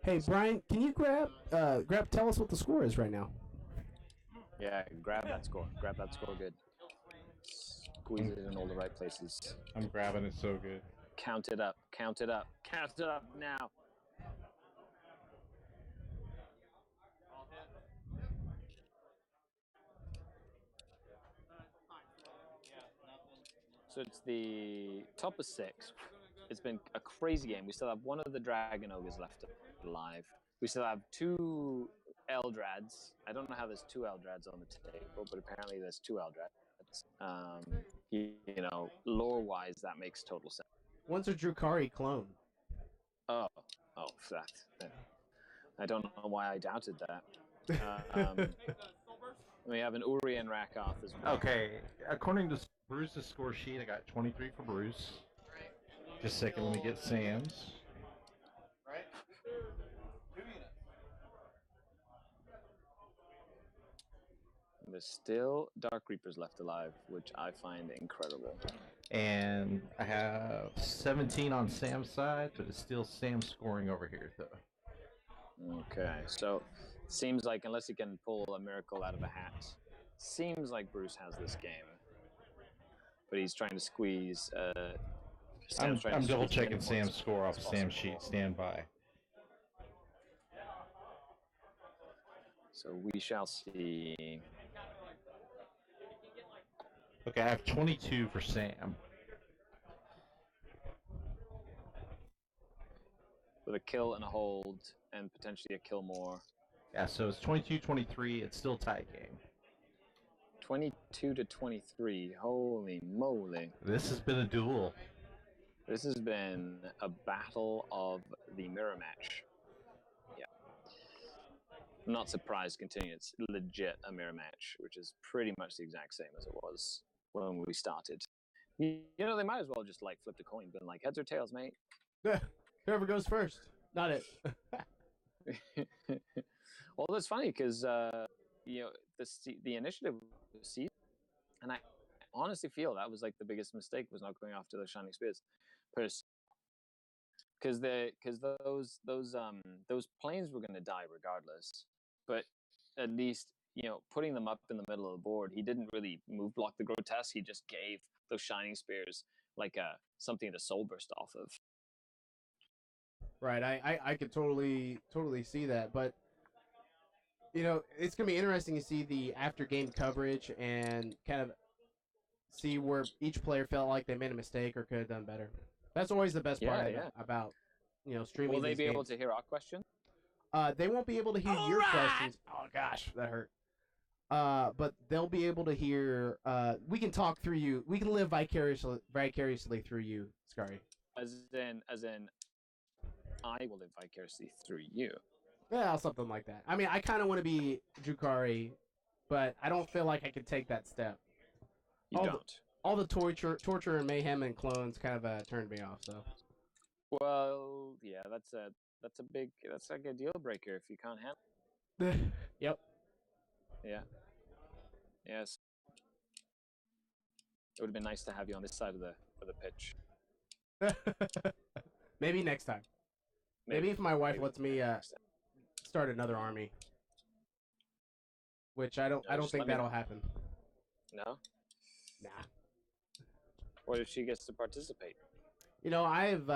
Hey Brian, can you grab tell us what the score is right now? Yeah, grab that score. Grab that score good. Squeeze it in all the right places. I'm grabbing it so good. Count it up. Count it up. Count it up now. So it's the top of 6. It's been a crazy game. We still have one of the Dragon Ogres left alive. We still have 2 Eldrads. I don't know how there's 2 Eldrads on the table, but apparently there's 2 Eldrads. You know, lore-wise, that makes total sense. One's a Drukhari clone. Oh, that. I don't know why I doubted that. We have an Uri and Rakoth as well. Okay, according to Bruce's score sheet, I got 23 for Bruce. Just a second, let me get Sam's. There's still Dark Reapers left alive, which I find incredible. And I have 17 on Sam's side, but it's still Sam scoring over here, though. Okay, so seems like unless he can pull a miracle out of a hat, seems like Bruce has this game. But he's trying to squeeze. I'm double checking Sam's score off Sam's sheet. Stand by. So we shall see. Okay, I have 22 for Sam. With a kill and a hold, and potentially a kill more. Yeah, so it's 22-23. It's still tie game. 22 to 23. Holy moly! This has been a duel. This has been a battle of the mirror match. Yeah. I'm not surprised continuing. It's legit a mirror match, which is pretty much the exact same as it was when we started. You know, they might as well just like flip the coin, been like heads or tails, mate. Whoever goes first. Not it. Well, that's funny because you know the initiative season, and I honestly feel that was like the biggest mistake was not going after the Shining Spears, because those planes were going to die regardless. But at least, you know, putting them up in the middle of the board, he didn't really move block the Grotesque. He just gave those Shining Spears like something to soul burst off of. Right, I could totally see that, but you know, it's gonna be interesting to see the after game coverage and kind of see where each player felt like they made a mistake or could have done better. That's always the best part about, you know, streaming. Will they be games. able to hear our question? They won't be able to hear your questions. Oh gosh, that hurt. But they'll be able to hear. We can talk through you. We can live vicariously through you, Scary. As in, I will live vicariously through you. Yeah, something like that. I mean, I kind of want to be Drukhari, but I don't feel like I could take that step. You don't. All the torture and mayhem and clones kind of turned me off. So. Well, yeah, that's like a deal breaker if you can't handle. Yep. Yeah. Yes. It would have been nice to have you on this side of the pitch. Maybe next time. Maybe if my wife lets me start another army, which I don't think that'll happen. No. Nah. What if she gets to participate? You know, I've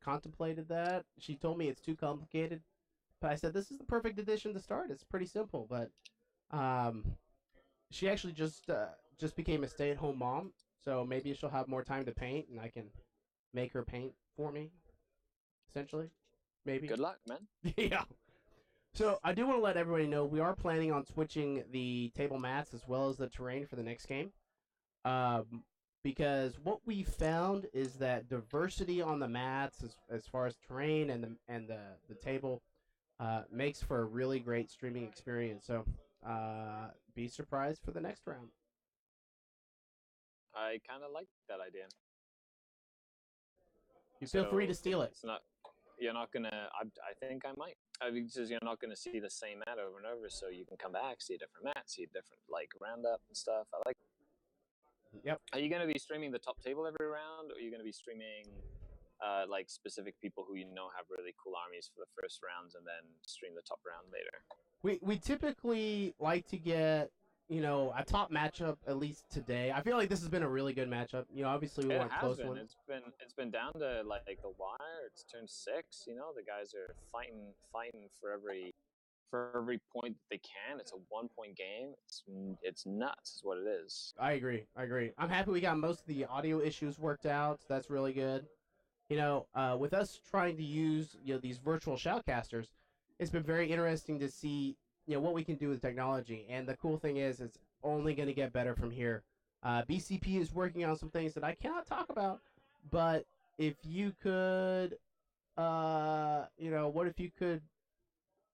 contemplated that. She told me it's too complicated, but I said this is the perfect edition to start. It's pretty simple, but she actually just became a stay-at-home mom, so maybe she'll have more time to paint, and I can make her paint for me. Essentially, maybe. Good luck, man. Yeah. So I do want to let everybody know we are planning on switching the table mats as well as the terrain for the next game. Because what we found is that diversity on the mats, as far as terrain and the table, makes for a really great streaming experience. So be surprised for the next round. I kind of like that idea. You feel free to steal it. It's not. You're not gonna. I think I might. Because you're not gonna see the same mat over and over, so you can come back, see a different mat, see a different like roundup and stuff. I like. Yep. Are you going to be streaming the top table every round, or are you going to be streaming like specific people who you know have really cool armies for the first rounds and then stream the top round later? We typically like to get, you know, a top matchup at least today. I feel like this has been a really good matchup. You know, obviously we want close ones. It's been down to like the wire. It's turn 6. You know, the guys are fighting for every point that they can. It's a 1-point game. It's nuts is what it is. I agree. I'm happy we got most of the audio issues worked out. That's really good. You know, with us trying to use, you know, these virtual shoutcasters, it's been very interesting to see, you know, what we can do with technology. And the cool thing is it's only going to get better from here. BCP is working on some things that I cannot talk about, but if you could, what if you could,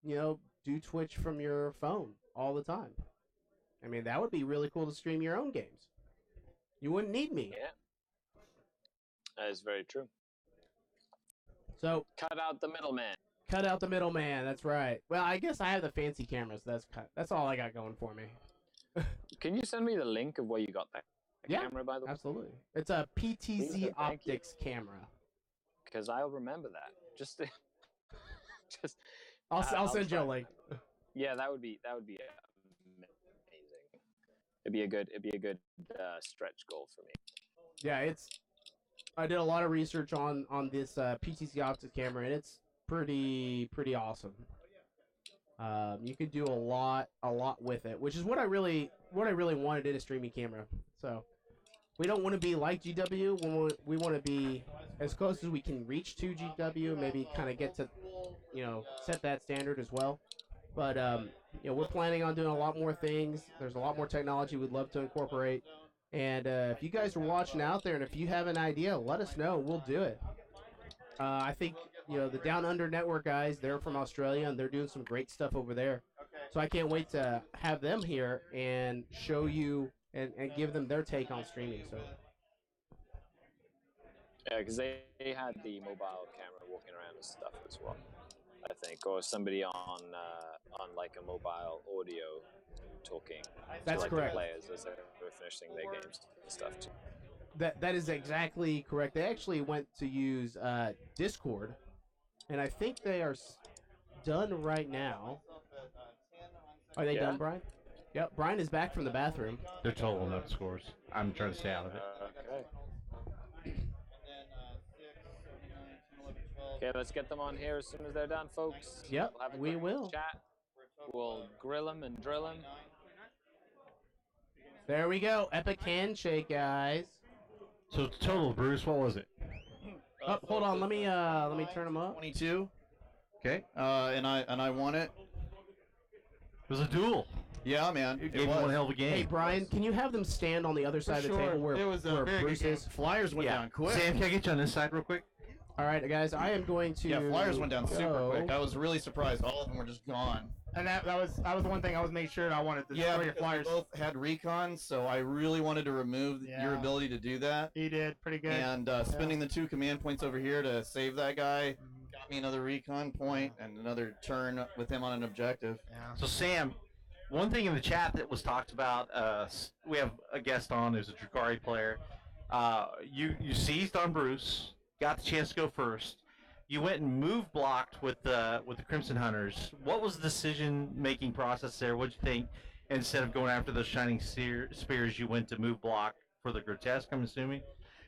do Twitch from your phone all the time? I mean, that would be really cool to stream your own games. You wouldn't need me. Yeah. That is very true. So cut out the middleman. Cut out the middleman. That's right. Well, I guess I have the fancy cameras. That's all I got going for me. Can you send me the link of where you got that camera, by the way? Absolutely. It's a PTZ Optics camera. Because I'll remember that. I'll send you a link. Yeah, that would be amazing. It'd be a good stretch goal for me. Yeah, I did a lot of research on this PTZ Optics camera, and it's pretty awesome. You could do a lot with it, which is what I really wanted in a streaming camera. So we don't want to be like GW. We want to be as close as we can reach to GW. Maybe kind of get to, set that standard as well. But we're planning on doing a lot more things. There's a lot more technology we'd love to incorporate. And if you guys are watching out there, and if you have an idea, let us know. We'll do it. I think the Down Under Network guys, they're from Australia, and they're doing some great stuff over there. So I can't wait to have them here and show you and give them their take on streaming. So yeah, because they had the mobile camera walking around and stuff as well, I think, or somebody on like a mobile audio talking. That's to, correct. The players as they were finishing their games and stuff too. That is exactly correct. They actually went to use Discord, and I think they are done right now. Are they done, Brian? Yep, Brian is back from the bathroom. They're totaling up scores. I'm trying to stay out of it. Okay. Okay, let's get them on here as soon as they're done, folks. Yep, we'll have a we quick will. Chat. We'll grill them and drill them. There we go. Epic handshake, guys. So total, Bruce, what was it? Oh, hold on. Let me turn them up. 22. Okay. And I won it. It was a duel. Yeah, man. It gave one hell of a game. Hey, Brian, can you have them stand on the other side of the table where Bruce is? Flyers went down quick. Sam, can I get you on this side real quick? All right, guys, I am going to. Yeah, Flyers went down super quick. I was really surprised. All of them were just gone. And that was the one thing I was making sure I wanted to destroy your Flyers. We both had recon, so I really wanted to remove your ability to do that. He did pretty good. And spending the 2 command points over here to save that guy got me another recon point and another turn with him on an objective. Yeah. So Sam, one thing in the chat that was talked about, we have a guest on who's a Drukhari player. You seized on Bruce, got the chance to go first. You went and move blocked with the Crimson Hunters. What was the decision-making process there? What'd you think? Instead of going after those shining spears, you went to move block for the Grotesque, I'm assuming?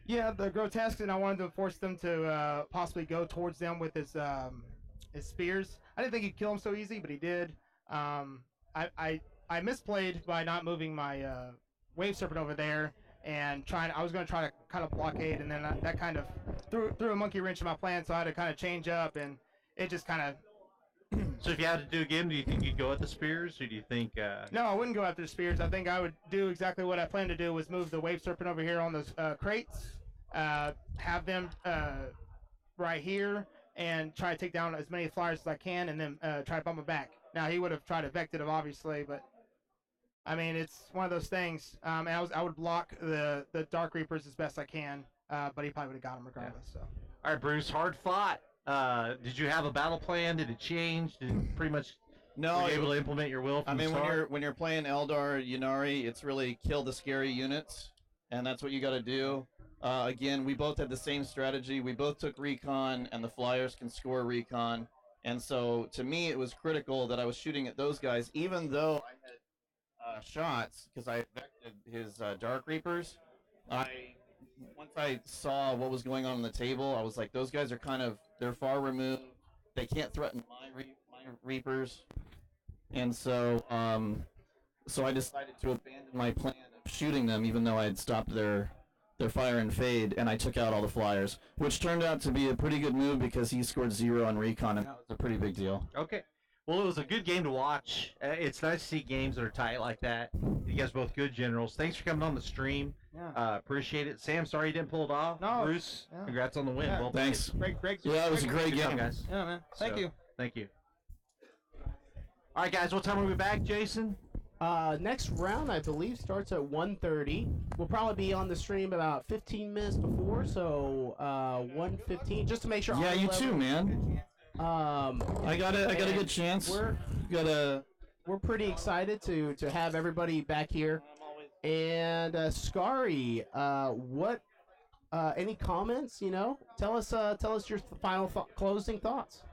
Yeah, the Grotesque, and I wanted to force them to possibly go towards them with his spears. I didn't think he'd kill him so easy, but he did. I misplayed by not moving my Wave Serpent over there. And I was going to try to kind of blockade, and then that kind of threw a monkey wrench in my plan, so I had to kind of change up, and it just kind of... So if you had to do again, do you think you'd go at the spears, or do you think... No, I wouldn't go after the spears. I think I would do exactly what I planned to do, was move the Wave Serpent over here on those crates, have them right here, and try to take down as many Flyers as I can, and then try to bump them back. Now, he would have tried to vected him, obviously, but... I mean, it's one of those things. And I would block the Dark Reapers as best I can, but he probably would have got him regardless. So. All right, Bruce, hard fought. Did you have a battle plan? Did it change? Did it pretty much? No, were you able to implement your will from the start? when you're playing Eldar Ynnari, it's really kill the scary units, and that's what you got to do. Again, we both had the same strategy. We both took recon, and the Flyers can score recon. And so, to me, it was critical that I was shooting at those guys, even though I had shots, because I vected his Dark Reapers. Once I saw what was going on the table, I was like, those guys are they're far removed. They can't threaten my Reapers. And so so I decided to abandon my plan of shooting them, even though I had stopped their fire and fade, and I took out all the Flyers, which turned out to be a pretty good move because he scored 0 on recon, and that was a pretty big deal. Okay. Well, it was a good game to watch. It's nice to see games that are tight like that. You guys both good generals. Thanks for coming on the stream. Yeah. Appreciate it. Sam, sorry you didn't pull it off. No. Bruce, Yeah. congrats on the win. Yeah. Well Thanks. Great. Yeah, it was a great Good job, game. guys. Yeah, man. Thank you. Thank you. All right, guys. What time are we back, Jason? Next round, I believe, starts at 1:30. We'll probably be on the stream about 15 minutes before, so 1:15, just to make sure. Yeah, our you level- too, man. I got a good chance. We're pretty excited to have everybody back here. And Scary, what? Any comments? Tell us your final closing thoughts.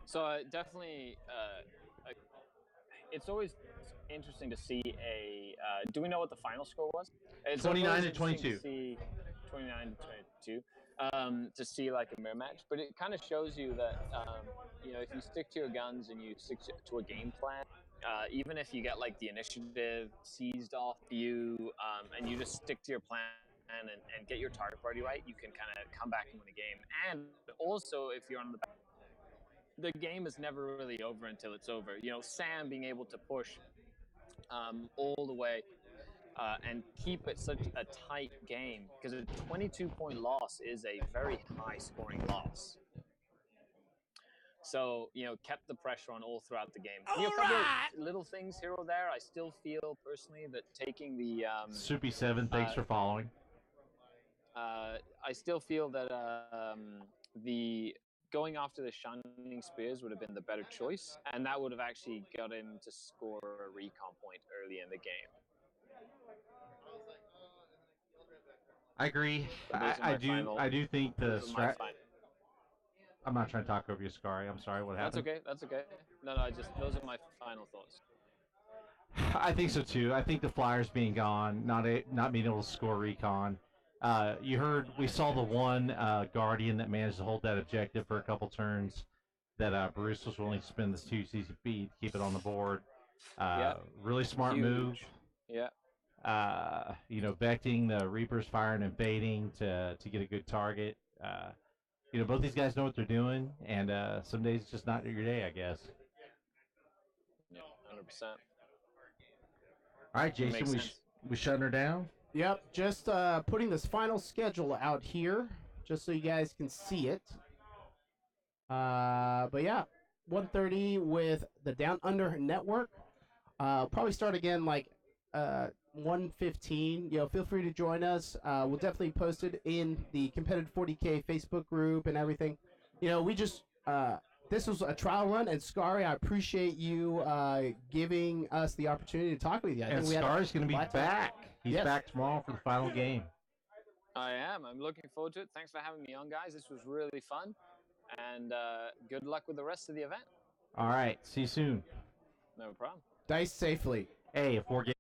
So definitely, it's always interesting to see a. Do we know what the final score was? It's 29 always to interesting 22. see 29 to 22. To see like a mirror match, but it kind of shows you that if you stick to your guns and you stick to a game plan, even if you get like the initiative seized off you, and you just stick to your plan and get your target party right, you can kind of come back and win a game. And also, if you're on the game is never really over until it's over. Sam being able to push all the way. And keep it such a tight game, because a 22-point loss is a very high-scoring loss. So, kept the pressure on all throughout the game. A couple of little things here or there. I still feel personally that taking the Soupy7, thanks for following. I still feel that the going after the Shining Spears would have been the better choice, and that would have actually got him to score a recon point early in the game. I agree. I do think the strat. I'm not trying to talk over you, Scary. I'm sorry. What happened? That's okay. No, those are my final thoughts. I think so too. I think the Flyers being gone, not being able to score recon. We saw the one Guardian that managed to hold that objective for a couple turns. That Bruce was willing to spend this 2 CCP to keep it on the board. Really smart move. Yeah. Vecting the Reapers firing and baiting to get a good target. Both these guys know what they're doing, and some days it's just not your day, I guess. Yeah, 100%. All right, Jason, we shutting her down? Yep, just putting this final schedule out here, just so you guys can see it. But yeah, 1:30 with the Down Under Network. Probably start again like 1:15. Feel free to join us. We'll definitely post it in the Competitive 40K Facebook group and everything. We just this was a trial run, and Scary, I appreciate you giving us the opportunity to talk with you. And Scary's going to be back. He's back tomorrow for the final game. I am. I'm looking forward to it. Thanks for having me on, guys. This was really fun, and good luck with the rest of the event. All right. See you soon. No problem. Dice safely. Hey, 4 games.